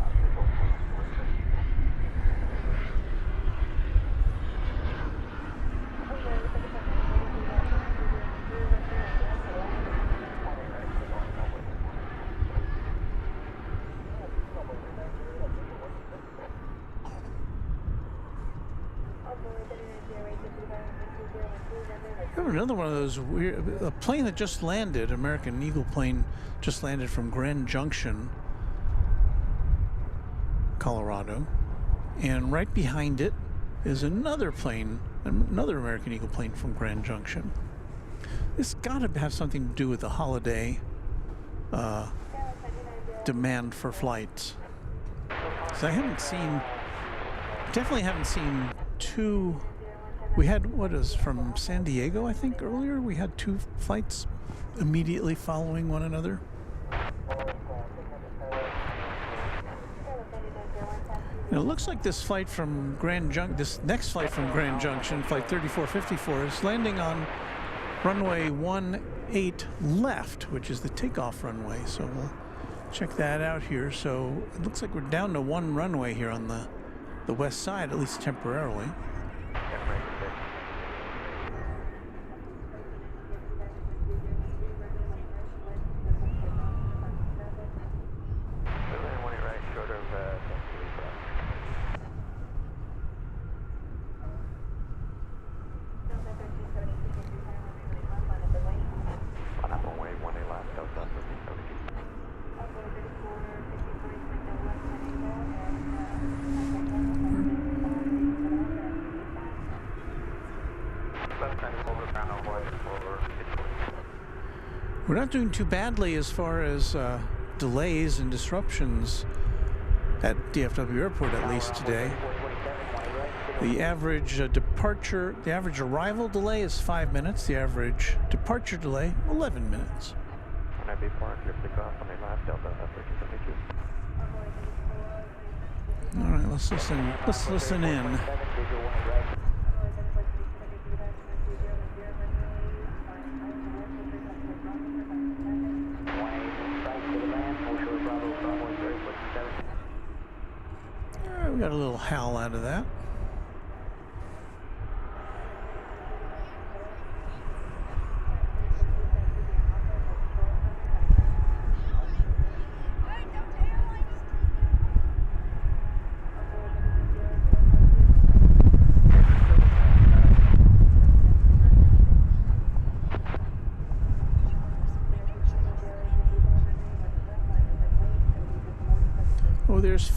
Another one of those weird, a plane that just landed, American Eagle plane, just landed from Grand Junction, Colorado, and right behind it is another plane, another American Eagle plane from Grand Junction. This got to have something to do with the holiday demand for flights. So I definitely haven't seen two. We had, what is, from San Diego, I think, earlier? We had two flights immediately following one another. And it looks like this flight from this next flight from Grand Junction, Flight 3454, is landing on runway 18 left, which is the takeoff runway. So we'll check that out here. So it looks like we're down to one runway here on the west side, at least temporarily. We're not doing too badly as far as delays and disruptions at DFW Airport, at least today. The average the average arrival delay is 5 minutes. The average departure delay, 11 minutes. All right, let's listen in. We got a little howl out of that.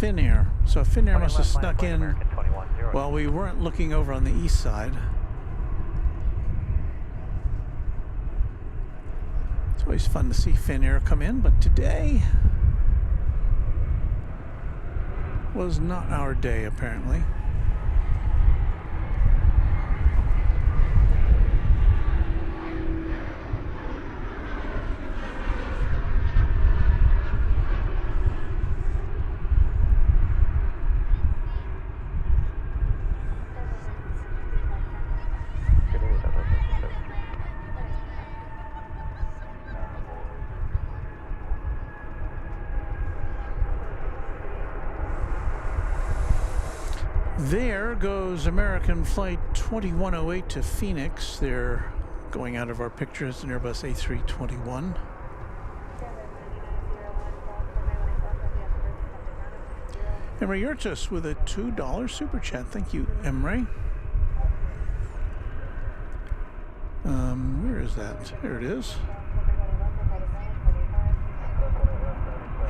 Finnair. So Finnair must have left, snuck line, in American 21, 0. while we weren't looking over on the east side. It's always fun to see Finnair come in, but today was not our day, apparently. There goes American Flight 2108 to Phoenix. They're going out of our picture as an Airbus A321. Emre Yurtus with a $2 super chat. Thank you, Emre. Where is that? There it is.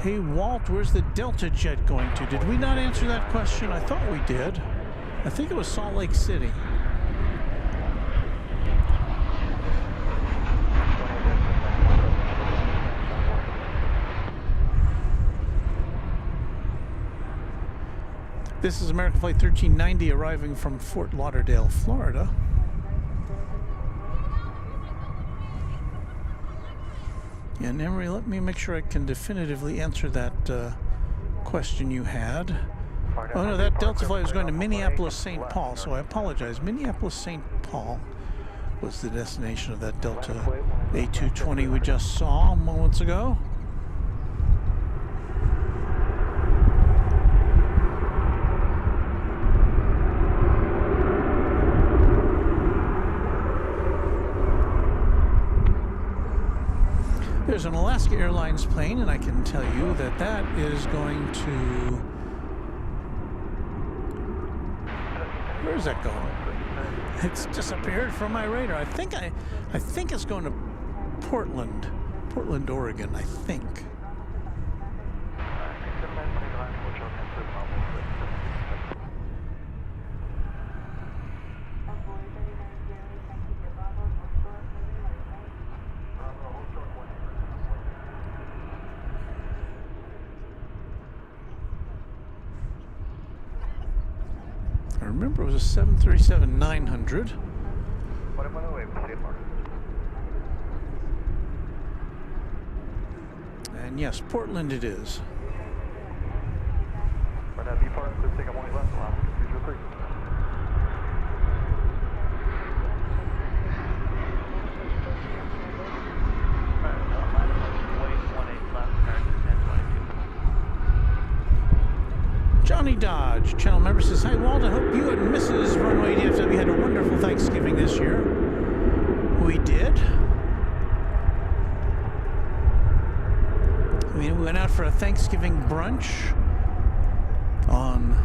Hey Walt, where's the Delta jet going to? Did we not answer that question? I thought we did. I think it was Salt Lake City. This is American Flight 1390 arriving from Fort Lauderdale, Florida. And Emery, let me make sure I can definitively answer that question you had. Oh no, that Delta flight was going to Minneapolis, St. Paul, so I apologize. Minneapolis, St. Paul was the destination of that Delta A220 we just saw moments ago. There's an Alaska Airlines plane, and I can tell you that that is going to... Where is that going? It's disappeared from my radar. I think it's going to Portland, Oregon, I think. I remember it was a 737-900. And yes, Portland it is. Johnny Dodge, channel member, says, "Hi Walt, I hope you and Mrs. Runway DFW had a wonderful Thanksgiving this year." We did. We went out for a Thanksgiving brunch on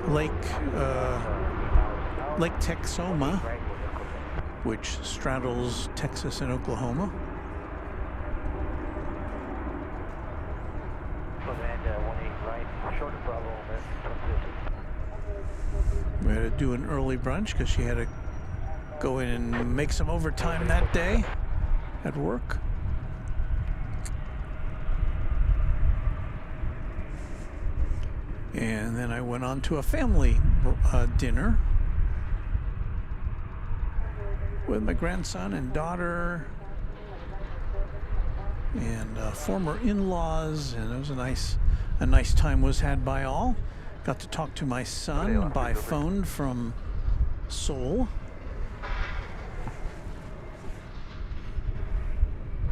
Lake Texoma, which straddles Texas and Oklahoma. We had to do an early brunch because she had to go in and make some overtime that day at work. And then I went on to a family dinner with my grandson and daughter and former in-laws, and it was a nice time was had by all. Got to talk to my son by phone from Seoul,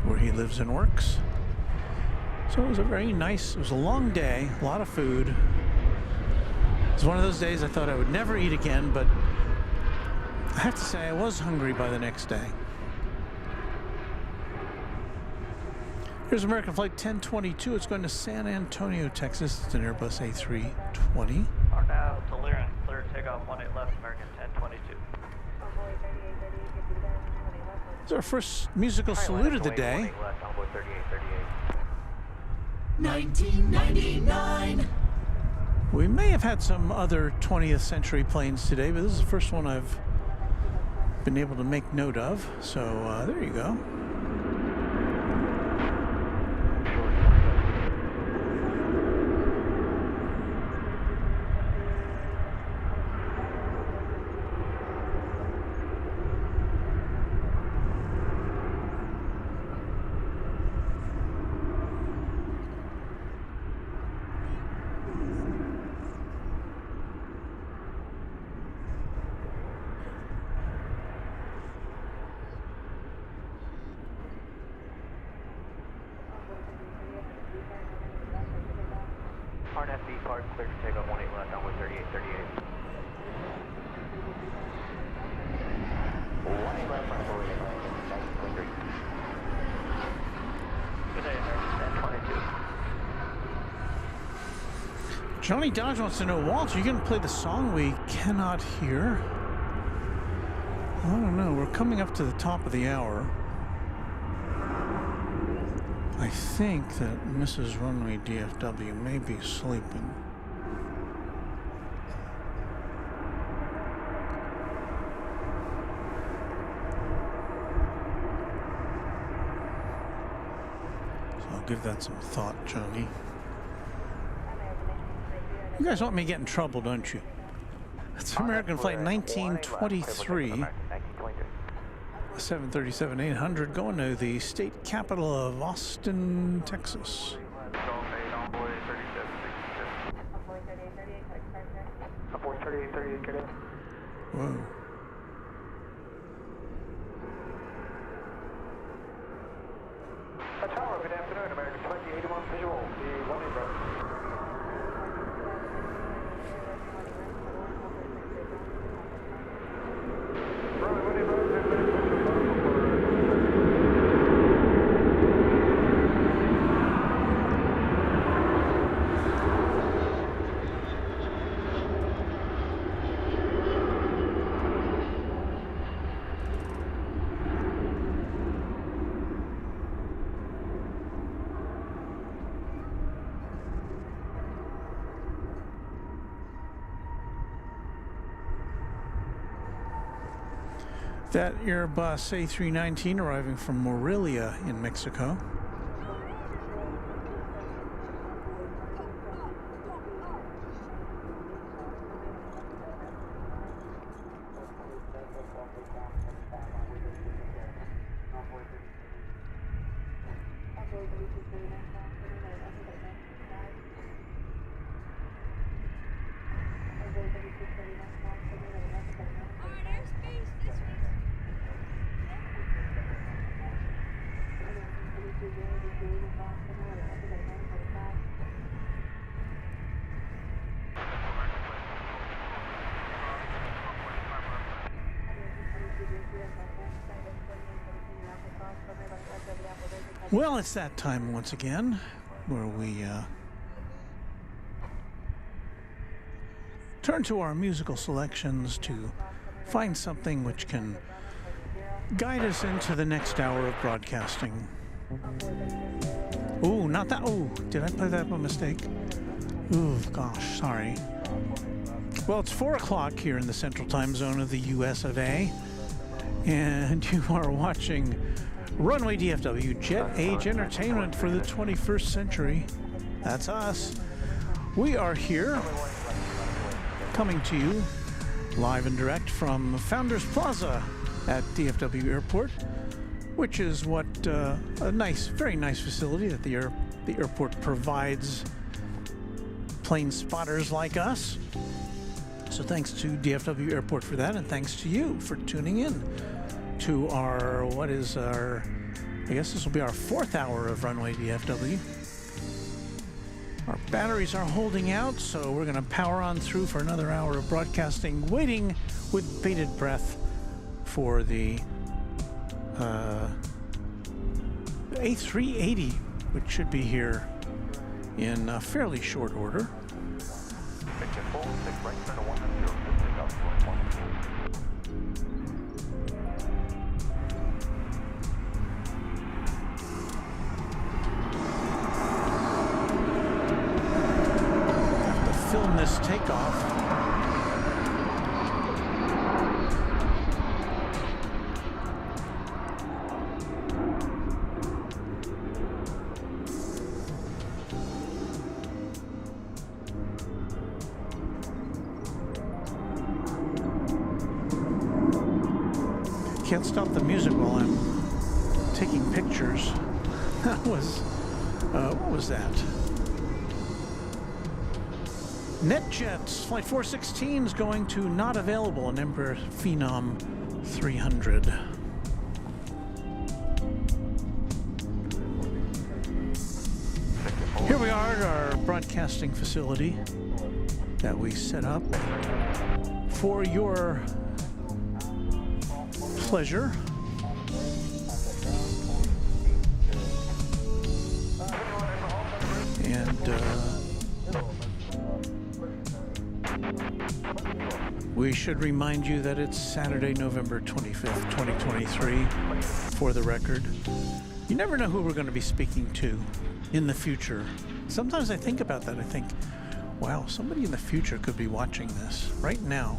where he lives and works. So it was a very nice, it was a long day, a lot of food. It was one of those days I thought I would never eat again, but I have to say I was hungry by the next day. Here's American Flight 1022. It's going to San Antonio, Texas. It's an Airbus A320. Now to Lyran, clear takeoff 18 left, American 1022. It's our first musical salute of the day. 1999. We may have had some other 20th century planes today, but this is the first one I've been able to make note of. So there you go. RNFB car clear to take off 18 left, runway 3838. 18 left, runway 1923. Good day, American 1022. Johnny Dodge wants to know, Walt, are you going to play the song we cannot hear? I don't know. We're coming up to the top of the hour. I think that Mrs. Runway DFW may be sleeping. So I'll give that some thought, Johnny. You guys want me to get in trouble, don't you? It's American Flight 1923. 737-800 going to the state capital of Austin, Texas. Whoa. Tower, good afternoon, American 2081 visual, the one in That Airbus A319 arriving from Morelia in Mexico. Well, it's that time once again where we turn to our musical selections to find something which can guide us into the next hour of broadcasting. Ooh, not that. Ooh, did I play that by mistake? Ooh, gosh, sorry. Well, it's 4 o'clock here in the central time zone of the US of A, and you are watching Runway DFW, Jet Age Entertainment for the 21st century. That's us. We are here, coming to you live and direct from Founders Plaza at DFW Airport, which is what a nice, very nice facility that the airport provides plane spotters like us. So thanks to DFW Airport for that, and thanks to you for tuning in to our, what is our, I guess this will be our 4th hour of Runway DFW. Our batteries are holding out, so we're going to power on through for another hour of broadcasting, waiting with bated breath for the A380, which should be here in fairly short order. Can't stop the music while I'm taking pictures. That was, what was that? NetJets, Flight 416 is going to not available on Embraer Phenom 300. Here we are at our broadcasting facility that we set up for your pleasure. And we should remind you that it's Saturday, November 25th, 2023, for the record. You never know who we're going to be speaking to in the future. Sometimes I think about that. I think, wow, somebody in the future could be watching this right now.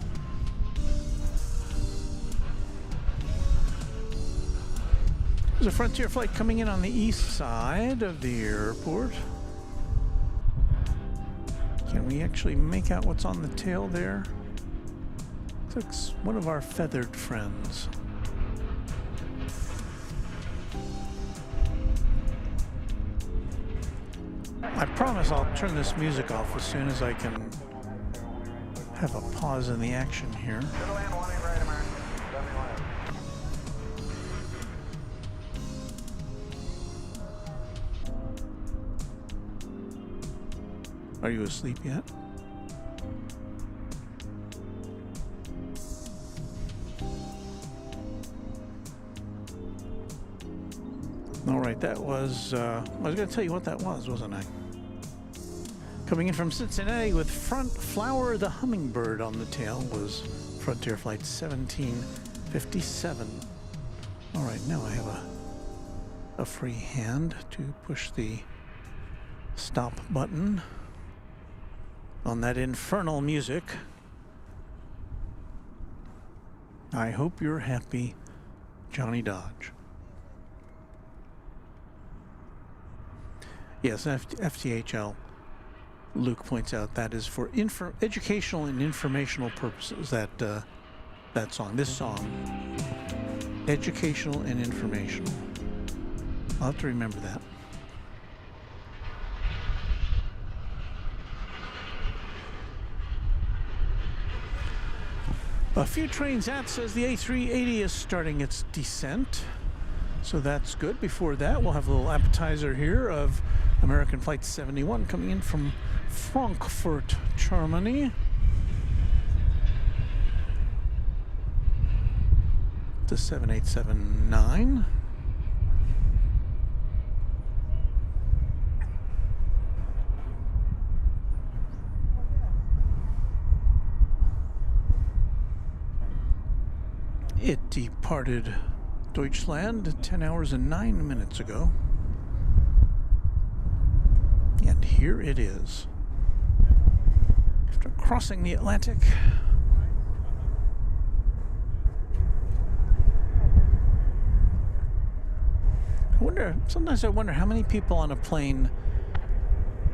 There's a Frontier flight coming in on the east side of the airport. Can we actually make out what's on the tail there? Looks like one of our feathered friends. I promise I'll turn this music off as soon as I can have a pause in the action here. Are you asleep yet? All right, that was, I was going to tell you what that was, wasn't I? Coming in from Cincinnati with Front Flower the Hummingbird on the tail was Frontier Flight 1757. All right, now I have a free hand to push the stop button on that infernal music. I hope you're happy, Johnny Dodge. Yes, FTHL. Luke points out that is for educational and informational purposes. That song, this song, educational and informational. I'll have to remember that. A few trains out says the A380 is starting its descent. So that's good. Before that, we'll have a little appetizer here of American Flight 71 coming in from Frankfurt, Germany. To 7879. It departed Deutschland 10 hours and 9 minutes ago. And here it is. After crossing the Atlantic. Sometimes I wonder how many people on a plane,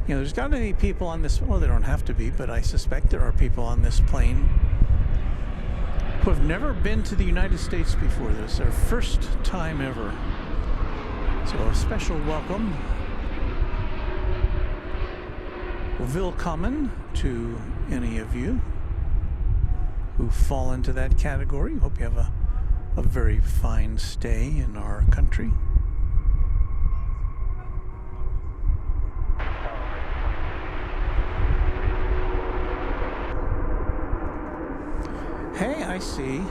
you know, there's got to be people on this, well, there don't have to be, but I suspect there are people on this plane who have never been to the United States before. This is their first time ever. So a special welcome. Willkommen to any of you who fall into that category. Hope you have a very fine stay in our country. Hey, I see.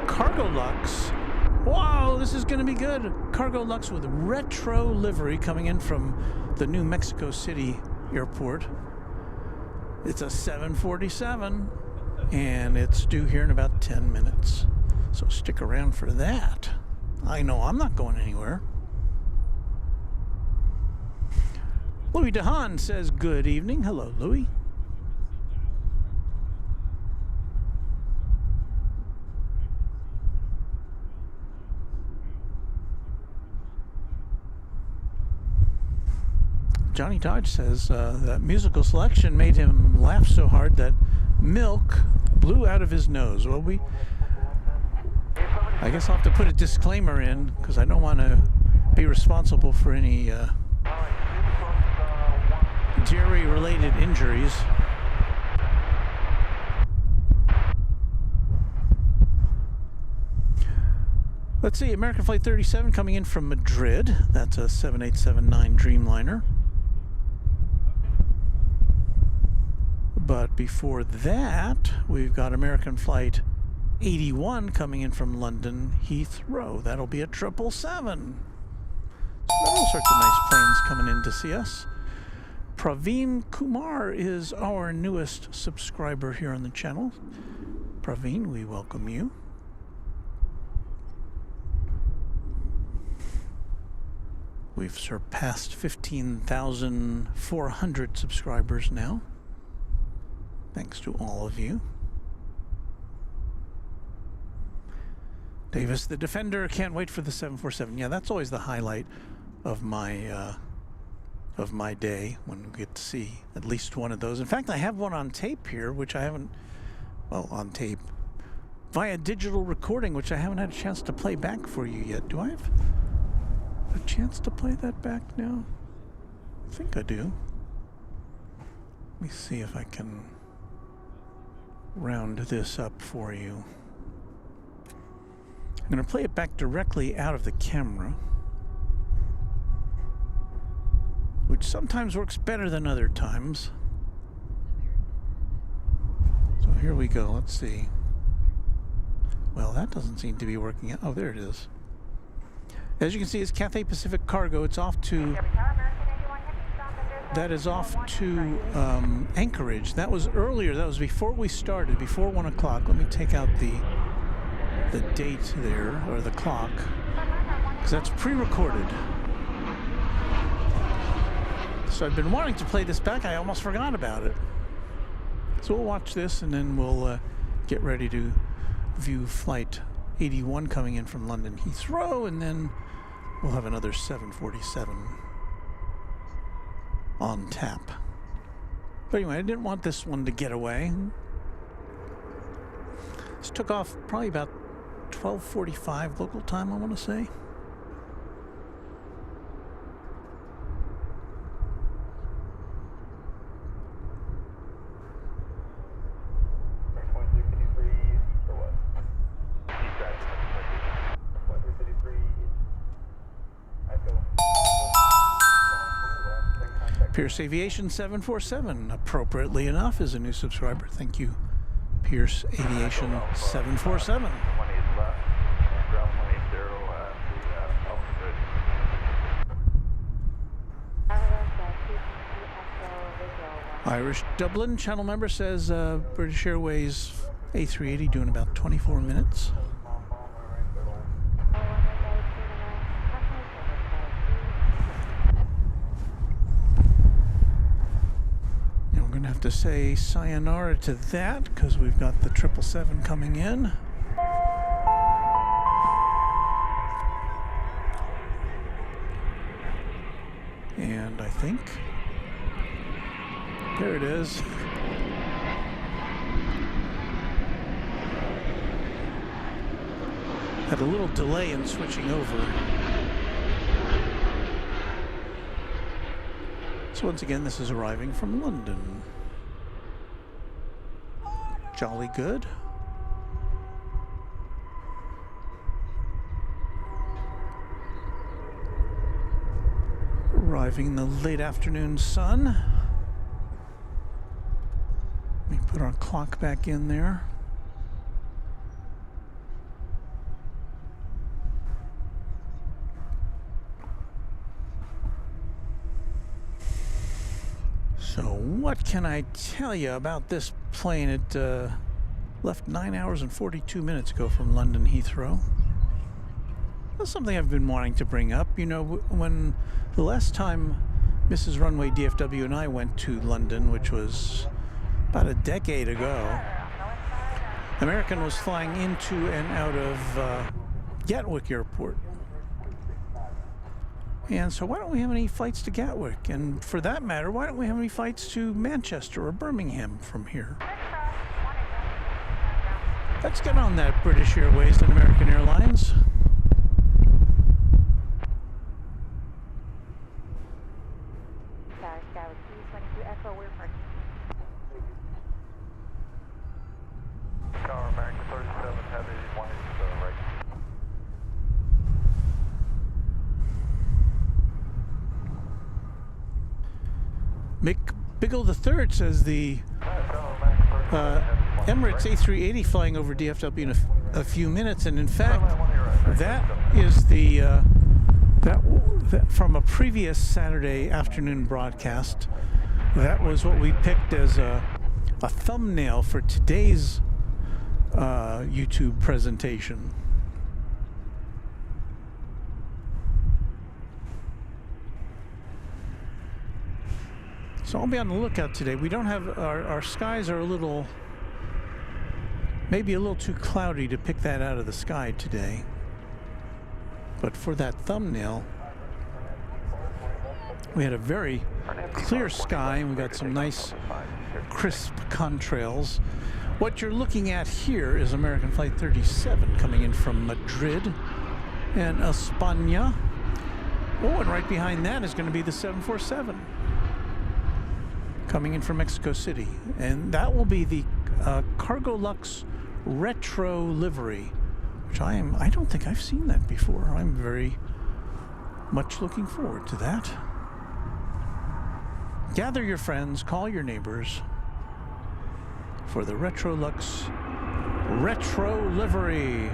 Cargo Lux. Wow, this is going to be good. Cargo Lux with retro livery coming in from the New Mexico City airport. It's a 747, and it's due here in about 10 minutes. So stick around for that. I know I'm not going anywhere. Louis DeHaan says good evening. Hello, Louis. Johnny Dodge says that musical selection made him laugh so hard that milk blew out of his nose. Well, I guess I'll have to put a disclaimer in because I don't want to be responsible for any Jerry-related injuries. Let's see, American Flight 37 coming in from Madrid. That's a 7879 Dreamliner. But before that, we've got American Flight 81 coming in from London Heathrow. That'll be a 777. So all sorts of nice planes coming in to see us. Praveen Kumar is our newest subscriber here on the channel. Praveen, we welcome you. We've surpassed 15,400 subscribers now. Thanks to all of you. Davis the Defender, can't wait for the 747. Yeah, that's always the highlight of my day, when we get to see at least one of those. In fact, I have one on tape here, which I haven't, well, on tape, via digital recording, which I haven't had a chance to play back for you yet. Do I have a chance to play that back now? I think I do. Let me see if I can round this up for you. I'm going to play it back directly out of the camera, which sometimes works better than other times. So here we go. Let's see. Well, that doesn't seem to be working out. Oh, there it is. As you can see, it's Cathay Pacific Cargo. It's off to... That is off to Anchorage. That was earlier. That was before we started, before 1 o'clock. Let me take out the date there, or the clock, because that's pre-recorded. So I've been wanting to play this back. I almost forgot about it. So we'll watch this, and then we'll get ready to view Flight 81 coming in from London Heathrow, and then we'll have another 747 on tap. But anyway, I didn't want this one to get away. This took off probably about 12:45 local time, I want to say. Pierce Aviation 747, appropriately enough, is a new subscriber. Thank you, Pierce Aviation 747. Irish Dublin channel member says British Airways A380 doing about 24 minutes. We're going to have to say sayonara to that because we've got the 777 coming in. And I think there it is. Had a little delay in switching over. So once again, this is arriving from London. Jolly good. Arriving in the late afternoon sun. Let me put our clock back in there. So what can I tell you about this plane? It left 9 hours and 42 minutes ago from London Heathrow. That's something I've been wanting to bring up. You know, when the last time Mrs. Runway DFW and I went to London, which was about a decade ago, American was flying into and out of Gatwick Airport. And so why don't we have any flights to Gatwick? And for that matter, why don't we have any flights to Manchester or Birmingham from here? Let's get on that British Airways and American Airlines. Sky with 222 Echo, we're parking. Tower American 37, heavy 187 right. Mick Biggle III says the Emirates A380 flying over DFW in a few minutes, and in fact, that is the that from a previous Saturday afternoon broadcast. That was what we picked as a thumbnail for today's YouTube presentation. So I'll be on the lookout today. We don't have our skies are maybe a little too cloudy to pick that out of the sky today. But for that thumbnail, we had a very clear sky and we got some nice crisp contrails. What you're looking at here is American Flight 37 coming in from Madrid and España. Oh, and right behind that is going to be the 747 coming in from Mexico City. And that will be the Cargo Lux retro livery, which I don't think I've seen that before. I'm very much looking forward to that. Gather your friends, call your neighbors for the Retro Lux retro livery.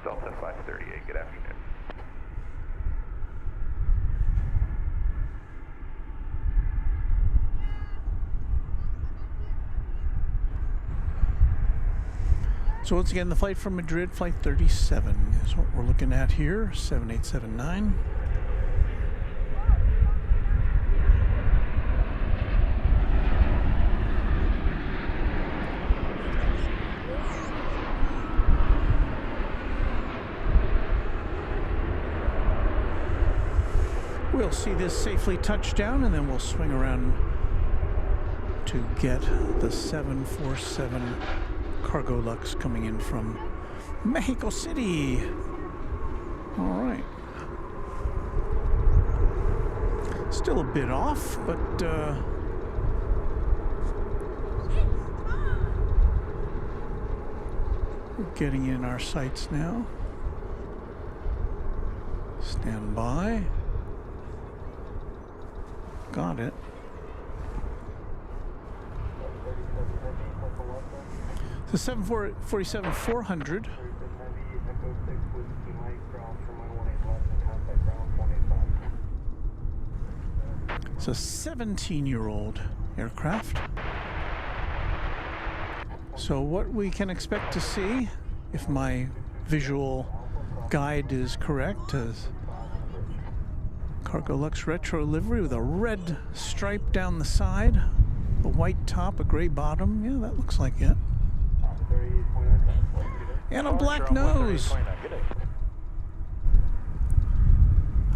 Delta 538, good afternoon. So once again, the flight from Madrid, Flight 37, is what we're looking at here, 7879. We'll see this safely touch down, and then we'll swing around to get the 747 Cargo Lux coming in from Mexico City. All right. Still a bit off, but we're getting in our sights now. Stand by. Got it. The 747-400. It's a 17-year-old aircraft. So what we can expect to see, if my visual guide is correct, is Cargo Lux retro livery with a red stripe down the side, a white top, a gray bottom. Yeah, that looks like it. And a black nose.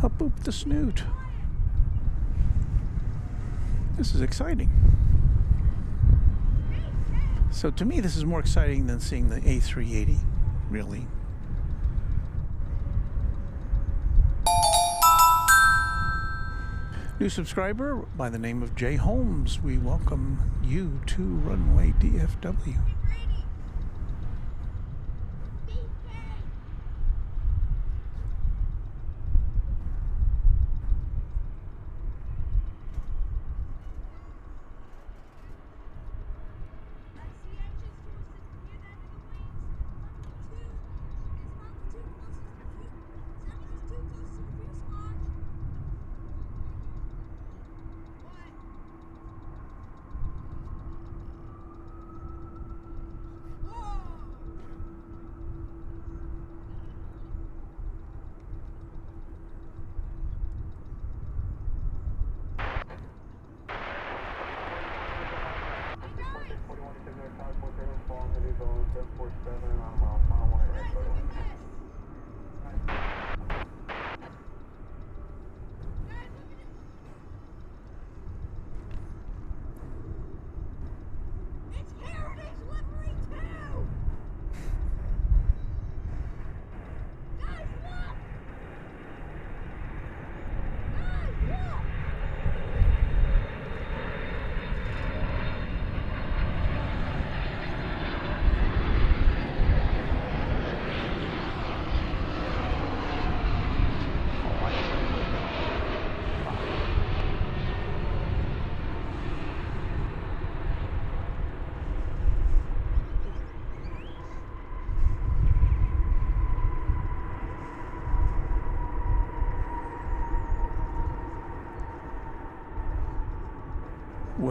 Up boop the snoot. This is exciting. So to me, this is more exciting than seeing the A380, really. New subscriber by the name of Jay Holmes. We welcome you to Runway DFW.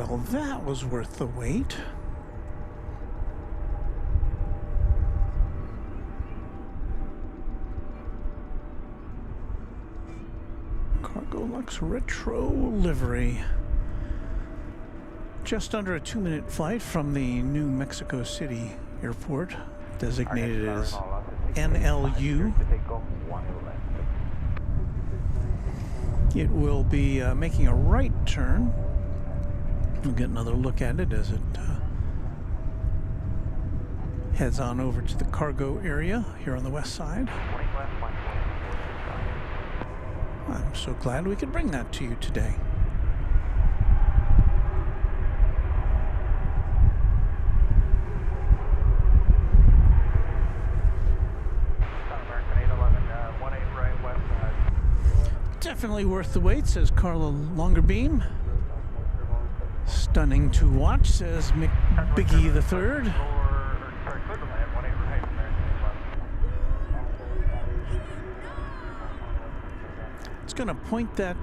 Well, that was worth the wait. Cargo Lux Retro livery. Just under a 2-minute flight from the New Mexico City Airport, designated as NLU. It will be making a right turn. We'll get another look at it as it heads on over to the cargo area here on the west side. I'm so glad we could bring that to you today. Definitely worth the wait, says Carla Longerbeam. Stunning to watch, says McBiggie III. It's going to point that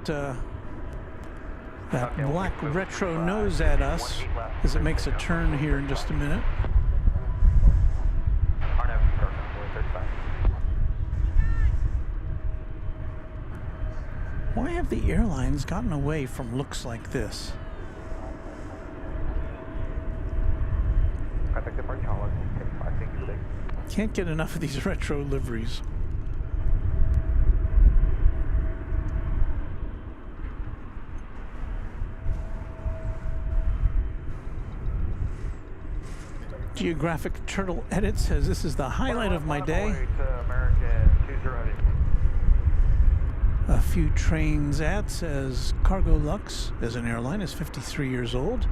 black retro nose at us as it makes a turn here in just a minute. Why have the airlines gotten away from looks like this? Can't get enough of these retro liveries. Geographic Turtle Edit says this is the highlight of my day. A few trains at says Cargo Lux as an airline is 53 years old.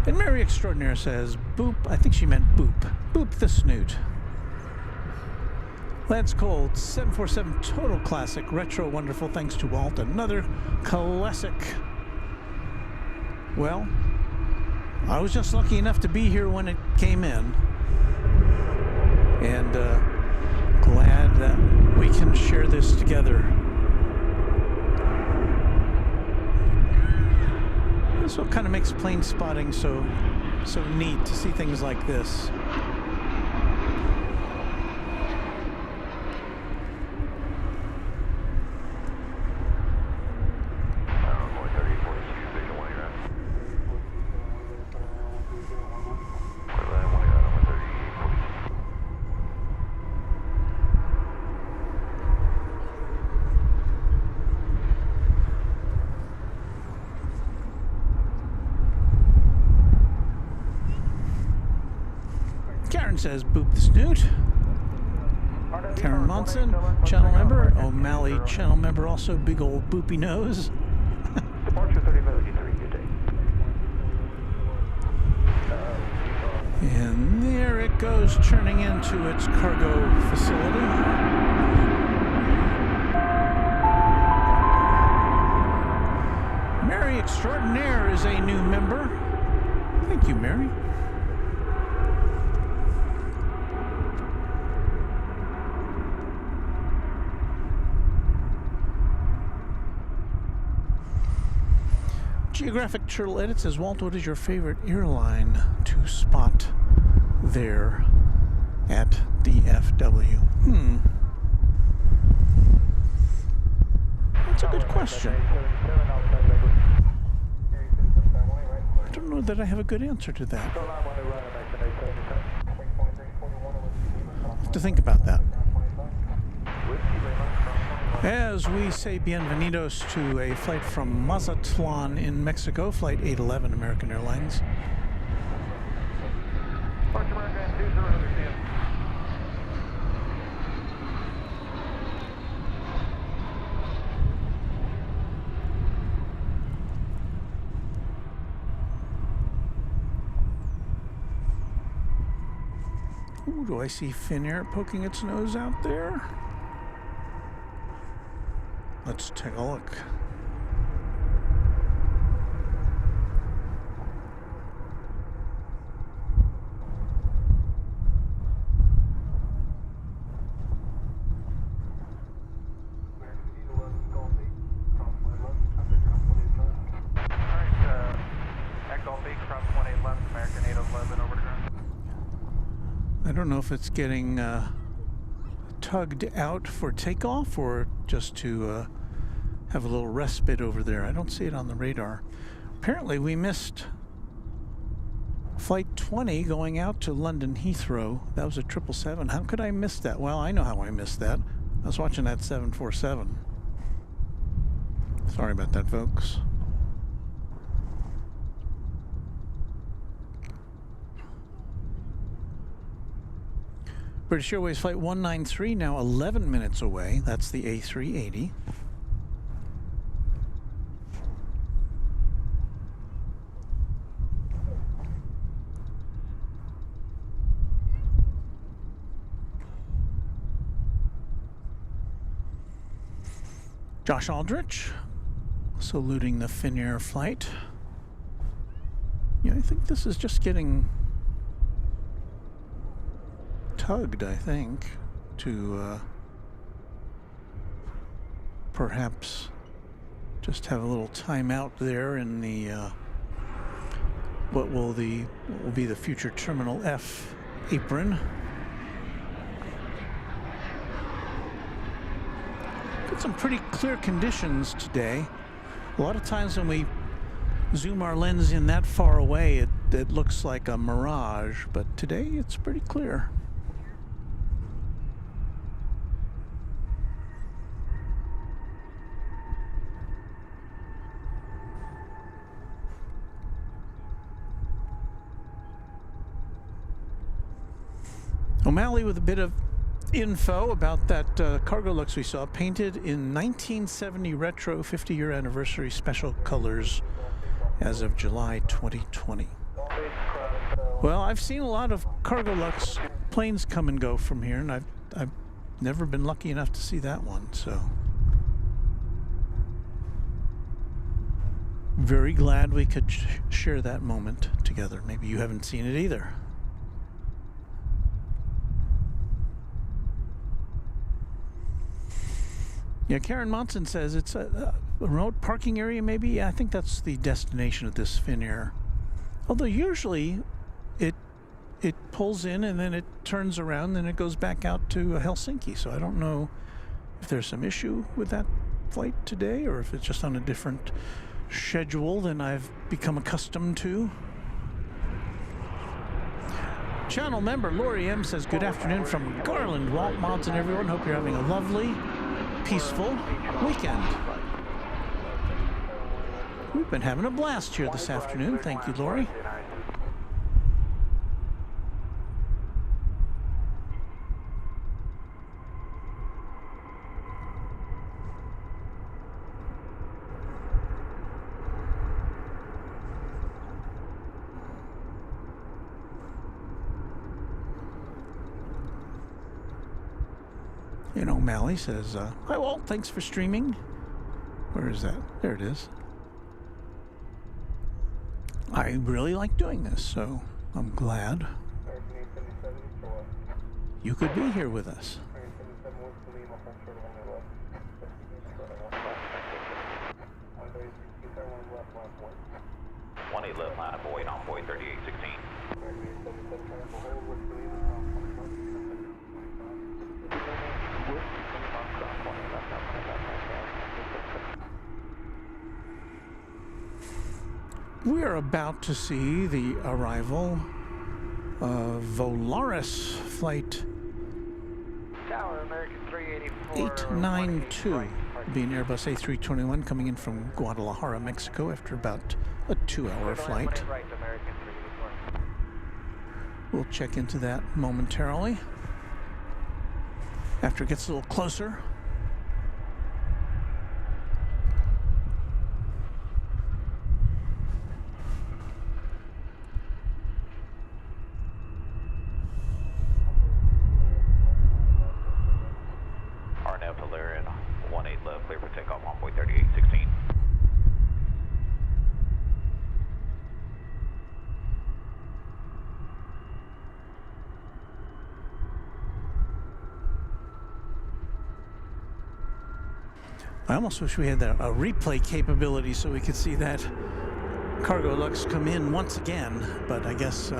And Mary Extraordinaire says boop. I think she meant boop. Boop the snoot. Lance Cold 747 total classic retro wonderful thanks to Walt. Another classic. Well, I was just lucky enough to be here when it came in, and glad that we can share this together. This what kind of makes plane spotting so neat to see things like this. Karen says boop the snoot. Karen Monson, channel member. O'Malley, channel member, also big old boopy nose. Departure 3053, good day. And there it goes, turning into its cargo facility. Mary Extraordinaire is a new member. Thank you, Mary. Geographic Turtle Edit says, Walt, what is your favorite airline to spot there at DFW? That's a good question. I don't know that I have a good answer to that. I'll have to think about that. As we say bienvenidos to a flight from Mazatlan in Mexico, Flight 811, American Airlines. Ooh, do I see Finnair poking its nose out there? Let's take a look. I don't know if it's getting tugged out for takeoff or just to have a little respite over there. I don't see it on the radar. Apparently we missed Flight 20 going out to London Heathrow. That was a 777. How could I miss that? Well, I know how I missed that. I was watching that 747. Sorry about that, folks. British Airways Flight 193 now 11 minutes away. That's the A380. Josh Aldrich saluting the Finnair flight. Yeah, I think this is just getting tugged, I think, to perhaps just have a little time out there in the what will be the future Terminal F apron. Got some pretty clear conditions today. A lot of times when we zoom our lens in that far away, it looks like a mirage, but today it's pretty clear. O'Malley with a bit of info about that cargo lux we saw, painted in 1970 retro 50-year anniversary special colors as of July 2020. Well, I've seen a lot of cargo lux planes come and go from here, and I've never been lucky enough to see that one, so very glad we could share that moment together. Maybe you haven't seen it either. Yeah, Karen Monson says it's a remote parking area, maybe. Yeah, I think that's the destination of this Finnair. Although usually it pulls in and then it turns around and it goes back out to Helsinki. So I don't know if there's some issue with that flight today or if it's just on a different schedule than I've become accustomed to. Channel member Lori M says, good afternoon from Garland. Walt, Mods, and everyone. Hope you're having a lovely, peaceful weekend. We've been having a blast here this afternoon. Thank you, Lori. O'Malley says, hi Walt, thanks for streaming. Where is that? There it is. I really like doing this, so I'm glad you could be here with us. Left line of Boyd on Boyd 3816. We are about to see the arrival of Volaris flight Tower, American 384. 892, being Airbus A321 coming in from Guadalajara, Mexico, after about a 2-hour flight. We'll check into that momentarily after it gets a little closer. I almost wish we had a replay capability so we could see that cargo lux come in once again, but I guess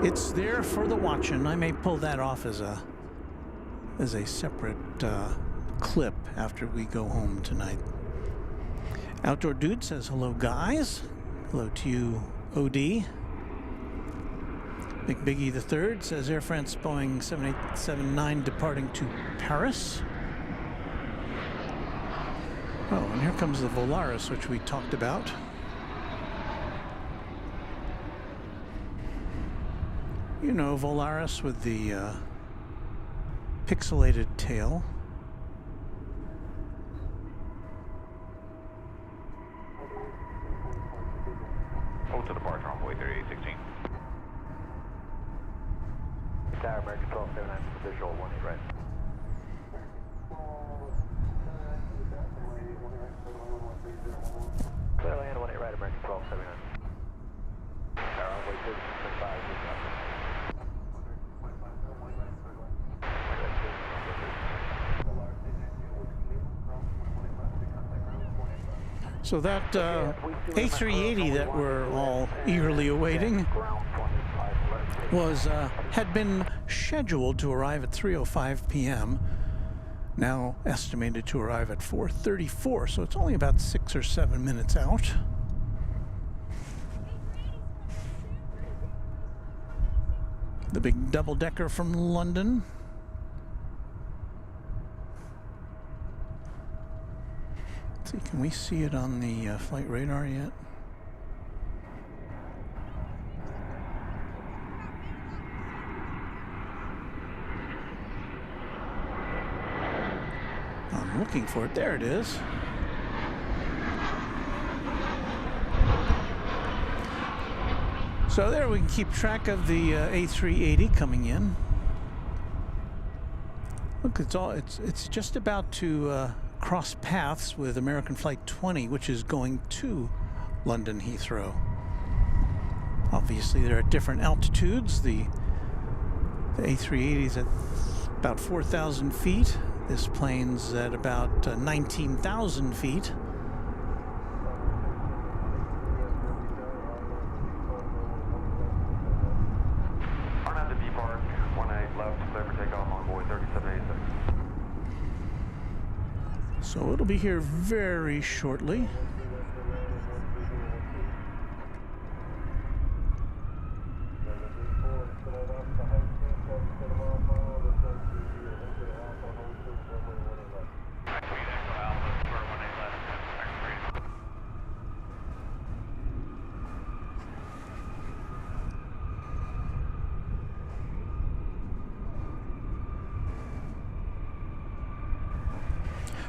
It's there for the watching. I may pull that off as a separate clip after we go home tonight. Outdoor Dude says hello, guys. Hello to you, OD. Big Biggie the Third says Air France Boeing 7879 departing to Paris. Oh, and here comes the Volaris, which we talked about. You know, Volaris with the pixelated tail. Hold to departure on Runway 3816. Tower American 1279, visual 18 right. Clear land 18 right, American 1279. Tower Runway 3625. So that A380 that we're all eagerly awaiting was had been scheduled to arrive at 3:05 p.m. Now estimated to arrive at 4:34, so it's only about 6 or 7 minutes out. The big double-decker from London. Let's see, can we see it on the flight radar yet? I'm looking for it. There it is. So there we can keep track of the A380 coming in. Look, it's just about to cross paths with American Flight 20, which is going to London Heathrow. Obviously, they're at different altitudes. The A380 is at about 4,000 feet. This plane's at about 19,000 feet. Arnhem to depart, 18 left, clear for takeoff on Boeing 3786. So it'll be here very shortly.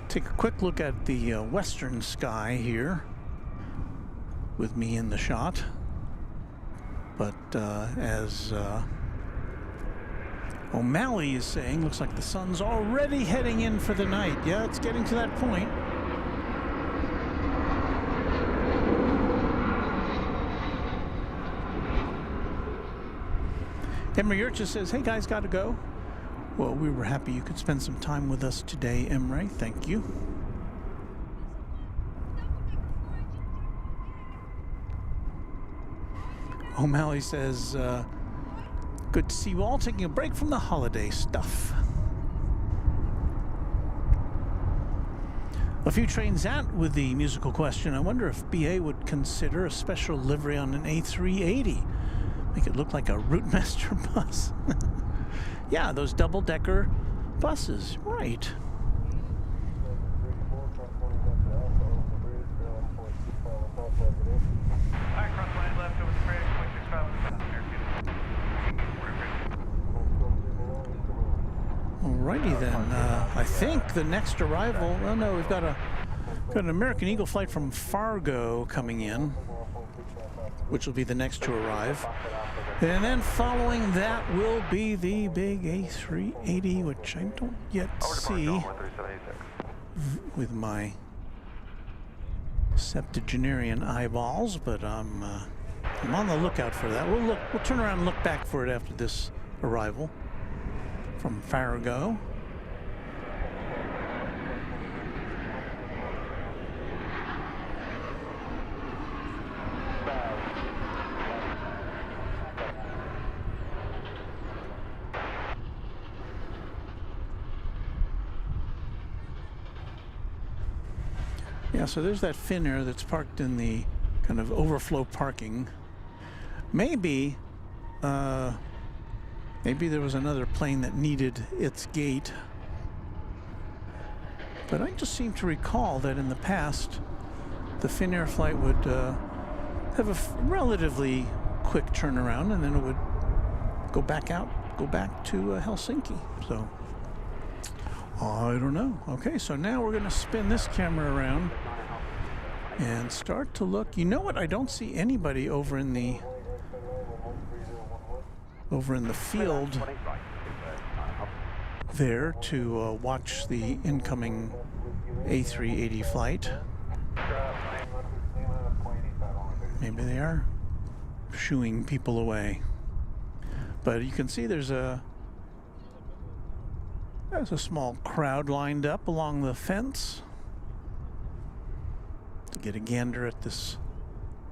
Take a quick look at the western sky here with me in the shot. But as O'Malley is saying, looks like the sun's already heading in for the night. Yeah, it's getting to that point. Emre Yurcha says, hey guys, gotta go. Well, we were happy you could spend some time with us today, Emre. Thank you. O'Malley says, good to see you all taking a break from the holiday stuff. A few trains out with the musical question. I wonder if BA would consider a special livery on an A380. Make it look like a Routemaster bus. Yeah, those double-decker buses, right. Alrighty then, I think the next arrival, oh no, we've got an American Eagle flight from Fargo coming in, which will be the next to arrive. And then following that will be the big A380, which I don't yet see with my septuagenarian eyeballs, but I'm on the lookout for that. We'll turn around and look back for it after this arrival from Fargo. Yeah, so there's that Finnair that's parked in the kind of overflow parking. Maybe there was another plane that needed its gate. But I just seem to recall that in the past, the Finnair flight would have a relatively quick turnaround, and then it would go back to Helsinki. So I don't know. Okay, so now we're going to spin this camera around and start to look. You know what? I don't see anybody over in the field there to watch the incoming A380 flight. Maybe they are shooing people away. But you can see there's a small crowd lined up along the fence to get a gander at this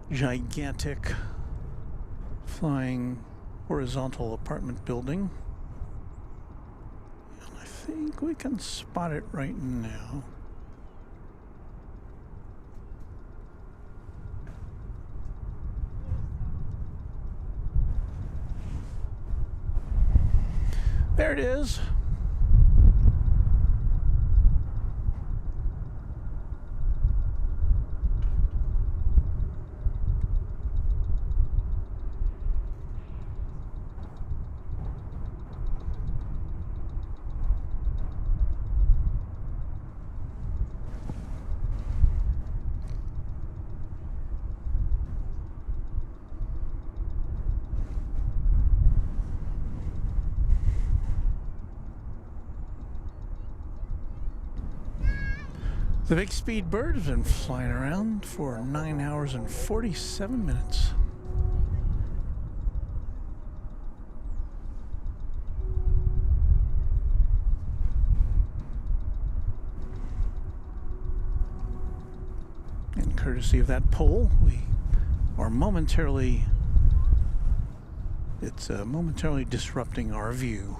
gigantic flying horizontal apartment building. And I think we can spot it right now. There it is. The big speed bird has been flying around for 9 hours and 47 minutes. And courtesy of that pole, we are momentarily disrupting our view.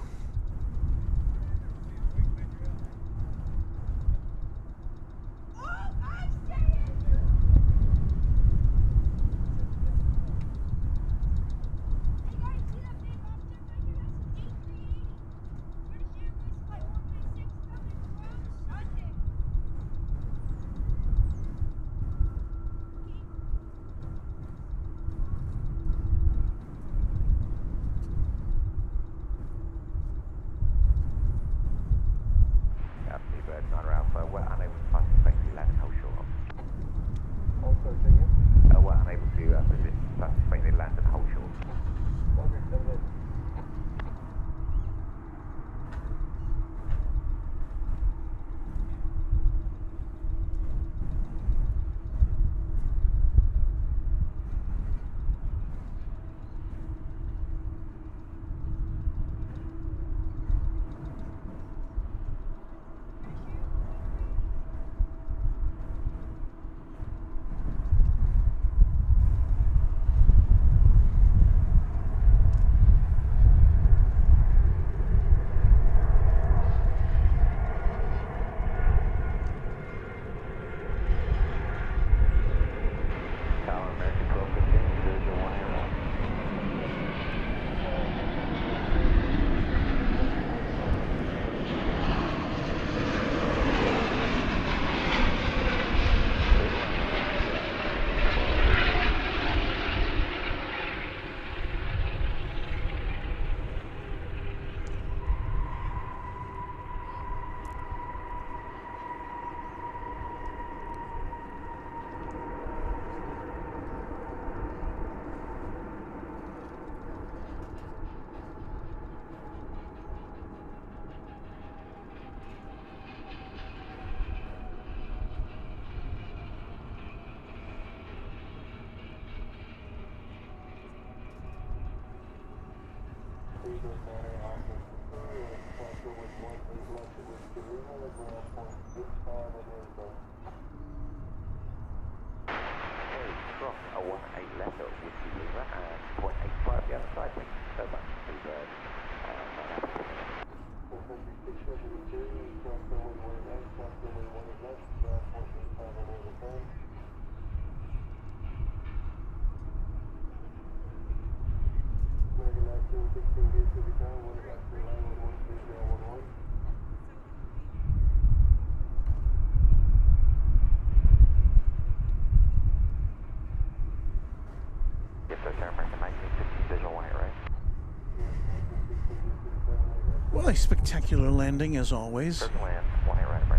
Well, a spectacular landing as always.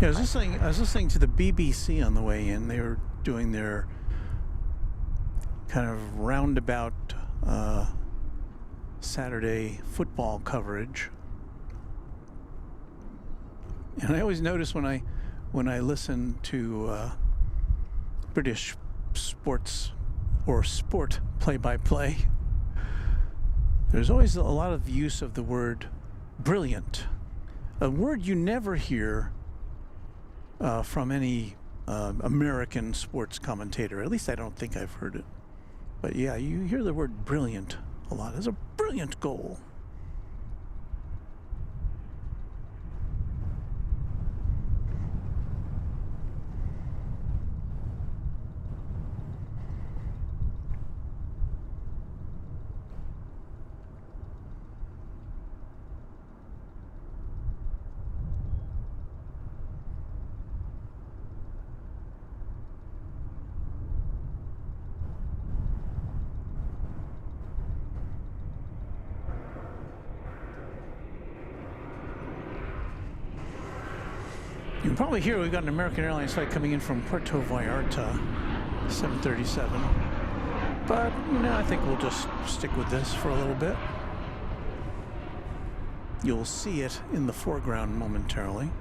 Yeah, I was listening to the BBC on the way in. They were doing their kind of roundabout Saturday football coverage, and I always notice when I listen to British sports or sport play-by-play, there's always a lot of use of the word brilliant, a word you never hear from any American sports commentator. At least I don't think I've heard it. But yeah, you hear the word brilliant a lot. It's a brilliant goal. You can probably hear we've got an American Airlines flight coming in from Puerto Vallarta, 737. But, you know, I think we'll just stick with this for a little bit. You'll see it in the foreground momentarily.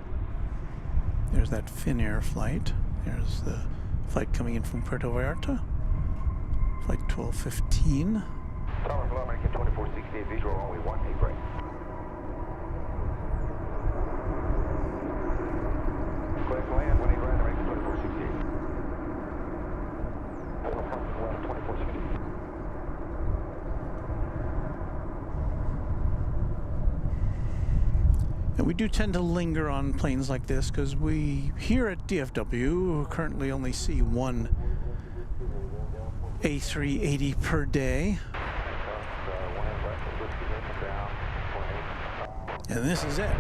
There's that Finnair flight. There's the flight coming in from Puerto Vallarta. Flight 1215. Tower Flight American 2468, visual only 18 right. Land, 18 right, American 2468. 2468. And we do tend to linger on planes like this because we here at DFW currently only see one A380 per day. And this is it.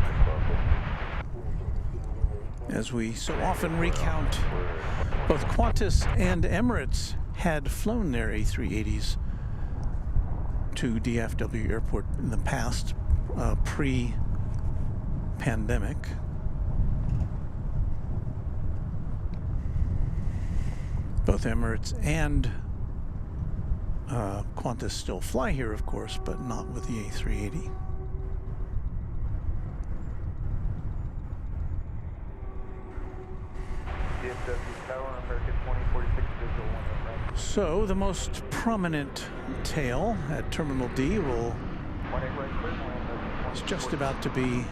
As we so often recount, both Qantas and Emirates had flown their A380s to DFW Airport in the past, pre-pandemic. Both Emirates and Qantas still fly here, of course, but not with the A380. So the most prominent tail at Terminal D is just about to be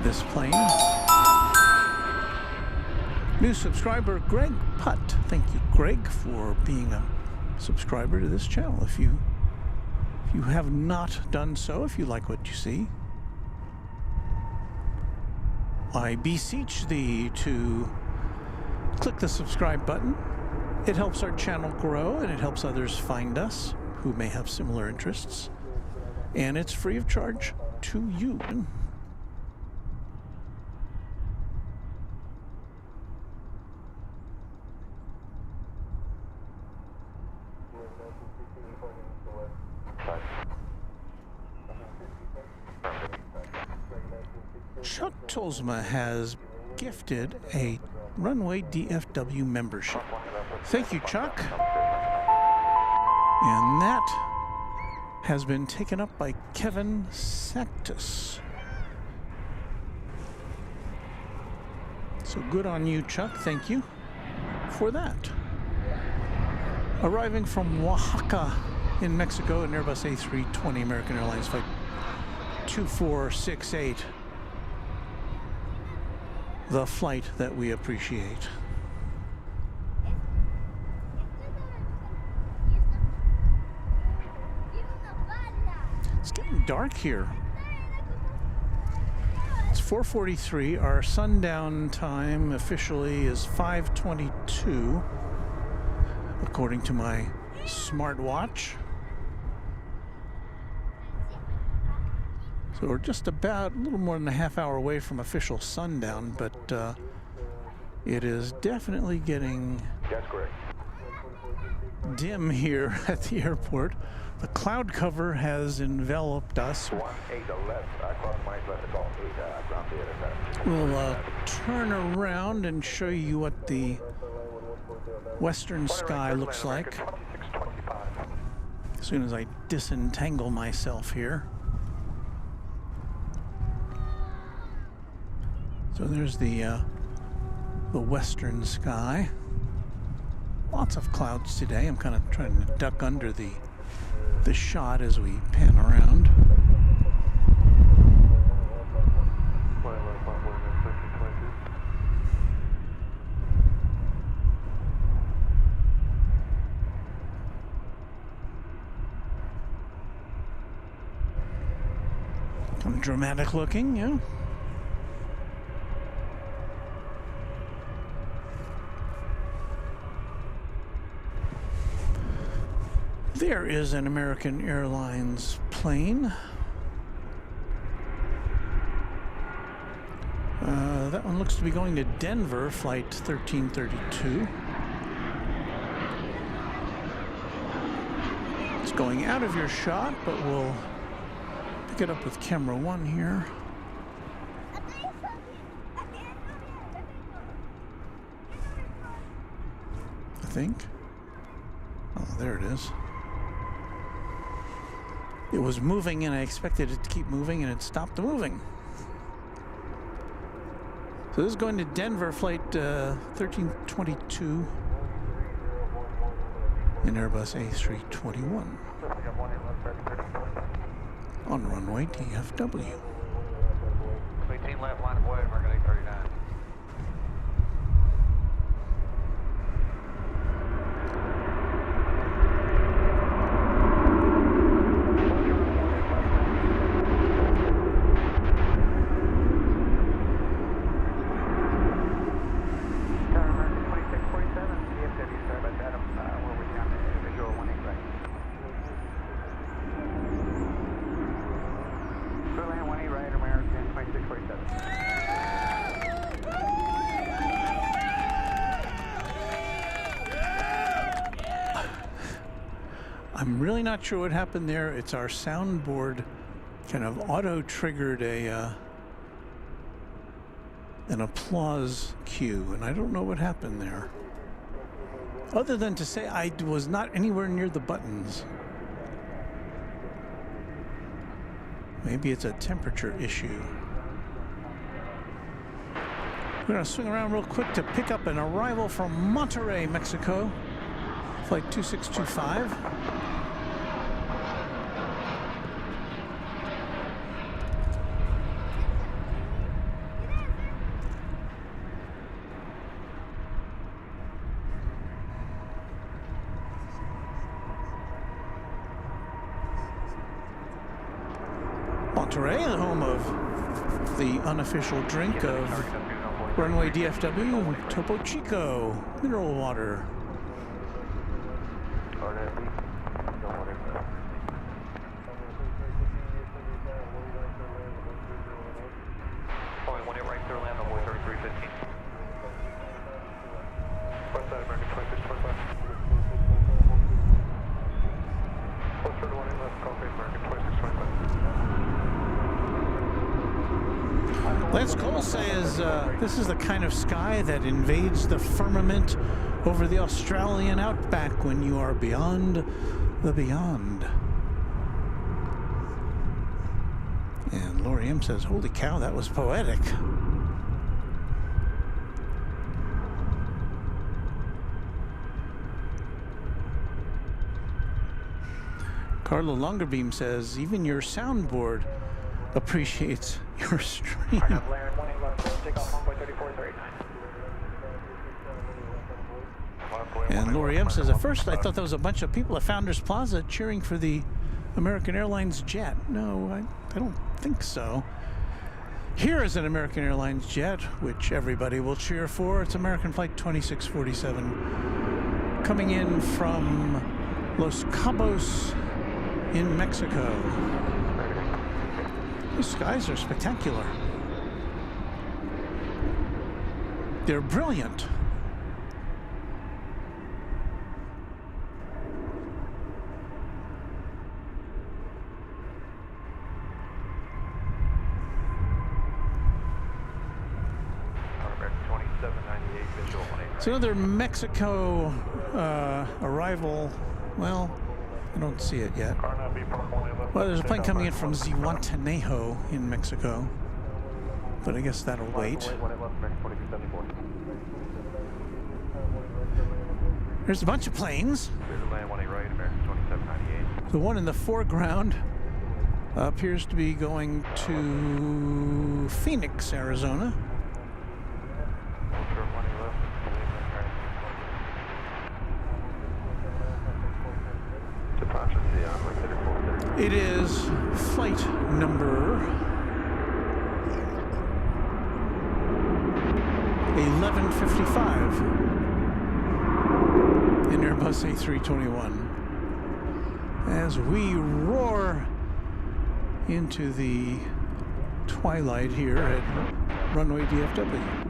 this plane. New subscriber Greg Putt. Thank you, Greg, for being a subscriber to this channel. If you have not done so, if you like what you see, I beseech thee to click the subscribe button. It helps our channel grow and it helps others find us who may have similar interests. And it's free of charge to you. Chuck Tolsma has gifted a Runway DFW membership. Thank you, Chuck. And that has been taken up by Kevin Sactus. So good on you, Chuck. Thank you for that. Arriving from Oaxaca in Mexico, an Airbus A320 American Airlines flight 2468. The flight that we appreciate. It's getting dark here. 4:43. Our sundown time officially is 5:22, according to my smartwatch. So we're just about a little more than a half hour away from official sundown, but it is definitely getting That's correct. dim here at the airport. The cloud cover has enveloped us. 18 left, cross minus left, it's all 8, ground theater. We'll turn around and show you what the western sky looks like 2625. as soon as I disentangle myself here. So there's the western sky. Lots of clouds today. I'm kind of trying to duck under the shot as we pan around. Kind of dramatic looking, yeah. There is an American Airlines plane. That one looks to be going to Denver, flight 1332. It's going out of your shot, but we'll pick it up with camera 1 here. I think. Oh, there it is. It was moving and I expected it to keep moving and it stopped moving. So this is going to Denver, flight 1322 in Airbus A321 on runway DFW. 18 left, line of way, American 839. I'm really not sure what happened there. It's our soundboard kind of auto-triggered an applause cue, and I don't know what happened there. Other than to say I was not anywhere near the buttons. Maybe it's a temperature issue. We're going to swing around real quick to pick up an arrival from Monterrey, Mexico. Flight 2625. Monterey, the home of the unofficial drink of Runway DFW, Topo Chico mineral water. Lance Cole says this is the kind of sky that invades the firmament over the Australian outback when you are beyond the beyond. And Lori M says, holy cow, that was poetic. Carlo Longerbeam says, even your soundboard appreciates your stream. And Lori M says, at first I thought there was a bunch of people at Founders Plaza cheering for the American Airlines jet. No, I don't think so. Here is an American Airlines jet, which everybody will cheer for. It's American Flight 2647, coming in from Los Cabos in Mexico. The skies are spectacular. They're brilliant. It's another Mexico arrival. Well, I don't see it yet. Well, there's a plane coming in from Zihuatanejo in Mexico, but I guess that'll wait. There's a bunch of planes. The one in the foreground appears to be going to Phoenix, Arizona. It is flight number 1155 in Airbus A321 as we roar into the twilight here at Runway DFW.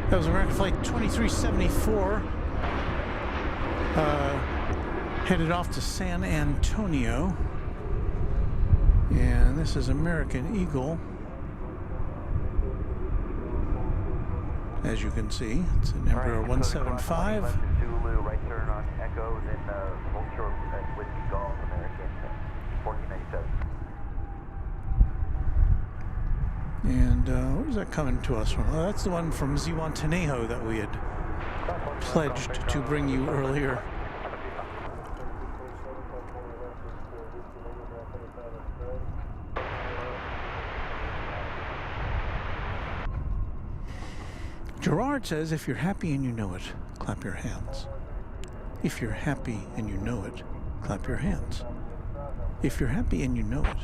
That was American Flight 2374, headed off to San Antonio. And this is American Eagle. As you can see, it's an Embraer 175. Right turn on Echo, then Vulture Whiskey Golf, American 1497. And where's that coming to us from? Oh, that's the one from Zihuatanejo that we had pledged to bring you earlier. Gerard says, if you're happy and you know it, clap your hands. If you're happy and you know it, clap your hands. If you're happy and you know it,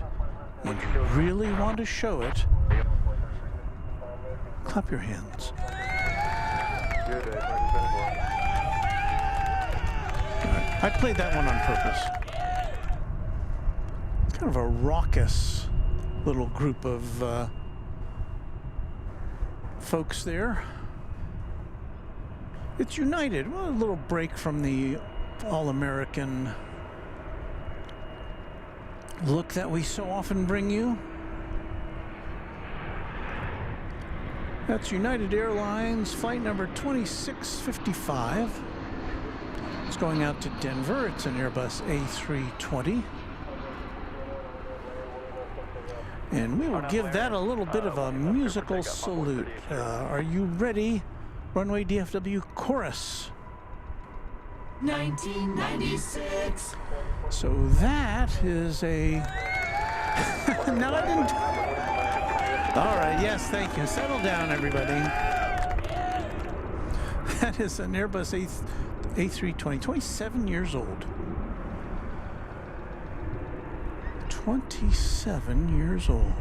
and you really want to show it, clap your hands. I played that one on purpose. Kind of a raucous little group of folks there. It's United. Well, a little break from the all-American look that we so often bring you. That's United Airlines flight number 2655. It's going out to Denver. It's an Airbus A320. And we will give that a little bit of a musical salute. Are you ready? Runway DFW chorus. 1996. So that is a... No, I didn't... All right, yes, thank you. Settle down, everybody. That is an Airbus A320, 27 years old. 27 years old.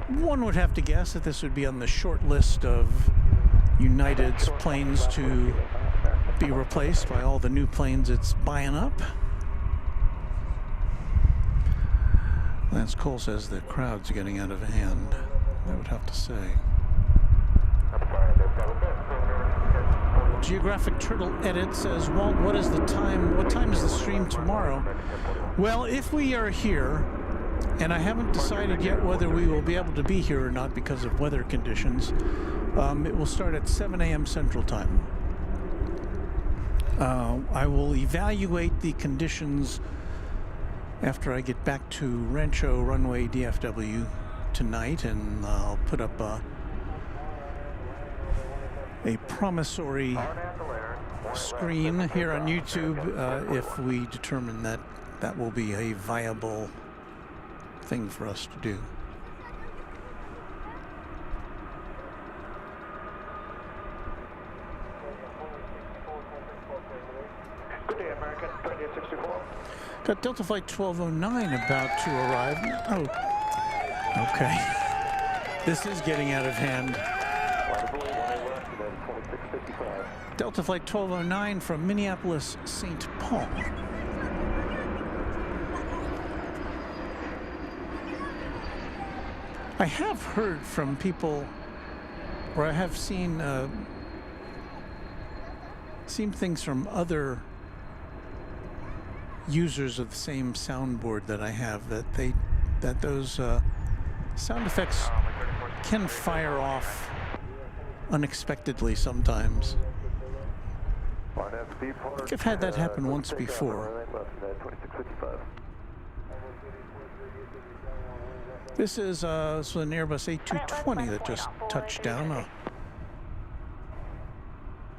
One would have to guess that this would be on the short list of United's planes to be replaced by all the new planes it's buying up. Lance Cole says the crowd's getting out of hand. I would have to say. Holographic Turtle Edit says, Walt, what is the time? What time is the stream tomorrow? Well, if we are here, and I haven't decided yet whether we will be able to be here or not because of weather conditions, it will start at 7 a.m. Central Time. I will evaluate the conditions after I get back to Rancho Runway DFW tonight, and I'll put up a promissory screen here on YouTube if we determine that that will be a viable thing for us to do. Good day, American 2864. Got Delta Flight 1209 about to arrive. Oh, okay. This is getting out of hand. Delta Flight 1209 from Minneapolis, St. Paul. I have heard from people, or I have seen things from other users of the same soundboard that I have, that those sound effects can fire off unexpectedly sometimes. I think I've had that happen once before. This is an Airbus A220 that just touched down.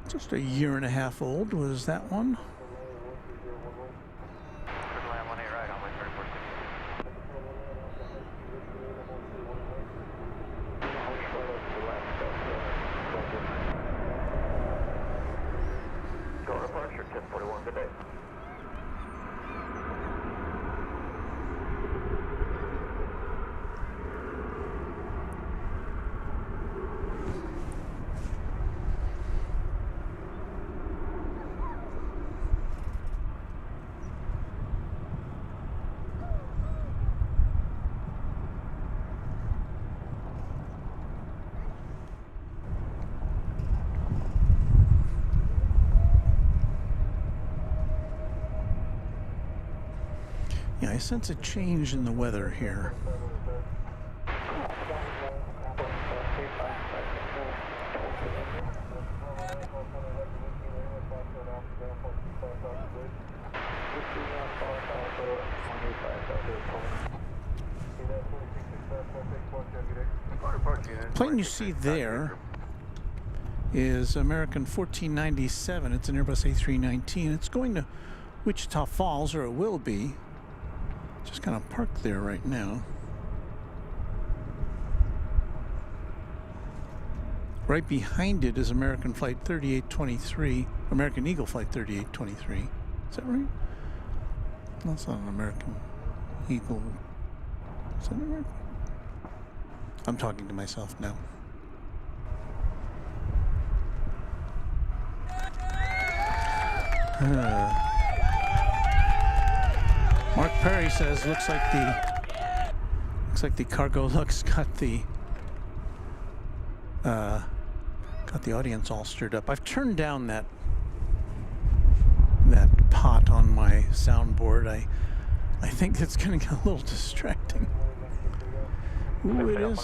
Just a year and a half old was that one. Yeah, I sense a change in the weather here. Plane you see there is American 1497. It's an Airbus A319. It's going to Wichita Falls, or it will be. Just kind of parked there right now. Right behind it is American Flight 3823, American Eagle Flight 3823. Is that right? That's not an American Eagle. Is that American? I'm talking to myself now. Mark Perry says, looks like the Cargo Lux got the audience all stirred up. I've turned down that pot on my soundboard. I think it's going to get a little distracting. Ooh,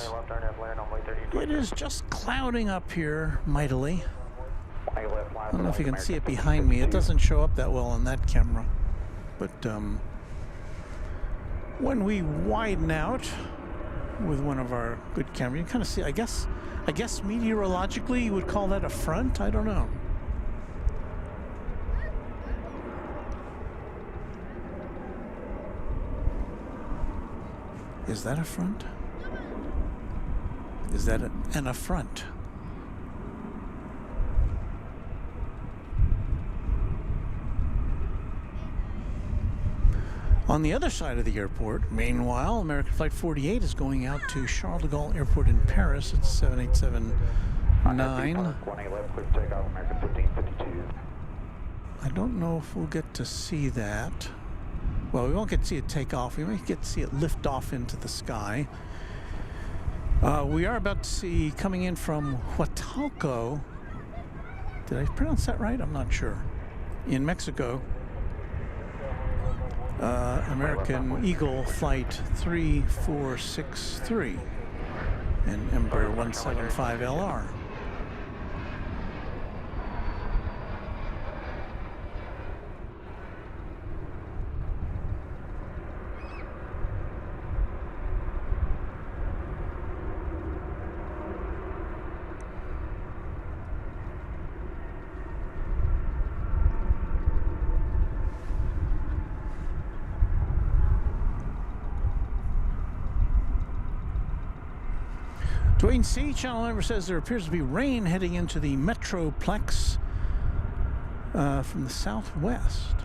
it is just clouding up here mightily. I don't know if you can see it behind me. It doesn't show up that well on that camera, but when we widen out with one of our good cameras, you kind of see, I guess meteorologically you would call that a front. I don't know. Is that a front? Is that an affront? On the other side of the airport, meanwhile, American Flight 48 is going out to Charles de Gaulle Airport in Paris. It's 7879. I don't know if we'll get to see that. Well, we won't get to see it take off. We might get to see it lift off into the sky. We are about to see, coming in from Huatulco, Did I pronounce that right? I'm not sure. In Mexico, American Eagle Flight 3463 and Embraer 175 LR. Dwayne C., channel member, says there appears to be rain heading into the Metroplex from the southwest.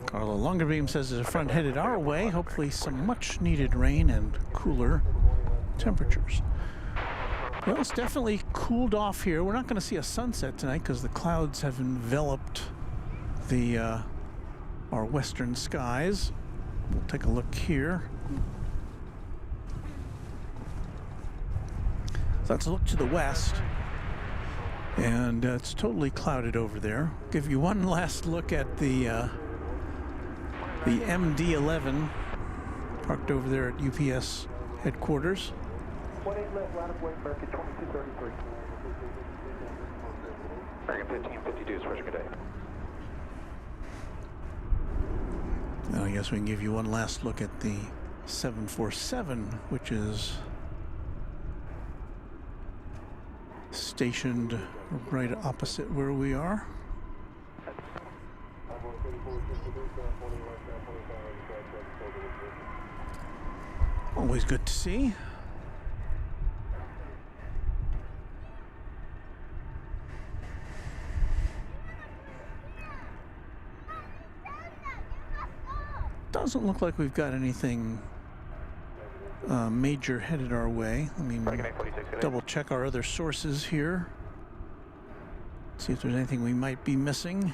Carlo Longerbeam says there's a front headed our way. Hopefully some much needed rain and cooler temperatures. Well, it's definitely cooled off here. We're not going to see a sunset tonight because the clouds have enveloped the our western skies. We'll take a look here. So let's look to the west. And it's totally clouded over there. Give you one last look at the MD-11 parked over there at UPS headquarters. 18 left, line of way, American 2233. American 1552, special good day. Now I guess we can give you one last look at the 747, which is stationed right opposite where we are. Always good to see. Doesn't look like we've got anything major headed our way. Let me double check our other sources here. See if there's anything we might be missing.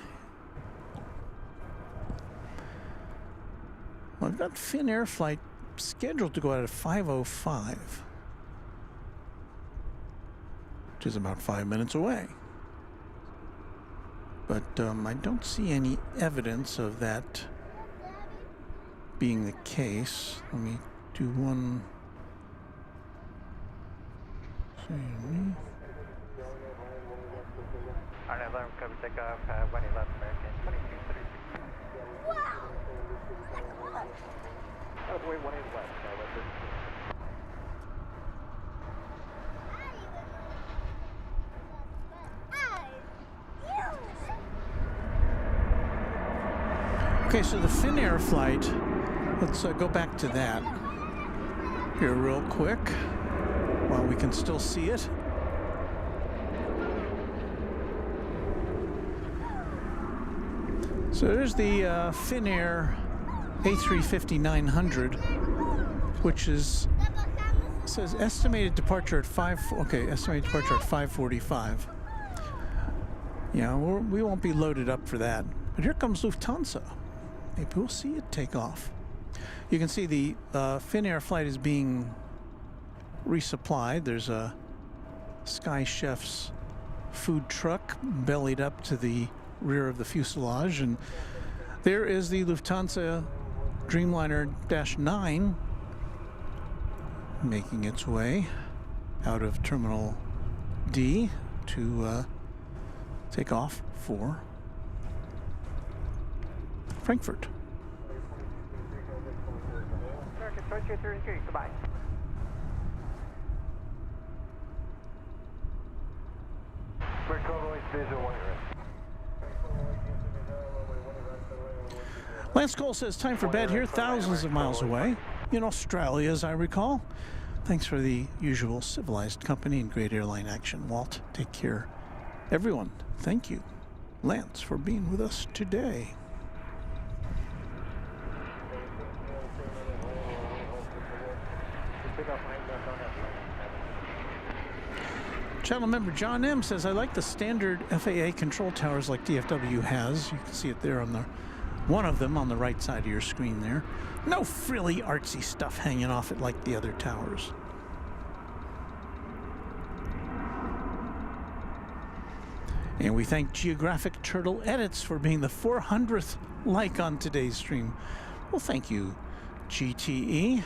Well, I've got Finnair flight scheduled to go out at 5:05, which is about 5 minutes away. But I don't see any evidence of that being the case. Let me do one. Alarm cover takeoff, 111 American 2233. Wow! Out of way 18 left, Okay, so the Finnair flight, let's go back to that here real quick while we can still see it. So there's the Finnair A350-900, which says estimated departure at 5:45. Yeah, we won't be loaded up for that. But here comes Lufthansa. Maybe we'll see it take off. You can see the Finnair flight is being resupplied. There's a Sky Chef's food truck bellied up to the rear of the fuselage, and there is the Lufthansa Dreamliner -9 making its way out of Terminal D to take off for Frankfurt. American 2233, goodbye. We're totally visual one. Lance Cole says, time for bed here, thousands of miles away, in Australia, as I recall. Thanks for the usual civilized company and great airline action. Walt, take care. Everyone, thank you, Lance, for being with us today. Channel member John M. says, I like the standard FAA control towers like DFW has. You can see it there on the One of them on the right side of your screen there. No frilly artsy stuff hanging off it like the other towers. And we thank Geographic Turtle Edits for being the 400th like on today's stream. Well, thank you, GTE.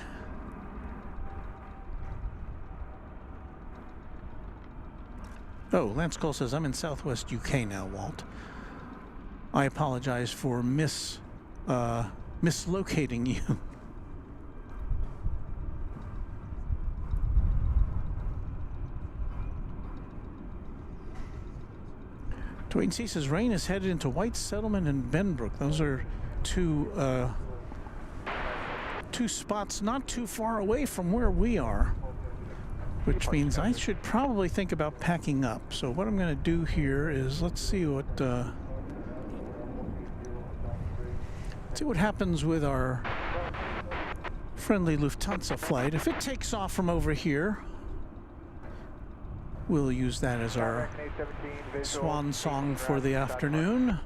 Oh, Lance Cole says, I'm in Southwest UK now, Walt. I apologize for mislocating you. Dwayne C says, rain is headed into White Settlement and Benbrook. Those are two spots not too far away from where we are, which means I should probably think about packing up. So what I'm going to do here is let's see what happens with our friendly Lufthansa flight. If it takes off from over here, we'll use that as our swan song for the afternoon.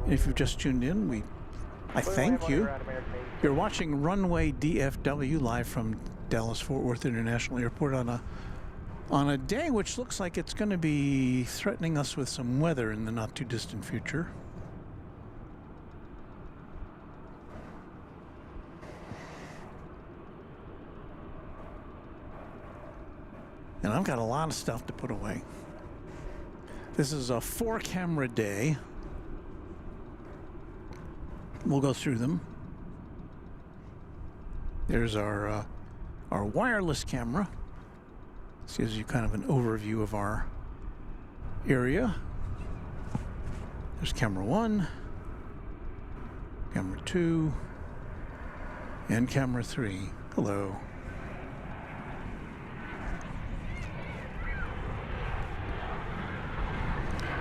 If you've just tuned in, I thank you. You're watching Runway DFW live from Dallas-Fort Worth International Airport on a day which looks like it's going to be threatening us with some weather in the not-too-distant future. And I've got a lot of stuff to put away. This is a 4-camera day. We'll go through them. There's our wireless camera. This gives you kind of an overview of our area. There's camera 1, camera 2, and camera 3. Hello.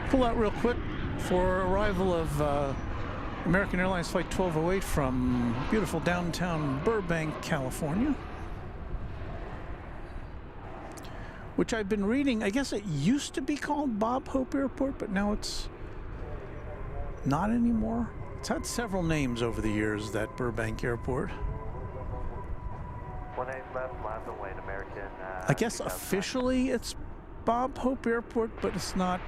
Pull out real quick for arrival of American Airlines Flight 1208 from beautiful downtown Burbank, California. Which I've been reading, I guess it used to be called Bob Hope Airport, but now it's not anymore. It's had several names over the years, that Burbank Airport. 18 left, miles away, American. I guess officially it's Bob Hope Airport, but it's not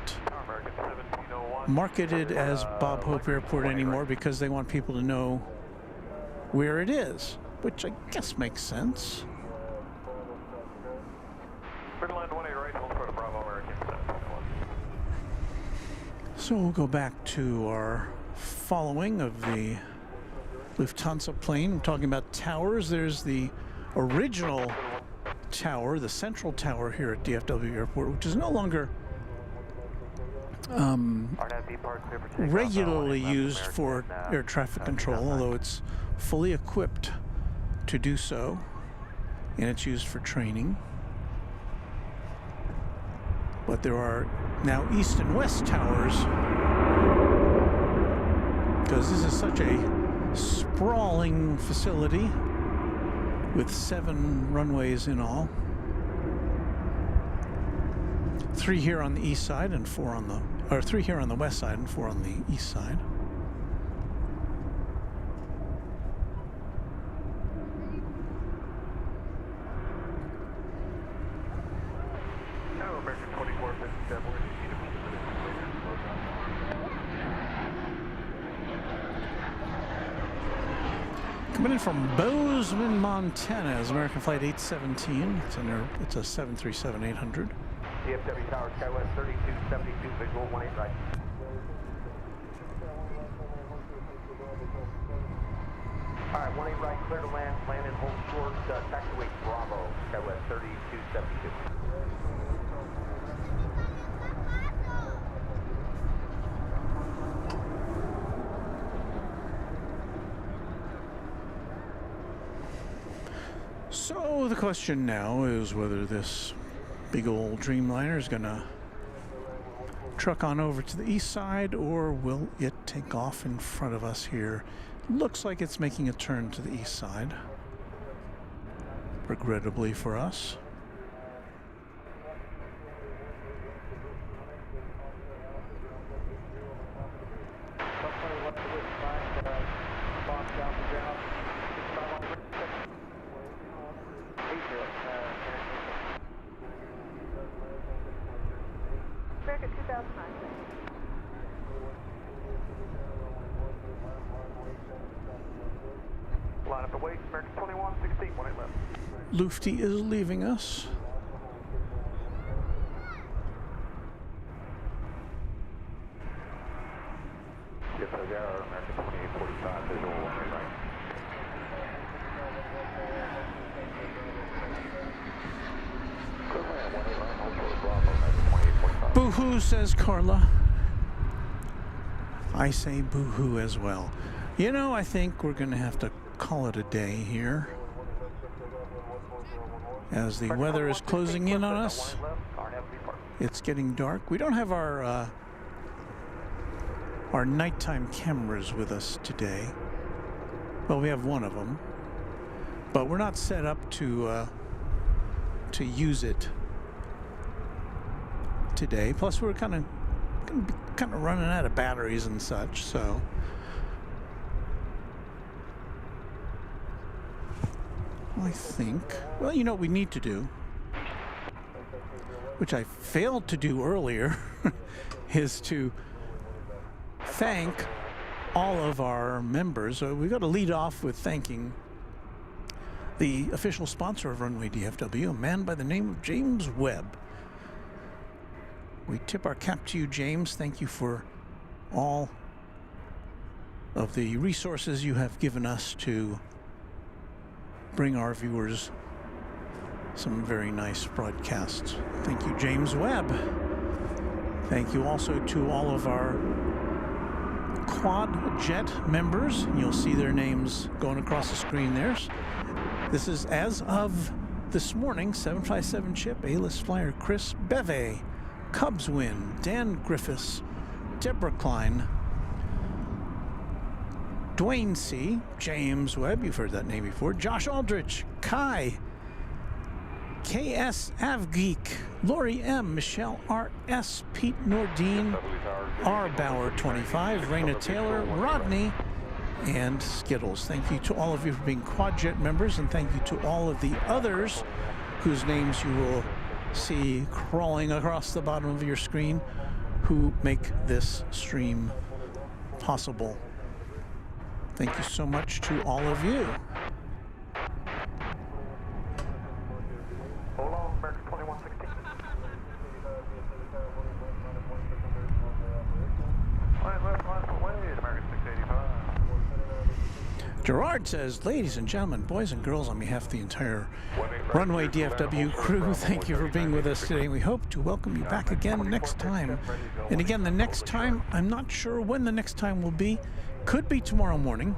marketed as Bob Hope Airport anymore because they want people to know where it is, which I guess makes sense. So we'll go back to our following of the Lufthansa plane. We're talking about towers. There's the original tower, the central tower here at DFW Airport, which is no longer regularly used for air traffic control, although it's fully equipped to do so, and it's used for training. But there are now east and west towers, because this is such a sprawling facility with 7 runways in all. 3 here on the east side and 4 on the, or 3 here on the west side and 4 on the east side. Coming in from Bozeman, Montana is American Flight 817. It's a 737-800. DFW Tower, Skywest 3272, visual 18 right. All right, 18 right, clear to land, land and hold short, taxiway Bravo, Skywest 3272. So the question now is whether this big old Dreamliner is going to truck on over to the east side, or will it take off in front of us here? Looks like it's making a turn to the east side, regrettably for us. 08, American 2116, 18 left. Lufty is leaving us. Yes, sir, they are American 2845, visual 18 right. Clearland 18 right, hold short of Bravo, American 2845. Boo-hoo, says Carla. I say boo-hoo as well. You know, I think we're going to have to call it a day here, as the weather is closing in on us. It's getting dark. We don't have our nighttime cameras with us today. Well, we have one of them, but we're not set up to use it today. Plus, we're kind of running out of batteries and such, so I think, well, you know what we need to do, which I failed to do earlier, is to thank all of our members. So we've got to lead off with thanking the official sponsor of Runway DFW, a man by the name of James Webb. We tip our cap to you, James. Thank you for all of the resources you have given us to bring our viewers some very nice broadcasts. Thank you, James Webb. Thank you also to all of our Quad Jet members. You'll see their names going across the screen there. This is as of this morning: 757 Chip, A-list flyer Chris Beve, Cubs win, Dan Griffiths, Deborah Klein, Dwayne C., James Webb, you've heard that name before, Josh Aldrich, Kai, K.S. Avgeek, Lori M., Michelle R.S., Pete Nordine, R. Bauer 25, Raina Taylor, Rodney, and Skittles. Thank you to all of you for being QuadJet members, and thank you to all of the others whose names you will see crawling across the bottom of your screen, who make this stream possible. Thank you so much to all of you. Hold on, American 2116. Line left, American 685. Gerard says, ladies and gentlemen, boys and girls, on behalf of the entire Runway DFW crew, thank you for being with us today. We hope to welcome you back again next time. And again, the next time, I'm not sure when the next time will be. Could be tomorrow morning,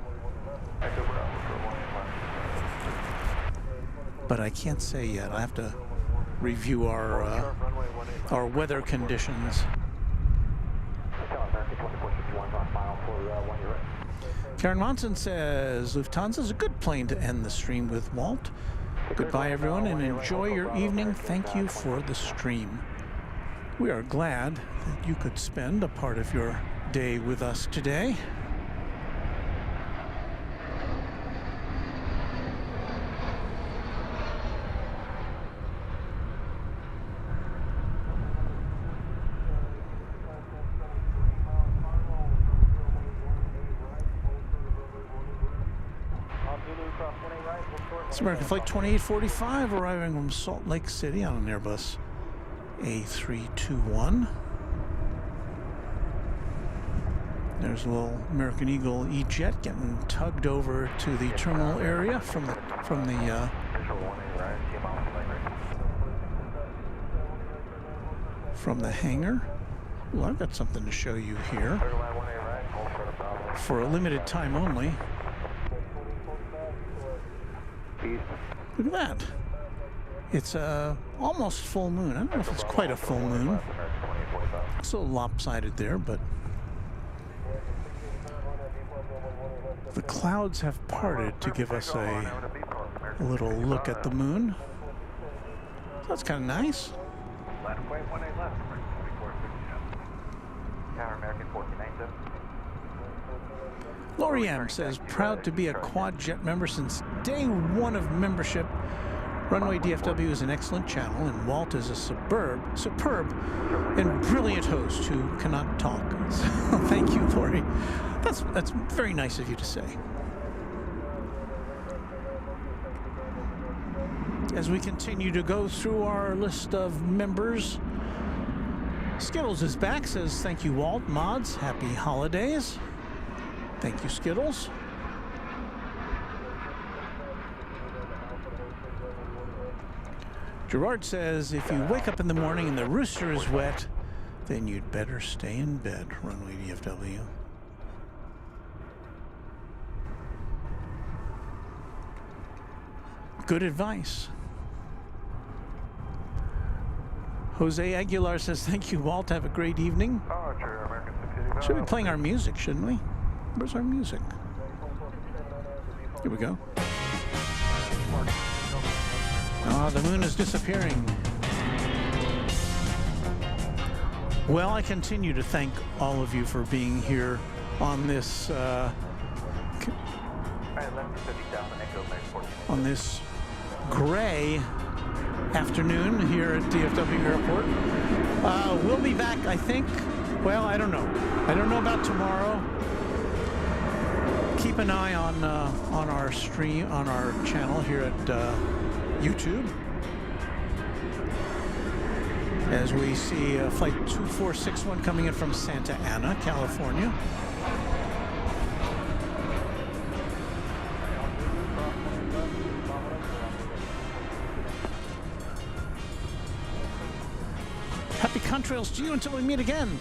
but I can't say yet. I have to review our weather conditions. Karen Monson says, Lufthansa is a good plane to end the stream with, Walt. Goodbye, everyone, and enjoy your evening. Thank you for the stream. We are glad that you could spend a part of your day with us today. It's American Flight 2845 arriving from Salt Lake City on an Airbus A321. There's a little American Eagle E-Jet getting tugged over to the terminal area from the hangar. Well, I've got something to show you here for a limited time only. Look at that. It's a almost full moon. I don't know if it's quite a full moon. It's a little lopsided there, but the clouds have parted to give us a little look at the moon. So that's kind of nice. Lori M. says, proud to be a QuadJet member since day one of membership. Runway DFW is an excellent channel, and Walt is a superb and brilliant host who cannot talk. So, thank you, Lori. That's very nice of you to say. as we continue to go through our list of members. Skittles is back, says thank you, Walt. Mods, happy holidays. Thank you, Skittles. Gerard says if you wake up in the morning and the rooster is wet, then you'd better stay in bed. Runway DFW. Good advice. Jose Aguilar says, thank you, Walt. Have a great evening. Should be playing our music, shouldn't we? Where's our music? Here we go. Ah, the moon is disappearing. Well, I continue to thank all of you for being here on this gray afternoon here at DFW Airport. We'll be back, I think. Well, I don't know. I don't know about tomorrow. Keep an eye on our stream, on our channel here at YouTube, as we see flight 2461 coming in from Santa Ana, California. Happy contrails to you until we meet again.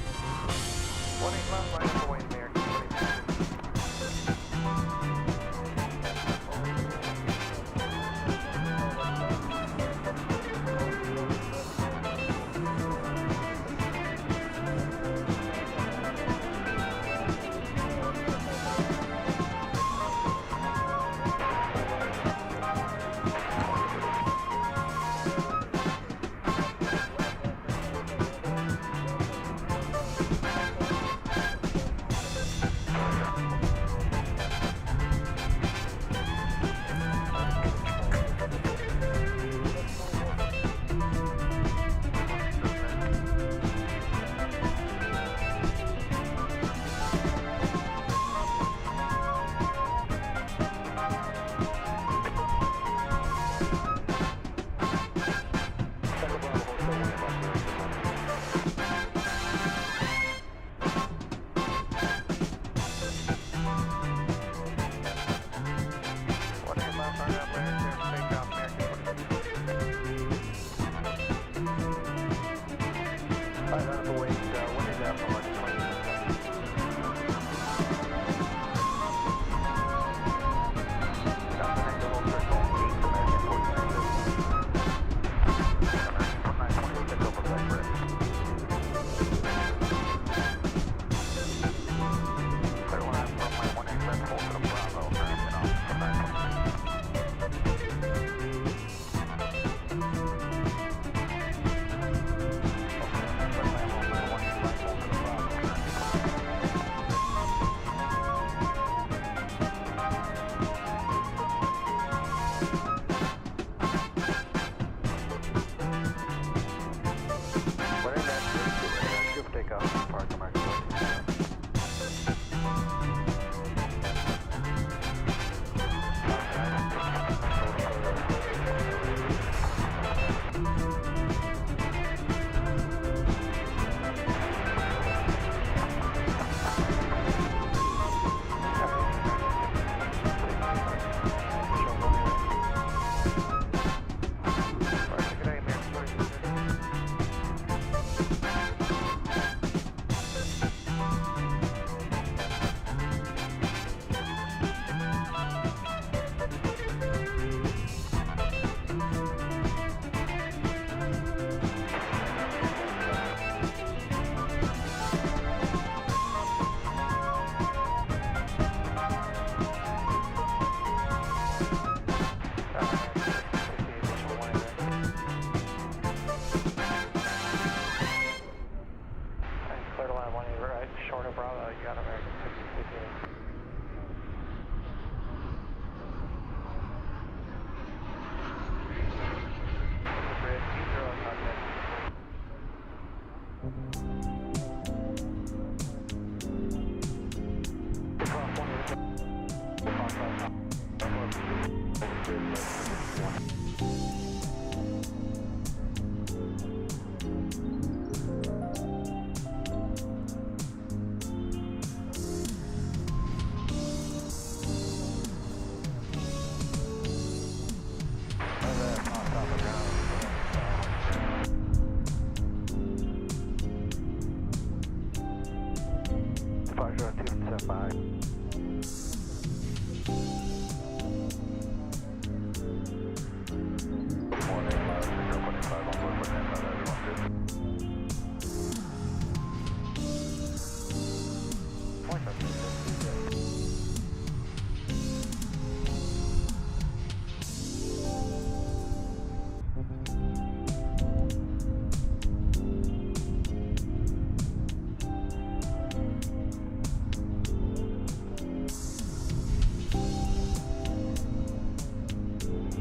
5.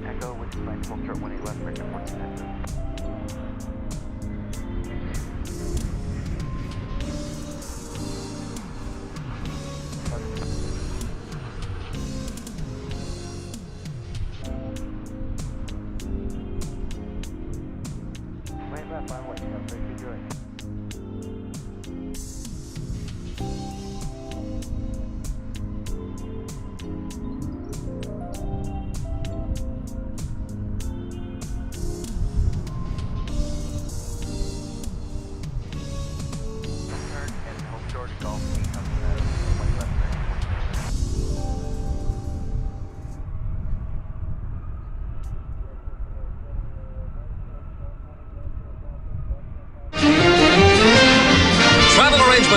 Echo with flight full short 18 left, break report to Texas. Right left, on way, that's very good.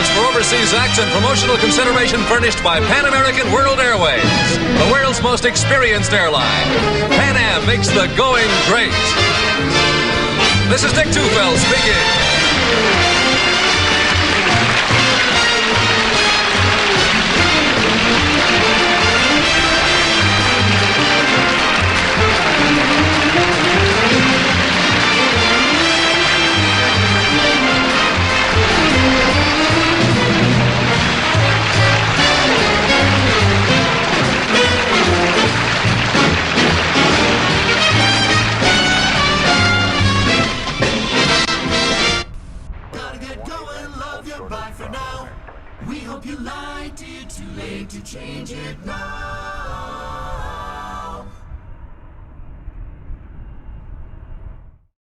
For overseas acts and promotional consideration furnished by Pan American World Airways, the world's most experienced airline. Pan Am makes the going great. This is Dick Tufeld speaking. Bye for now. We hope you liked it. Too late to change it now.